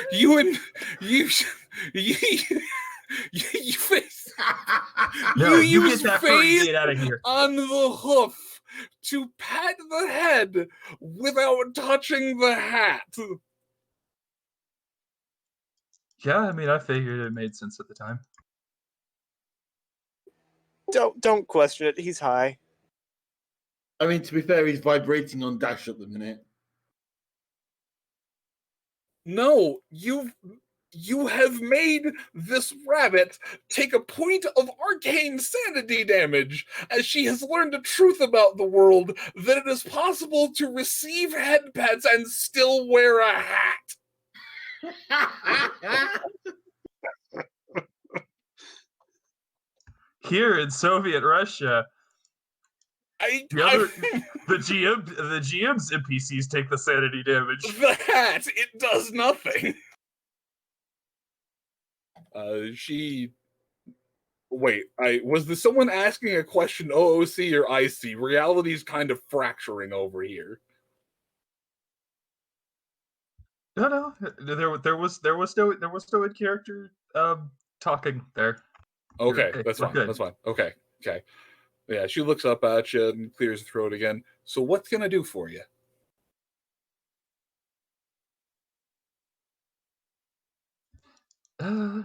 you face. No, you use get that furry face gate out of here. on the hoof to pat the head without touching the hat. Yeah, I mean, I figured it made sense at the time. Don't question it. He's high. I mean, to be fair, he's vibrating on Dash at the minute. No, you have made this rabbit take a point of arcane sanity damage as she has learned a truth about the world that it is possible to receive head pats and still wear a hat. Here in Soviet Russia, the GM's NPCs take the sanity damage. The hat, it does nothing. Was there someone asking a question OOC or IC? Reality's kind of fracturing over here. No, there was no in character talking there. Okay, We're that's fine. good. That's fine. Okay. Yeah, she looks up at you and clears her throat again. So what's gonna do for you?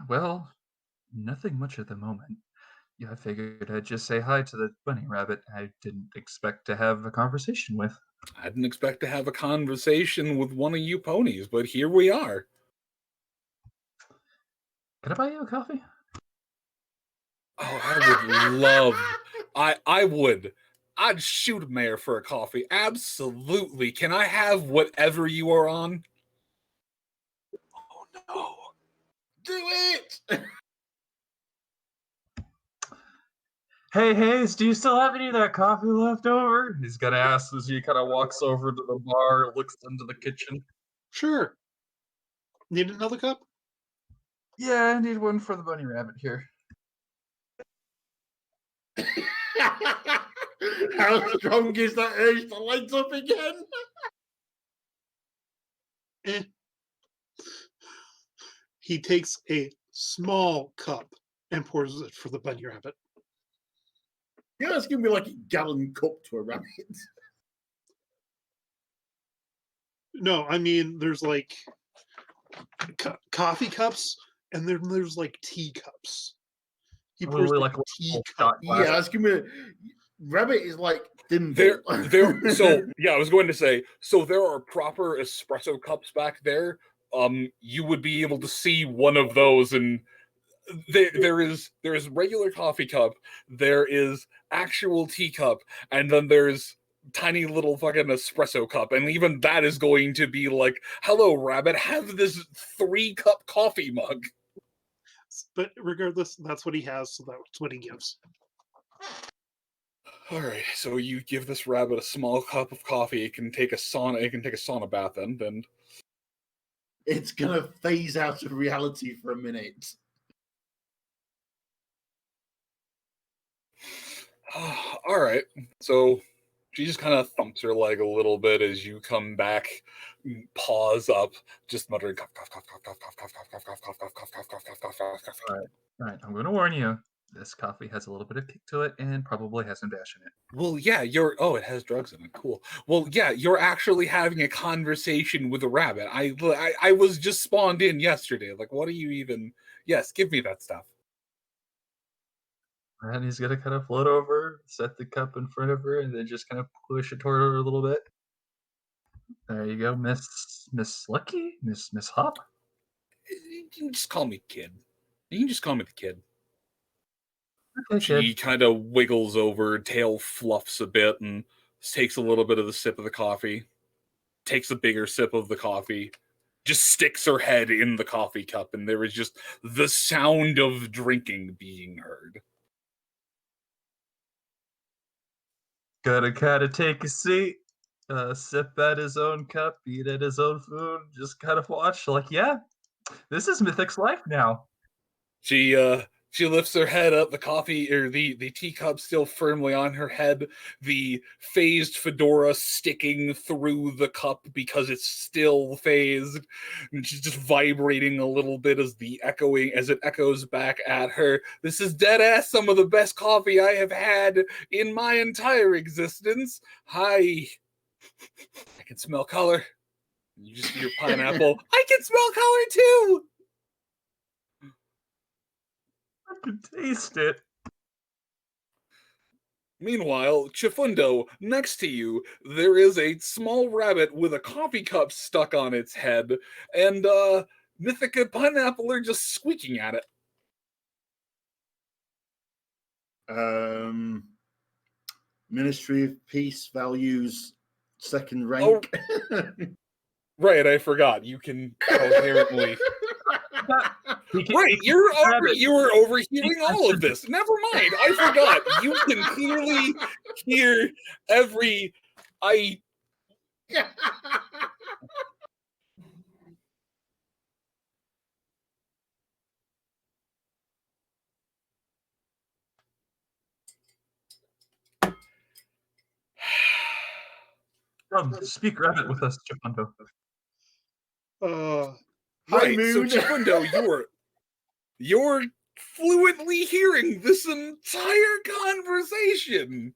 Well, nothing much at the moment. Yeah, I figured I'd just say hi to the bunny rabbit I didn't expect to have a conversation with. I didn't expect to have a conversation with one of you ponies, but here we are. Can I buy you a coffee? Oh, I would love. I would. I'd shoot a mare for a coffee. Absolutely. Can I have whatever you are on? Oh no! Do it! Hey Hayes, do you still have any of that coffee left over? He's gonna ask as he kind of walks over to the bar, looks into the kitchen. Sure. Need another cup? Yeah, I need one for the bunny rabbit here. How strong is that urge to light up again? He takes a small cup and pours it for the bunny rabbit. Yeah, it's gonna be like a gallon cup to a rabbit. No, I mean there's like coffee cups, and then there's like tea cups. He pours Literally like like a tea a cup. shot glass. Yeah, it's gonna be. Rabbit is like dimple. There. So yeah, I was going to say. So there are proper espresso cups back there. You would be able to see one of those, and there is regular coffee cup. There is actual teacup, and then there's tiny little fucking espresso cup, and even that is going to be like, "Hello, rabbit, have this 3-cup coffee mug." But regardless, that's what he has, so that's what he gives. All right, so you give this rabbit a small cup of coffee. It can take a sauna bath, and it's gonna phase out of reality for a minute. all right. So she just kind of thumps her leg a little bit as you come back, paws up, just muttering cough, cough, cough, cough, cough, cough, cough, cough, cough, cough, cough, cough, cough, cough, cough, cough, cough. All right, I'm going to warn you. This coffee has a little bit of kick to it and probably has some dash in it. Well, yeah, it has drugs in it. Cool. Well, yeah, you're actually having a conversation with a rabbit. I was just spawned in yesterday. Like, what are you even? Yes, give me that stuff. And he's gonna kind of float over, set the cup in front of her, and then just kind of push it toward her a little bit. There you go, Miss Lucky, Miss Hop. You can just call me Kid. You can just call me the Kid. Okay, She Kid. kind of wiggles over, tail fluffs a bit, and takes a little bit of the sip of the coffee. Takes a bigger sip of the coffee. Just sticks her head in the coffee cup, and there is just the sound of drinking being heard. Gotta kind of take a seat, sip at his own cup, eat at his own food, just kind of watch. Like, yeah, this is Mythic's life now. She lifts her head up, the coffee or the teacup still firmly on her head, the phased fedora sticking through the cup because it's still phased, and she's just vibrating a little bit as it echoes back at her. This is dead ass some of the best coffee I have had in my entire existence. Hi. I can smell color. You just hear pineapple. I can smell color too. I can taste it. Meanwhile, Chifundo, next to you, there is a small rabbit with a coffee cup stuck on its head, and Mythic and Pineapple are just squeaking at it. Ministry of Peace values second rank. Oh, right, I forgot. You can coherently. Right, you were overhearing all of this. Never mind, I forgot. You can clearly hear every. Speak rabbit with us, Chifundo. Hi, Right, so Moon. Chifundo, you're fluently hearing this entire conversation.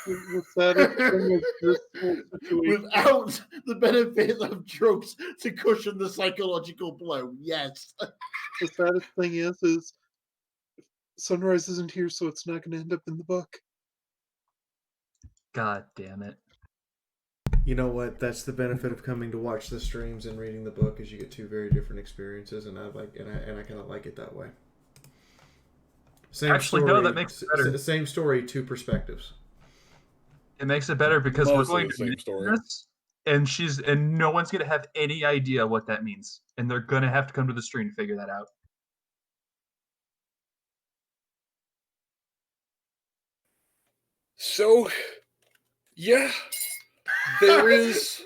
The saddest thing is this whole situation. Without the benefit of drugs to cushion the psychological blow. Yes. The saddest thing is Sunrise isn't here, so it's not going to end up in the book. God damn it. You know what? That's the benefit of coming to watch the streams and reading the book, is you get two very different experiences, and I kind of like it that way. Same Actually, story, no, that makes it better. Same story, two perspectives. It makes it better because we're Mostly going the to same name story. this, and no one's going to have any idea what that means, and they're going to have to come to the stream to figure that out. So, yeah, there is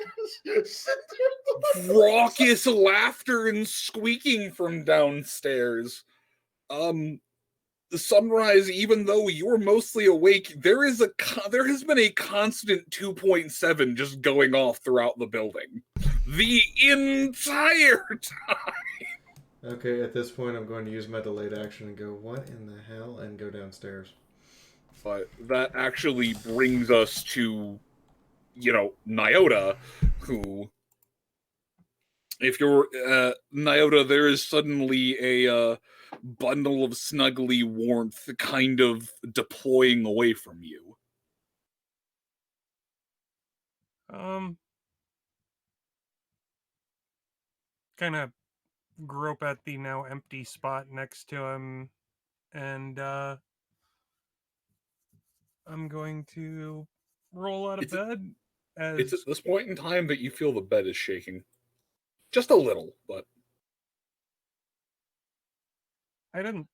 raucous laughter and squeaking from downstairs. The Sunrise, even though you're mostly awake, there has been a constant 2.7 just going off throughout the building the entire time. Okay, at this point, I'm going to use my delayed action and go, what in the hell, and go downstairs. But that actually brings us to, Nyota, who, if you're Nyota, there is suddenly a bundle of snuggly warmth kind of deploying away from you. Kind of grope at the now empty spot next to him, and I'm going to roll out of bed. It's at this point in time that you feel the bed is shaking. Just a little, but I didn't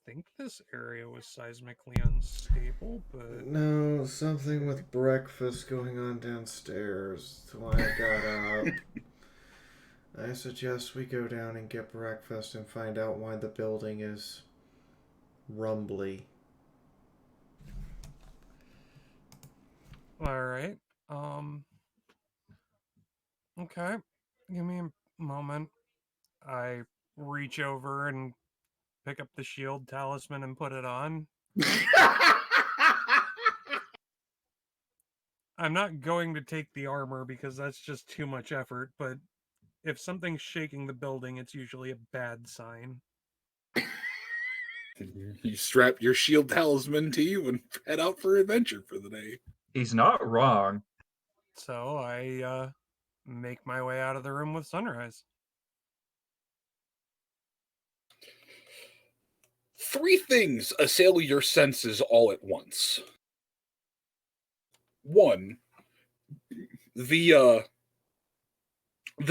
think this area was seismically unstable, but No, something with breakfast going on downstairs. That's why I got up. I suggest we go down and get breakfast and find out why the building is rumbly. all right. Okay. Give me a moment. I reach over and pick up the shield talisman and put it on. I'm not going to take the armor because that's just too much effort, but if something's shaking the building, it's usually a bad sign. You strap your shield talisman to you and head out for adventure for the day. He's not wrong. So I make my way out of the room with Sunrise. Three things assail your senses all at once. One, the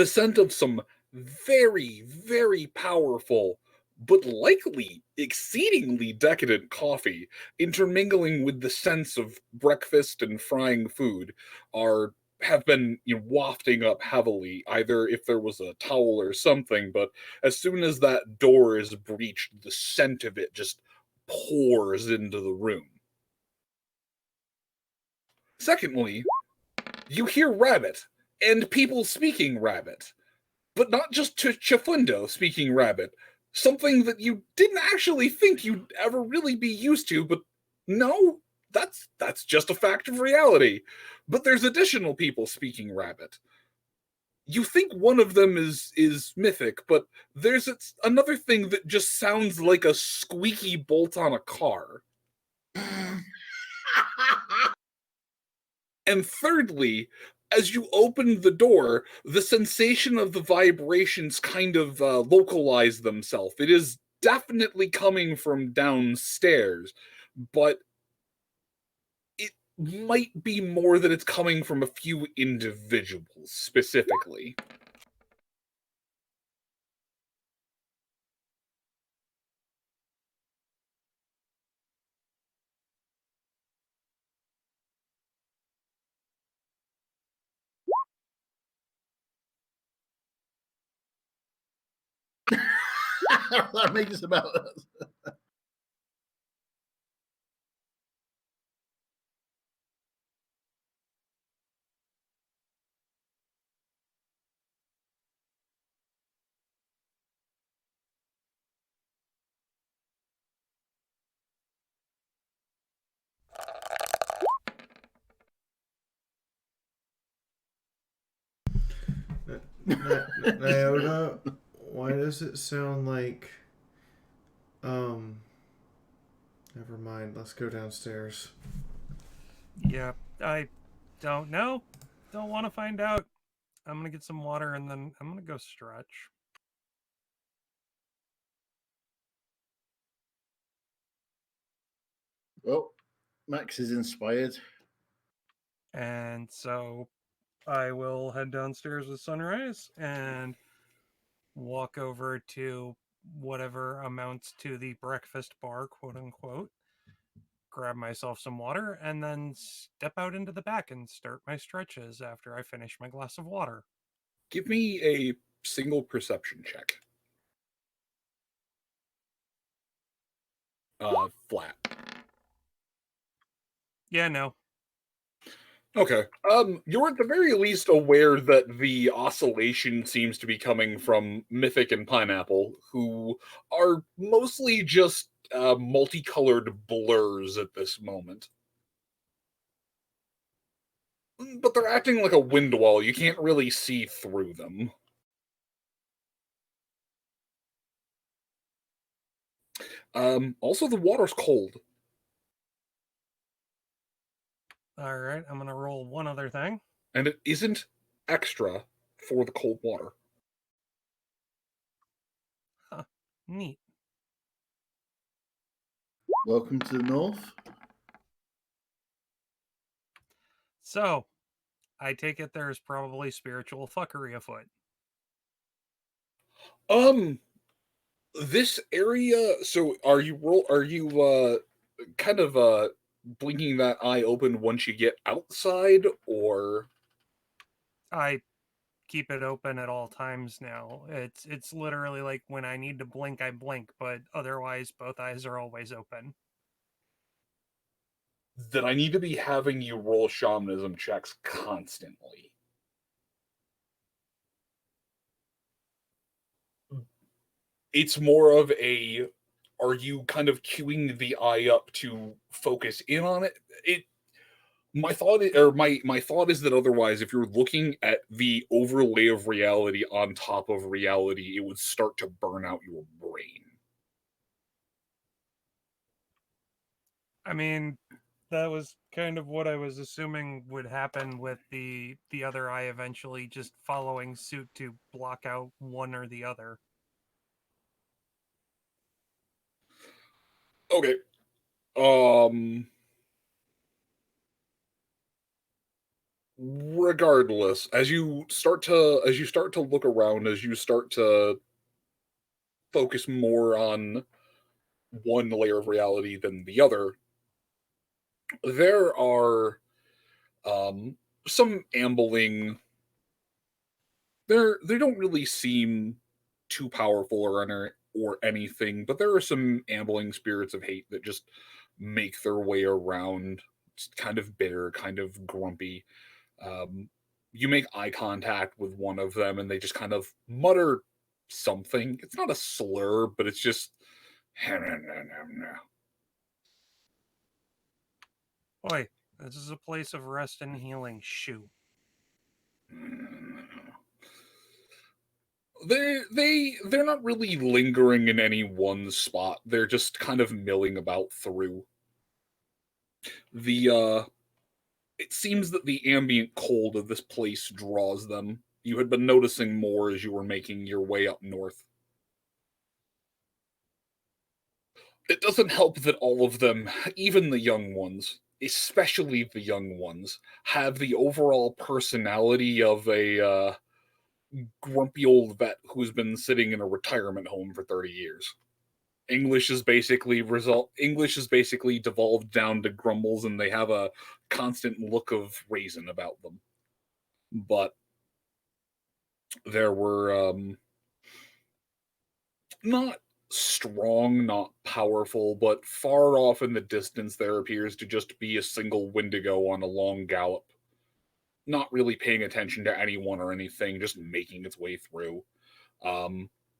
scent of some very, very powerful, but likely exceedingly decadent coffee, intermingling with the sense of breakfast and frying food, have been wafting up heavily, either if there was a towel or something, but as soon as that door is breached, the scent of it just pours into the room. Secondly, you hear rabbit, and people speaking rabbit. But not just to Chifundo speaking rabbit. Something that you didn't actually think you'd ever really be used to, but no, that's just a fact of reality. But there's additional people speaking rabbit. You think one of them is mythic, but there's another thing that just sounds like a squeaky bolt on a car. And thirdly, as you open the door, the sensation of the vibrations kind of localize themselves. It is definitely coming from downstairs, but it might be more that it's coming from a few individuals specifically. That makes about Iota, why does it sound like... Never mind. Let's go downstairs. Yeah, I don't know. Don't want to find out. I'm gonna get some water and then I'm gonna go stretch. Well, Max is inspired. And so I will head downstairs with sunrise and walk over to whatever amounts to the breakfast bar, quote unquote, grab myself some water, and then step out into the back and start my stretches after I finish my glass of water. Give me a single perception check. Flat. Yeah, no. Okay. You're at the very least aware that the oscillation seems to be coming from Mythic and Pineapple, who are mostly just multicolored blurs at this moment. But they're acting like a wind wall. You can't really see through them. Also, the water's cold. All right, I'm gonna roll one other thing. And it isn't extra for the cold water. Huh. Neat. Welcome to the north. So, I take it there's probably spiritual fuckery afoot. This area. So, are you kind of blinking that eye open once you get outside, or I keep it open at all times now. It's literally like when I need to blink, I blink, but otherwise both eyes are always open. that I need to be having you roll shamanism checks constantly? It's more of a, are you kind of queuing the eye up to focus in on it? My thought is, or my thought is that otherwise, if you're looking at the overlay of reality on top of reality, it would start to burn out your brain. I mean, that was kind of what I was assuming would happen with the other eye eventually just following suit to block out one or the other. Okay. Regardless, as you start to look around, as you start to focus more on one layer of reality than the other, there are some ambling. They don't really seem too powerful or anything, but there are some ambling spirits of hate that just make their way around. It's kind of bitter, kind of grumpy. You make eye contact with one of them, and they just kind of mutter something. It's not a slur, but it's just. Boy, this is a place of rest and healing. Shoo. They're not really lingering in any one spot. They're just kind of milling about through. It seems that the ambient cold of this place draws them. You had been noticing more as you were making your way up north. It doesn't help that all of them, even the young ones, especially the young ones, have the overall personality of a grumpy old vet who's been sitting in a retirement home for 30 years. English is basically devolved down to grumbles, and they have a constant look of raisin about them. But there were not strong, not powerful, but far off in the distance there appears to just be a single Wendigo on a long gallop, not really paying attention to anyone or anything, just making its way through.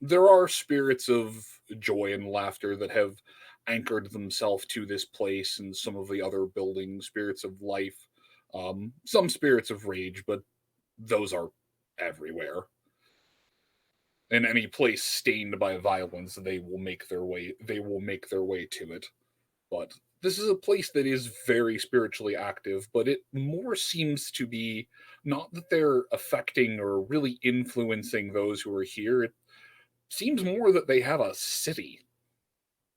There are spirits of joy and laughter that have anchored themselves to this place and some of the other buildings, spirits of life, some spirits of rage, but those are everywhere. In any place stained by violence, they will make their way to it. But this is a place that is very spiritually active, but it more seems to be not that they're affecting or really influencing those who are here. It seems more that they have a city.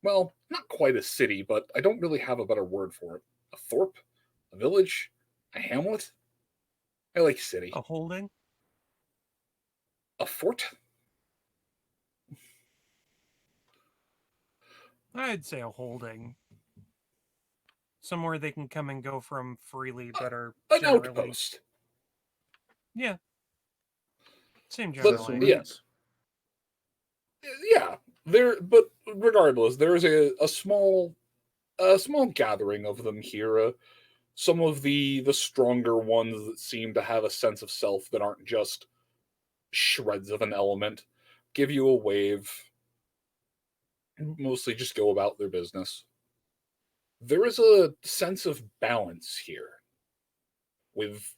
Well, not quite a city, but I don't really have a better word for it. A thorp? A village? A hamlet? I like city. A holding? A fort? I'd say a holding. Somewhere they can come and go from freely that are An generally... outpost. Yeah. Same But, general idea. yes. Yeah. But regardless, there is a small gathering of them here. Some of the stronger ones that seem to have a sense of self that aren't just shreds of an element give you a wave. Mostly just go about their business. There is a sense of balance here with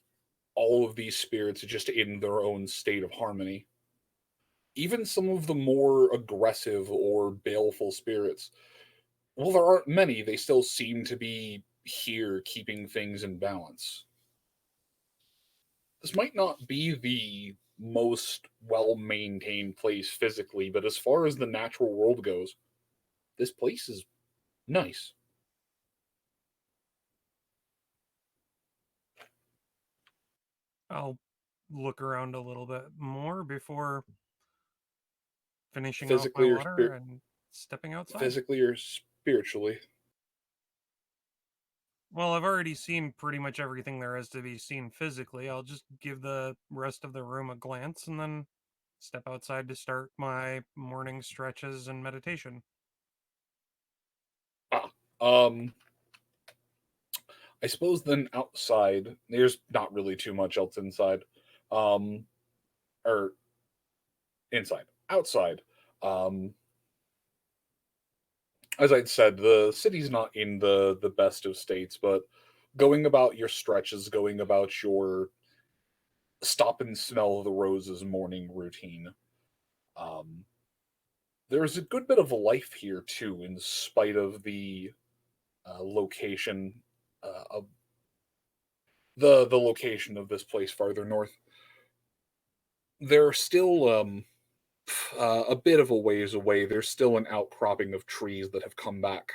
all of these spirits just in their own state of harmony. Even some of the more aggressive or baleful spirits, well, there aren't many, they still seem to be here keeping things in balance. This might not be the most well-maintained place physically, but as far as the natural world goes, this place is nice. I'll look around a little bit more before finishing off my Physically or water and stepping outside. physically or spiritually. Well, I've already seen pretty much everything there is to be seen physically. I'll just give the rest of the room a glance and then step outside to start my morning stretches and meditation. I suppose then outside, there's not really too much else inside. Or inside. Outside. As I'd said, the city's not in the best of states, but going about your stretches, going about your stop and smell the roses morning routine. There's a good bit of life here too, in spite of the location of the location of this place farther north. There's still a bit of a ways away. There's still an outcropping of trees that have come back.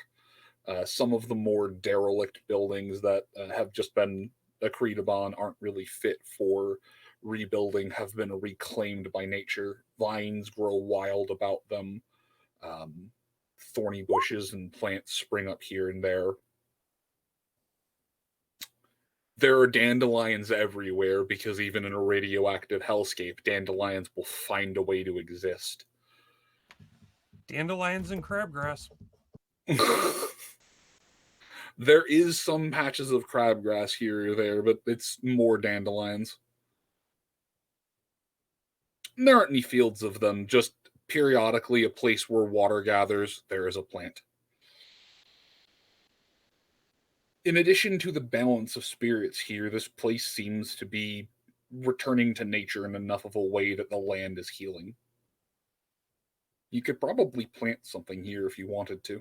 Some of the more derelict buildings that have just been agreed upon aren't really fit for rebuilding, have been reclaimed by nature. Vines grow wild about them. Thorny bushes and plants spring up here and there. There are dandelions everywhere because even in a radioactive hellscape, dandelions will find a way to exist. Dandelions and crabgrass. There is some patches of crabgrass here or there, but it's more dandelions. And there aren't any fields of them, just periodically a place where water gathers, there is a plant. In addition to the balance of spirits here, this place seems to be returning to nature in enough of a way that the land is healing. You could probably plant something here if you wanted to.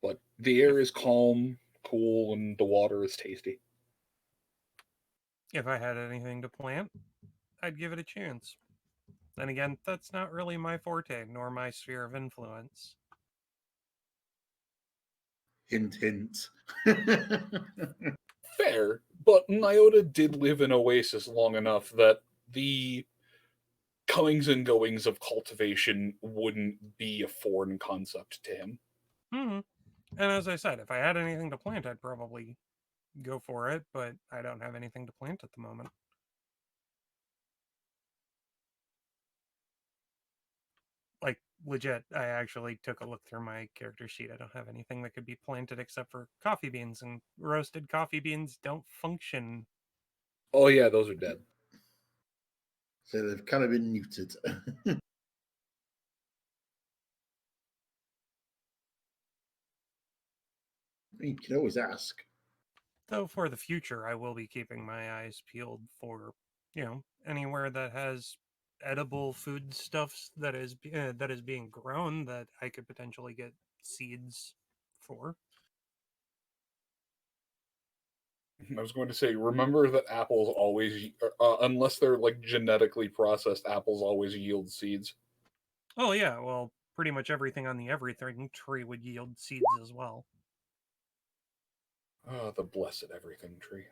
But the air is calm, cool, and the water is tasty. If I had anything to plant, I'd give it a chance. Then again, that's not really my forte, nor my sphere of influence. Hint, hint. Fair, but Nyota did live in Oasis long enough that the comings and goings of cultivation wouldn't be a foreign concept to him. Mm-hmm. And as I said, if I had anything to plant, I'd probably go for it, but I don't have anything to plant at the moment. Like, legit, I actually took a look through my character sheet. I don't have anything that could be planted except for coffee beans, and roasted coffee beans don't function. Oh yeah, those are dead. So they've kind of been neutered. You can always ask. Though for the future, I will be keeping my eyes peeled for, anywhere that has edible foodstuffs that is being grown that I could potentially get seeds for. I was going to say, remember that apples always, unless they're like genetically processed, apples always yield seeds. Oh yeah, well, pretty much everything on the everything tree would yield seeds as well. Ah, the blessed everything tree.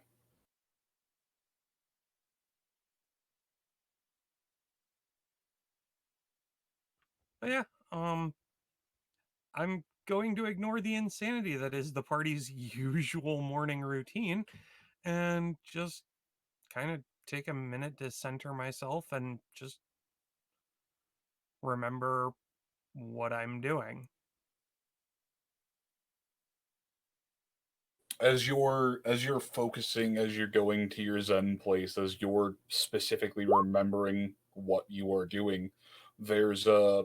But yeah, I'm going to ignore the insanity that is the party's usual morning routine and just kind of take a minute to center myself and just remember what I'm doing. As you're focusing, as you're going to your Zen place, as you're specifically remembering what you are doing, there's a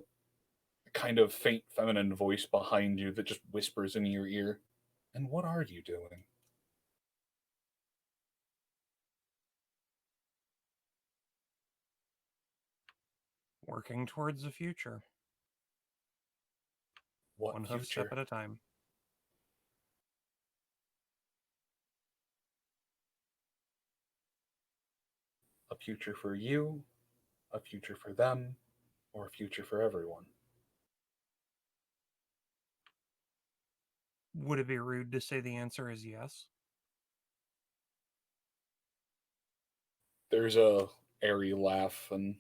kind of faint feminine voice behind you that just whispers in your ear, "And what are you doing?" Working towards the future. What One hoof step future? at a time. A future for you, a future for them, or a future for everyone? Would it be rude to say the answer is yes? There's a airy laugh, and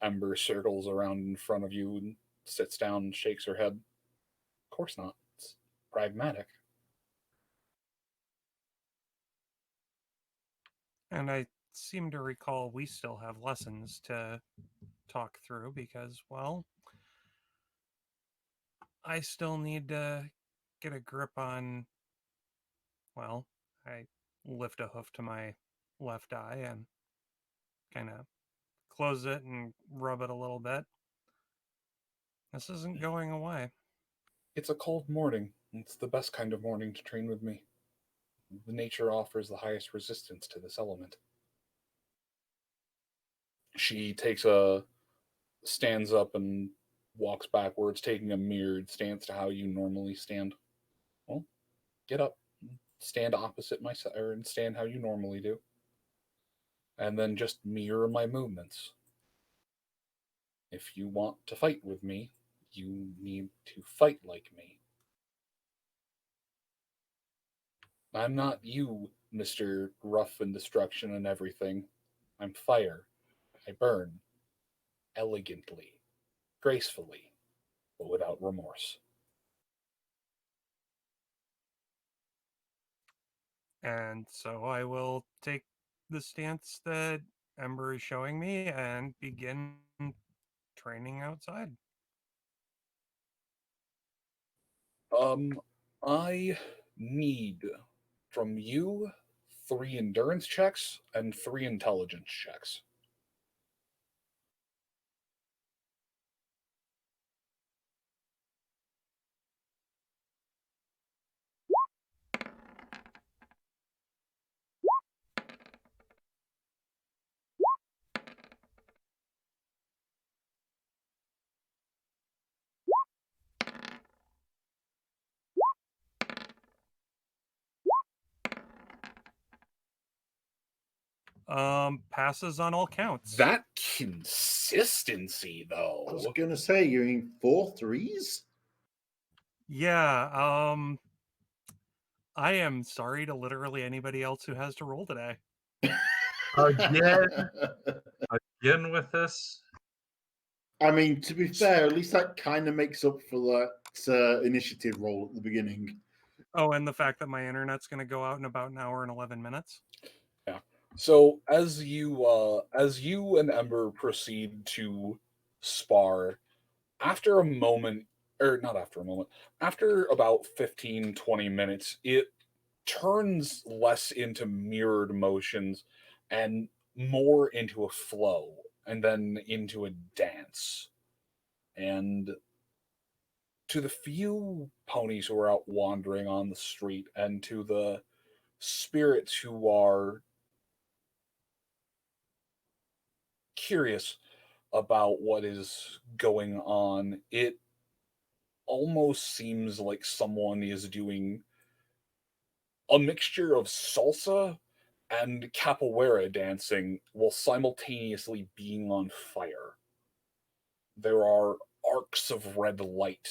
Ember circles around in front of you and sits down and shakes her head. Of course not. It's pragmatic. And I seem to recall we still have lessons to talk through because, well, I still need to get a grip on, well, I lift a hoof to my left eye and kind of close it and rub it a little bit. This isn't going away. It's a cold morning. It's the best kind of morning to train with me. The nature offers the highest resistance to this element. She stands up and walks backwards, taking a mirrored stance to how you normally stand. Well, get up, stand opposite myself, or stand how you normally do, and then just mirror my movements. If you want to fight with me, you need to fight like me. I'm not you, Mr. Rough and Destruction and everything. I'm fire. I burn. Elegantly. Gracefully. But without remorse. And so I will take the stance that Ember is showing me and begin training outside. I need from you 3 endurance checks and 3 intelligence checks. Passes on all counts. That consistency, though. I was gonna say, you're in 4 3s? Yeah, I am sorry to literally anybody else who has to roll today. Again? Again with this? I mean, to be fair, at least that kind of makes up for that initiative roll at the beginning. Oh, and the fact that my internet's going to go out in about an hour and 11 minutes. Yeah. So as you and Ember proceed to spar, after a moment, or not after a moment, after about 15-20 minutes, it turns less into mirrored motions and more into a flow, and then into a dance. And to the few ponies who are out wandering on the street, and to the spirits who are curious about what is going on. It almost seems like someone is doing a mixture of salsa and capoeira dancing while simultaneously being on fire. There are arcs of red light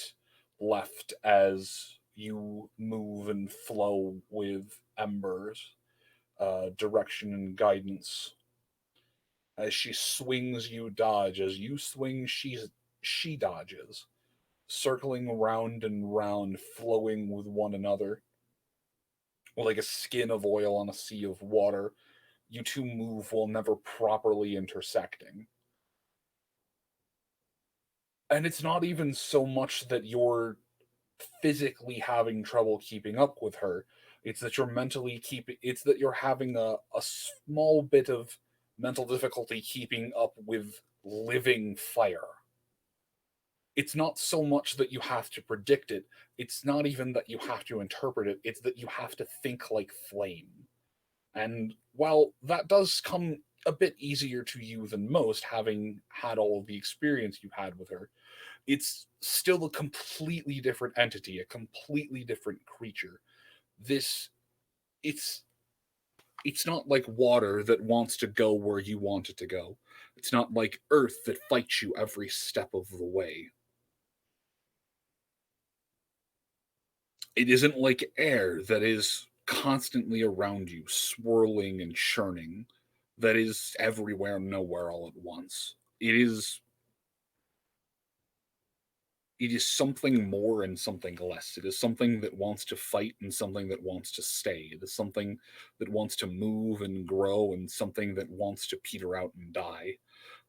left as you move and flow with embers, direction and guidance. As she swings, you dodge. As you swing, she dodges, circling round and round, flowing with one another. Like a skin of oil on a sea of water, you two move while never properly intersecting. And it's not even so much that you're physically having trouble keeping up with her. It's that you're having a small bit of mental difficulty keeping up with living fire. It's not so much that you have to predict it. It's not even that you have to interpret it. It's that you have to think like flame. And while that does come a bit easier to you than most, having had all of the experience you had with her, it's still a completely different entity, a completely different creature. This it's not like water that wants to go where you want it to go. It's not like earth that fights you every step of the way. It isn't like air that is constantly around you, swirling and churning, that is everywhere, nowhere, all at once. It is something more and something less. It is something that wants to fight and something that wants to stay. It is something that wants to move and grow and something that wants to peter out and die.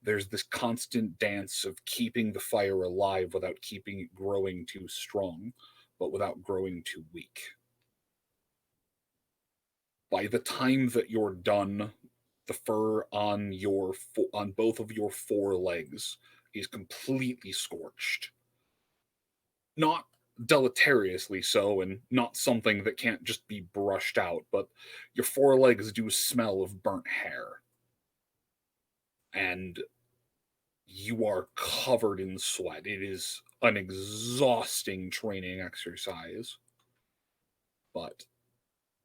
There's this constant dance of keeping the fire alive without keeping it growing too strong, but without growing too weak. By the time that you're done, the fur on on both of your forelegs is completely scorched. Not deleteriously so, and not something that can't just be brushed out, but your forelegs do smell of burnt hair. And you are covered in sweat. It is an exhausting training exercise. But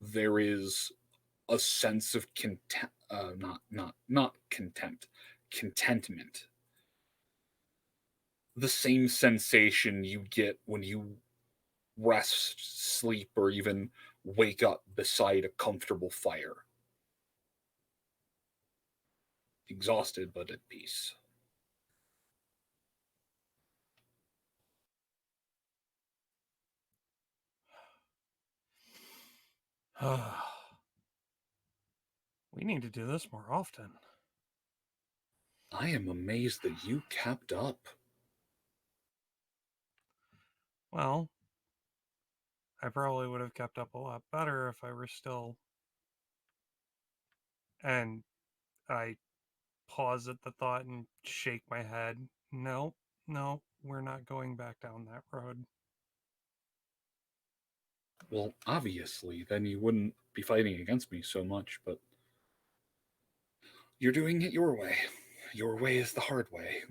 there is a sense of not contempt, contentment. The same sensation you get when you rest, sleep, or even wake up beside a comfortable fire. Exhausted but at peace. We need to do this more often. I am amazed that you kept up. Well, I probably would have kept up a lot better if I were still. And I pause at the thought and shake my head. No, no, we're not going back down that road. Well, obviously, then you wouldn't be fighting against me so much, but you're doing it your way. Your way is the hard way.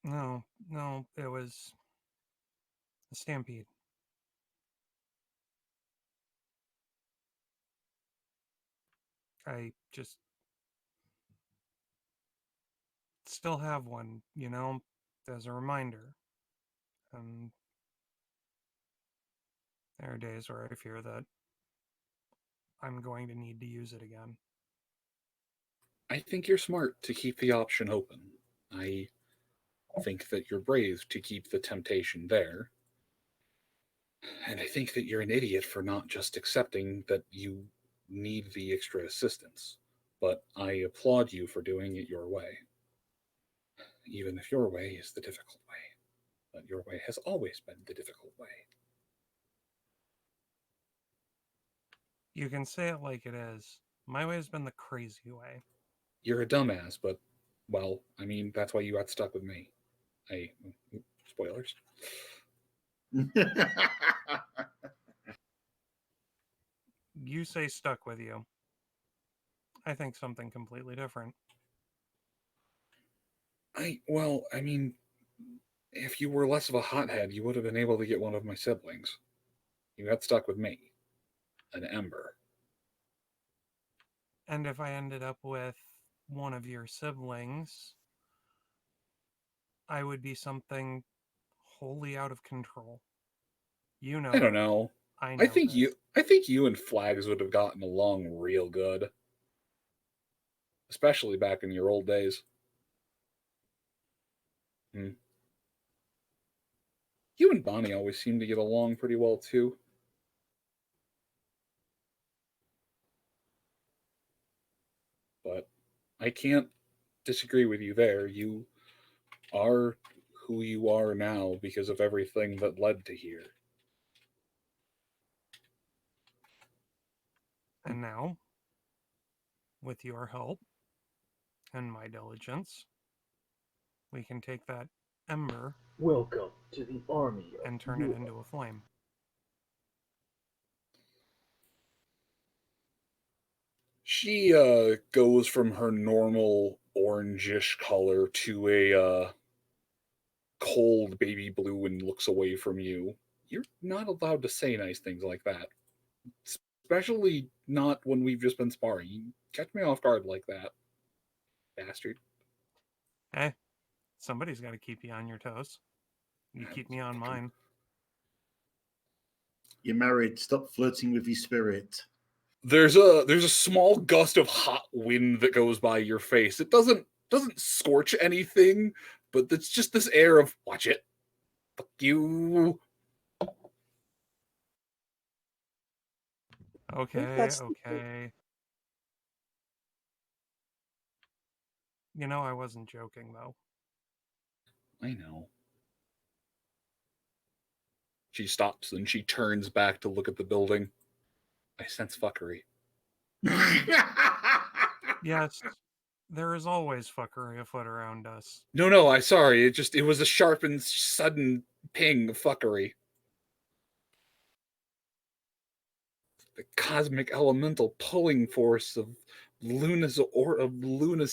No, no, it was a stampede. I just still have one, as a reminder. And there are days where I fear that I'm going to need to use it again. I think you're smart to keep the option open. I think that you're brave to keep the temptation there. And I think that you're an idiot for not just accepting that you need the extra assistance. But I applaud you for doing it your way. Even if your way is the difficult way. But your way has always been the difficult way. You can say it like it is. My way has been the crazy way. You're a dumbass, but, well, I mean, that's why you got stuck with me. Spoilers. You say stuck with you. I think something completely different. Well, I mean, if you were less of a hothead, you would have been able to get one of my siblings. You got stuck with me, an ember. And if I ended up with one of your siblings, I would be something wholly out of control. You know I don't that. know. I know this. I think you and Flags would have gotten along real good, especially back in your old days. Hmm. You and Bonnie always seem to get along pretty well too. But I can't disagree with you there. You are who you are now because of everything that led to here. And now, with your help and my diligence, we can take that ember Welcome to the army of and turn it into a flame. She goes from her normal orangish color to a cold baby blue and looks away from you. You're not allowed to say nice things like that. Especially not when we've just been sparring. You catch me off guard like that, bastard. Hey, somebody's got to keep you on your toes. You keep me on mine. You're married. Stop flirting with your spirit. There's a small gust of hot wind that goes by your face. It doesn't scorch anything, but it's just this air of watch it. Fuck you. Okay. You know, I wasn't joking, though. I know. She stops and she turns back to look at the building. I sense fuckery. Yes, there is always fuckery afoot around us. No, I'm sorry. It was a sharp and sudden ping of fuckery. The cosmic elemental pulling force of Luna's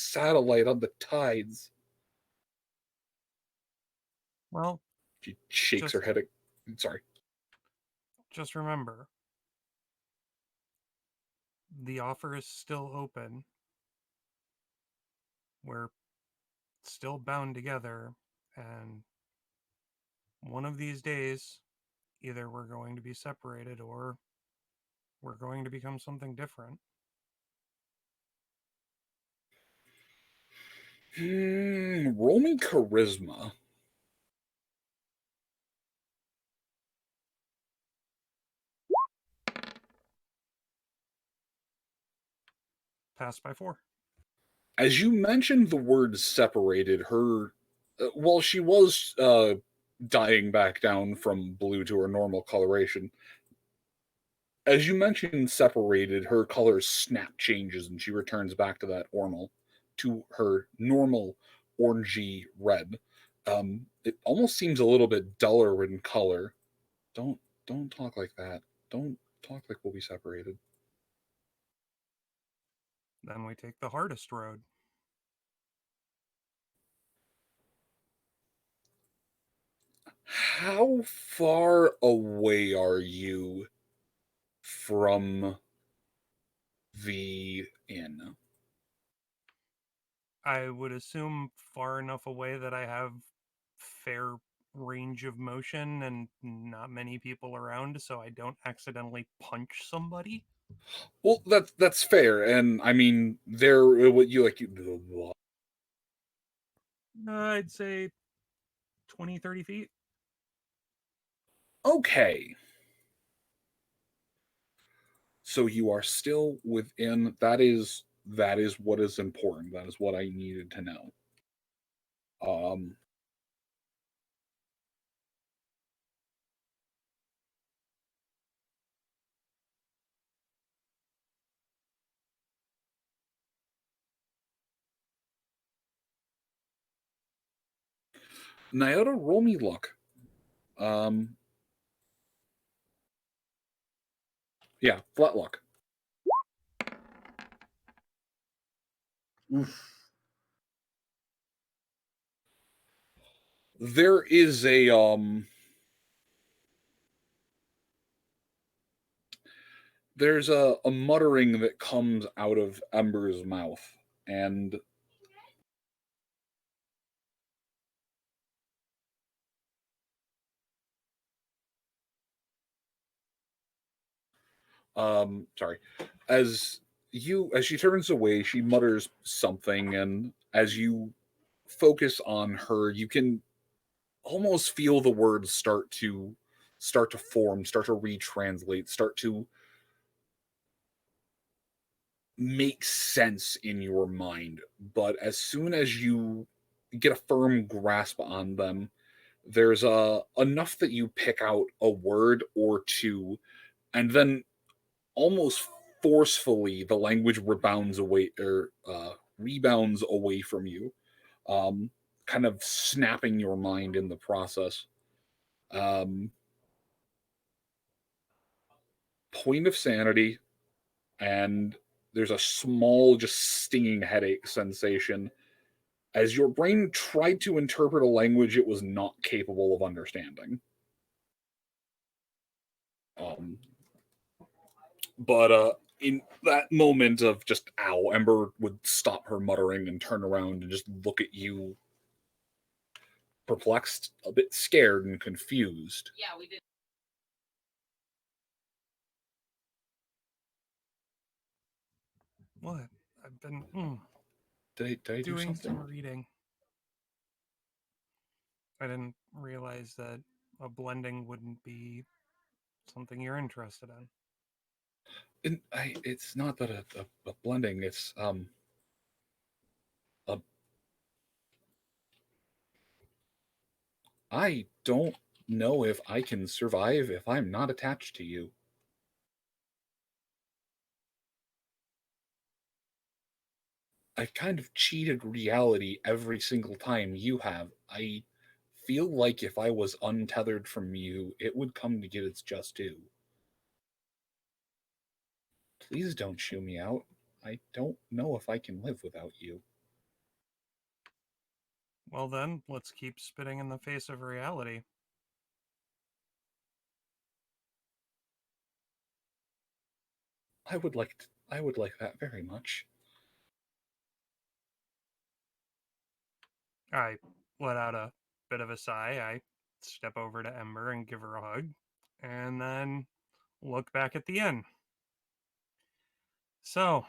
satellite on the tides. Well, she shakes her head. Sorry. Just remember, the offer is still open. We're still bound together, and one of these days, either we're going to be separated or we're going to become something different. Roll me charisma. Pass by 4. As you mentioned the word separated, her while she was dying back down from blue to her normal coloration, as you mentioned separated, her color snap changes and she returns back to her normal orangey red. It almost seems a little bit duller in color. Don't talk like that. Don't talk like we'll be separated. Then we take the hardest road. How far away are you from the inn? I would assume far enough away that I have fair range of motion and not many people around, so I don't accidentally punch somebody. Well, that's fair, and I mean, what you like. I'd say 20, 30 feet. Okay. So you are still within. That is what is important. That is what I needed to know. Nyota, roll me luck. Yeah, flat luck. There is there's a muttering that comes out of Ember's mouth, and sorry, as she turns away, she mutters something, and as you focus on her, you can almost feel the words start to form, start to retranslate, start to make sense in your mind. But as soon as you get a firm grasp on them, there's enough that you pick out a word or two, and then almost forcefully the language rebounds away from you, kind of snapping your mind in the process. Point of sanity, and there's a small, just stinging headache sensation as your brain tried to interpret a language it was not capable of understanding. But in that moment of just ow, Ember would stop her muttering and turn around and just look at you, perplexed, a bit scared and confused. Yeah, we did. What? I've been Did I do doing something? some reading. I didn't realize that a blending wouldn't be something you're interested in. It's not that a blending. It's a I don't know if I can survive if I'm not attached to you. I've kind of cheated reality every single time you have. I feel like if I was untethered from you, it would come to get its just due. Please don't shoo me out. I don't know if I can live without you. Well then, let's keep spitting in the face of reality. I would like that very much. I let out a bit of a sigh. I step over to Ember and give her a hug, and then look back at the inn. So,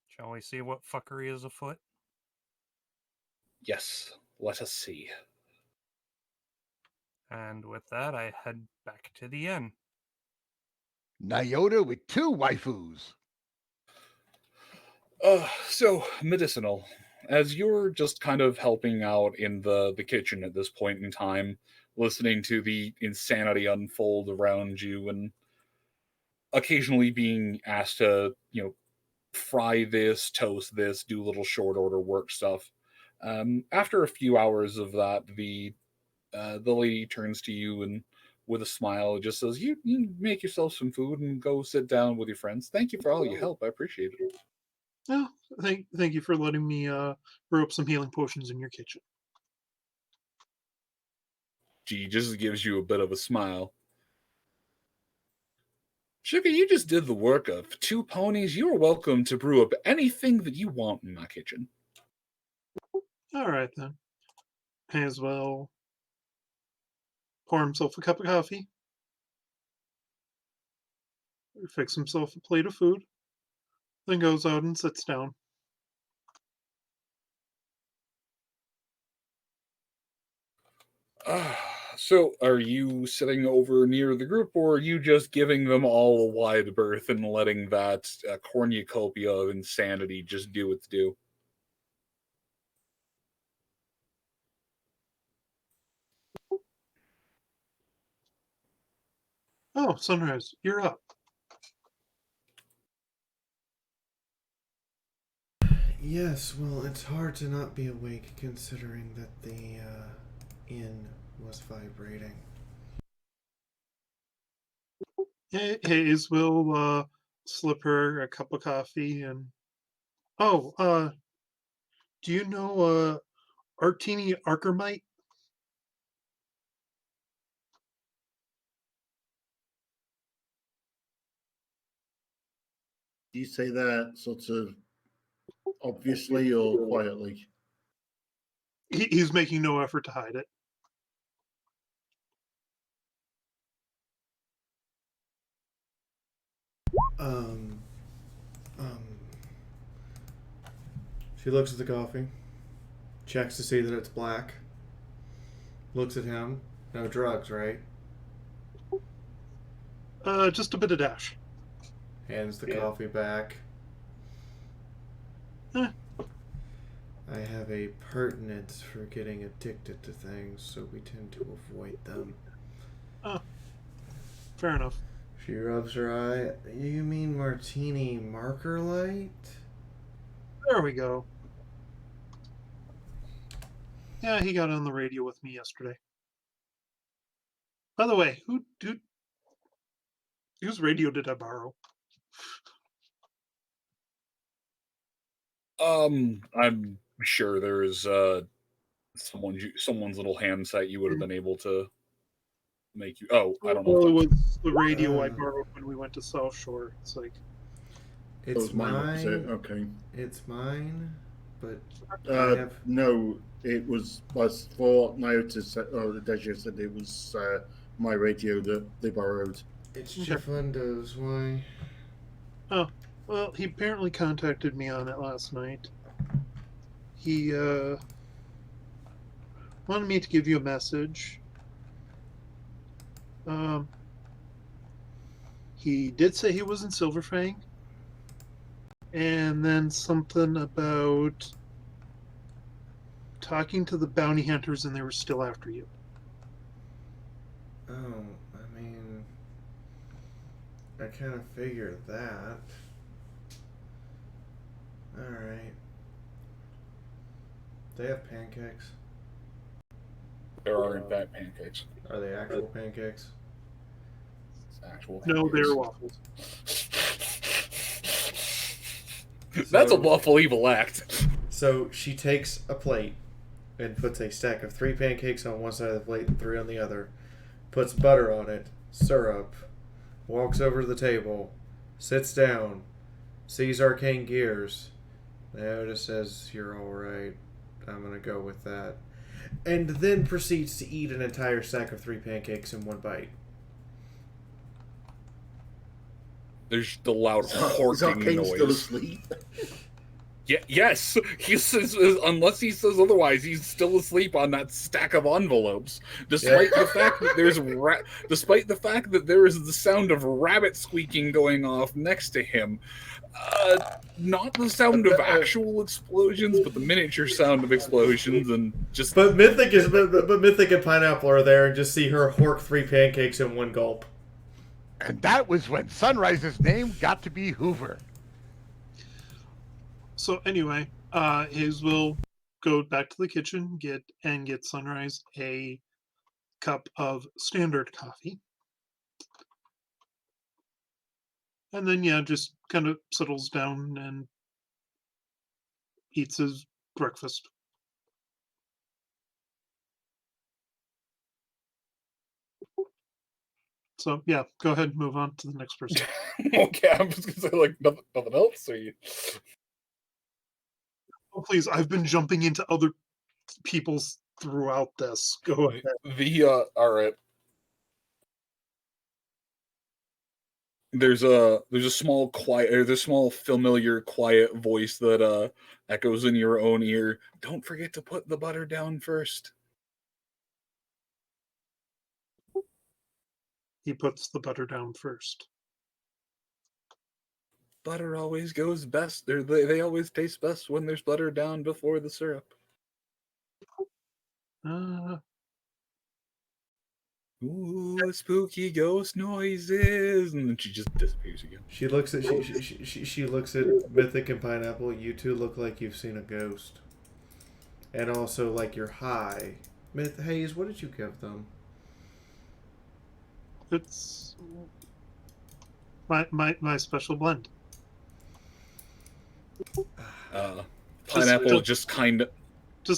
shall we see what fuckery is afoot? Yes, let us see. And with that, I head back to the inn. Nyota with 2 waifus. So medicinal. As you're just kind of helping out in the kitchen at this point in time, listening to the insanity unfold around you, and occasionally being asked to, fry this, toast this, do little short order work stuff. After a few hours of that, the lady turns to you and with a smile just says, "You make yourself some food and go sit down with your friends. Thank you for all your help. I appreciate it." Oh, thank you for letting me brew up some healing potions in your kitchen. She just gives you a bit of a smile. Sugar, you just did the work of 2 ponies. You are welcome to brew up anything that you want in my kitchen. All right then. May as well pour himself a cup of coffee, fix himself a plate of food, then goes out and sits down. So, are you sitting over near the group, or are you just giving them all a wide berth and letting that cornucopia of insanity just do its due? Oh, Sunrise, you're up. Yes, well, it's hard to not be awake considering that the inn was vibrating. Hayes will slip her a cup of coffee and Oh, do you know Artini Arkermite? Do you say that sort of obviously or quietly? He's making no effort to hide it. Um, she looks at the coffee, checks to see that it's black, looks at him. No drugs, right? Just a bit of dash. Hands the coffee back. Eh. I have a pertinence for getting addicted to things, so we tend to avoid them. Oh, fair enough. She rubs her eye. You mean martini marker light? There we go. Yeah, he got on the radio with me yesterday. By the way, whose radio did I borrow? I'm sure there is someone's little handset you would have been able to make you. Oh, I don't know. Well, it was the radio I borrowed when we went to South Shore. It's like It's mine. mine. Okay. It's mine, but I have... No, it was for Nyota said, or Deja said it was my radio that they borrowed. It's Jafundo's. Why? Oh, well, he apparently contacted me on it last night. He wanted me to give you a message. He did say he was in Silverfang. And then something about talking to the bounty hunters and they were still after you. Oh, I mean, I kind of figured that. Alright. They have pancakes. There aren't that pancakes. Are they actual pancakes? Actual pancakes. No, they're waffles. That's a lawful evil act. So she takes a plate and puts a stack of 3 pancakes on one side of the plate and 3 on the other, puts butter on it, syrup, walks over to the table, sits down, sees Arcane Gears. Nyota says, "You're alright. I'm gonna go with that." And then proceeds to eat an entire stack of 3 pancakes in one bite. There's the loud horking Arcane noise. still asleep? Yes, he says, unless he says otherwise, he's still asleep on that stack of envelopes, despite the fact that despite the fact that there is the sound of rabbit squeaking going off next to him. Not the sound of actual explosions, but the miniature sound of explosions, and just. But Mythic and Pineapple are there and just see her hork 3 pancakes in one gulp. And that was when Sunrise's name got to be Hoover. So anyway, Hayes will go back to the kitchen, get Sunrise a cup of standard coffee. And then, just kind of settles down and eats his breakfast. So, go ahead and move on to the next person. Okay, I'm just going to say, like, nothing else, or you... Oh, please, I've been jumping into other people's throughout this. Go ahead. Alright. There's a small familiar quiet voice that echoes in your own ear. Don't forget to put the butter down first. He puts the butter down first. Butter always goes best. They always taste best when there's butter down before the syrup. Ooh, spooky ghost noises, and then she just disappears again. She looks at she looks at Mythic and Pineapple. You two look like you've seen a ghost, and also like you're high. Hayes, what did you give them? It's my special blend. Pineapple just kind of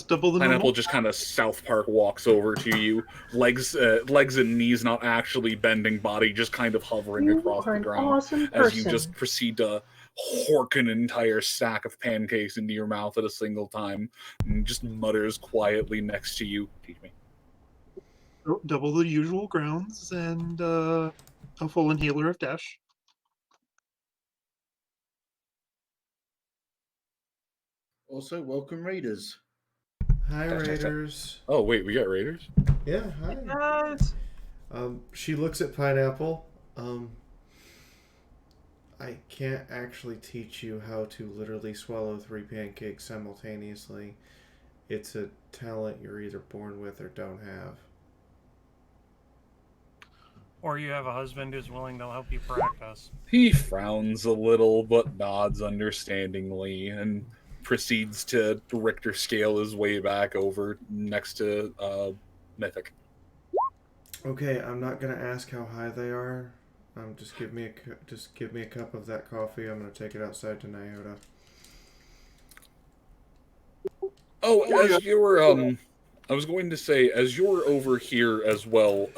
double the Pineapple normal? just kind of South Park walks over to you, legs and knees not actually bending, body just kind of hovering You across are the an ground awesome as you person. just proceed to hork an entire sack of pancakes into your mouth at a single time, and just mutters quietly next to you. Teach me. Double the usual grounds and a full inhaler of Dash. Also, welcome Raiders. Hi, Raiders. Oh wait, we got Raiders. Yeah, hi. Yes. She looks at Pineapple. I can't actually teach you how to literally swallow 3 pancakes simultaneously. It's a talent you're either born with or don't have. Or you have a husband who's willing to help you practice. He frowns a little, but nods understandingly, and proceeds to Richter scale his way back over next to Mythic. Okay, I'm not gonna ask how high they are. Just give me a cup of that coffee. I'm gonna take it outside to Nyota. Oh, as you're I was going to say, as you're over here as well,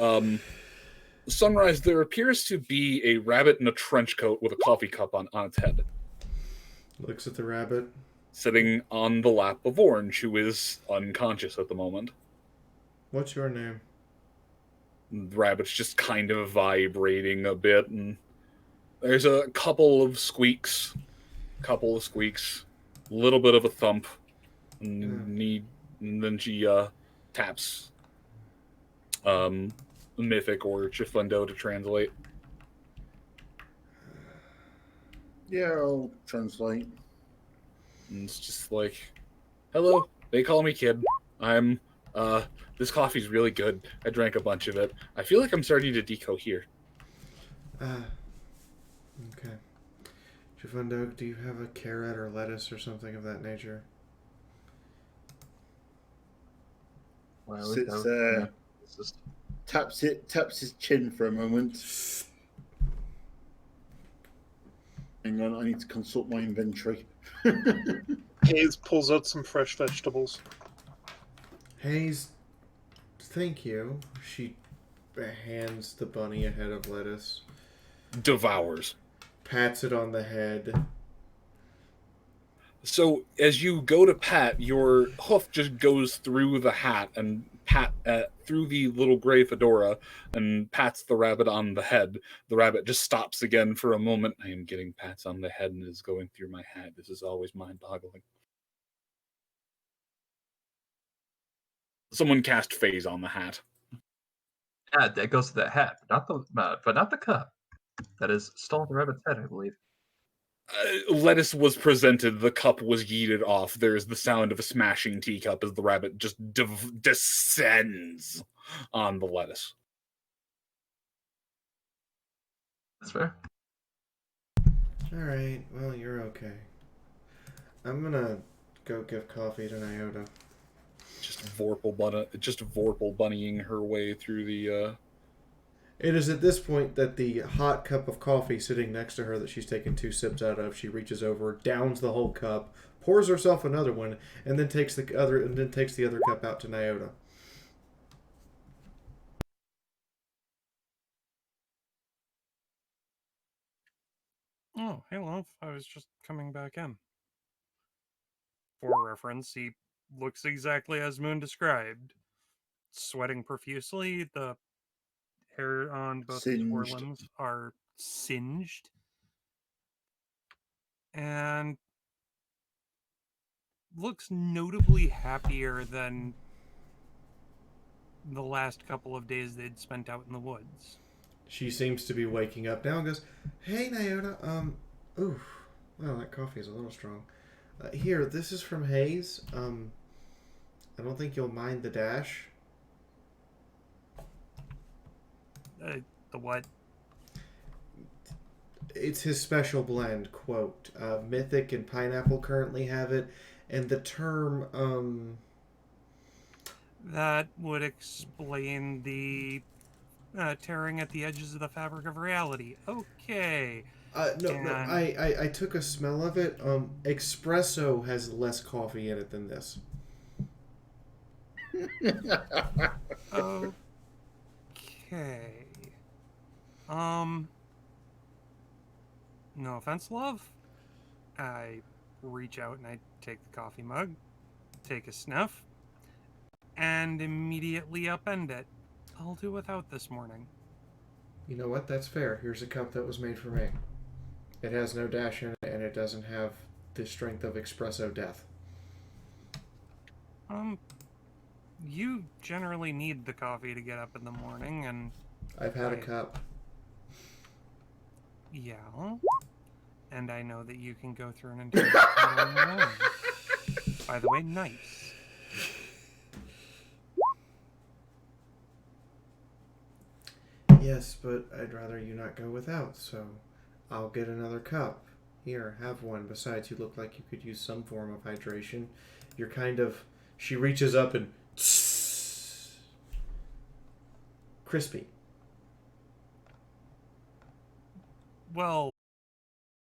Sunrise, there appears to be a rabbit in a trench coat with a coffee cup on its head. Looks at the rabbit. Sitting on the lap of Orange, who is unconscious at the moment. What's your name? The rabbit's just kind of vibrating a bit, and there's a couple of squeaks, a little bit of a thump, and then she taps Mythic or Chifundo to translate. Yeah, I'll translate. And it's just like, hello, they call me Kid. I'm, this coffee's really good. I drank a bunch of it. I feel like I'm starting to decohere. Okay. Chifundo, do you have a carrot or lettuce or something of that nature? Sits there, taps his chin for a moment. Hang on, I need to consult my inventory. Hayes pulls out some fresh vegetables. Hayes, thank you. She hands the bunny a head of lettuce. Devours. Pats it on the head. So as you go to pat, your hoof just goes through the hat and through the little gray fedora and pats the rabbit on the head. The rabbit just stops again for a moment. I am getting pats on the head and is going through my hat. This is always mind-boggling. Someone cast phase on the hat. Yeah, that goes to the hat, but not the cup. That is still on the rabbit's head, I believe. Lettuce was presented, the cup was yeeted off. There's the sound of a smashing teacup as the rabbit just descends on the lettuce. That's fair. Alright, well, you're okay. I'm gonna go give coffee to Nyota. Just Vorpal bunnying her way through the... It is at this point that the hot cup of coffee sitting next to her that she's taken 2 sips out of, she reaches over, downs the whole cup, pours herself another one, and then takes the other cup out to Nyota. Oh, hey, love. I was just coming back in. For reference, he looks exactly as Moon described. Sweating profusely, the hair on both his forelimbs are singed. And looks notably happier than the last couple of days they'd spent out in the woods. She seems to be waking up now and goes, "Hey, Nyota, ooh, well, that coffee is a little strong. Here, this is from Hayes. I don't think you'll mind the dash." The what? It's his special blend, quote. Mythic and Pineapple currently have it, and the term, That would explain the tearing at the edges of the fabric of reality. Okay. No, And I took a smell of it. Espresso has less coffee in it than this. Okay. No offense, love. I reach out and I take the coffee mug, take a sniff, and immediately upend it. I'll do without this morning. You know what? That's fair. Here's a cup that was made for me. It has no dash in it, and it doesn't have the strength of espresso death. You generally need the coffee to get up in the morning, and I've had a cup. Yeah. And I know that you can go through an entire bottle on your own. By the way, nice. Yes, but I'd rather you not go without, so I'll get another cup. Here, have one. Besides, you look like you could use some form of hydration. You're kind of... She reaches up and... crispy. Well,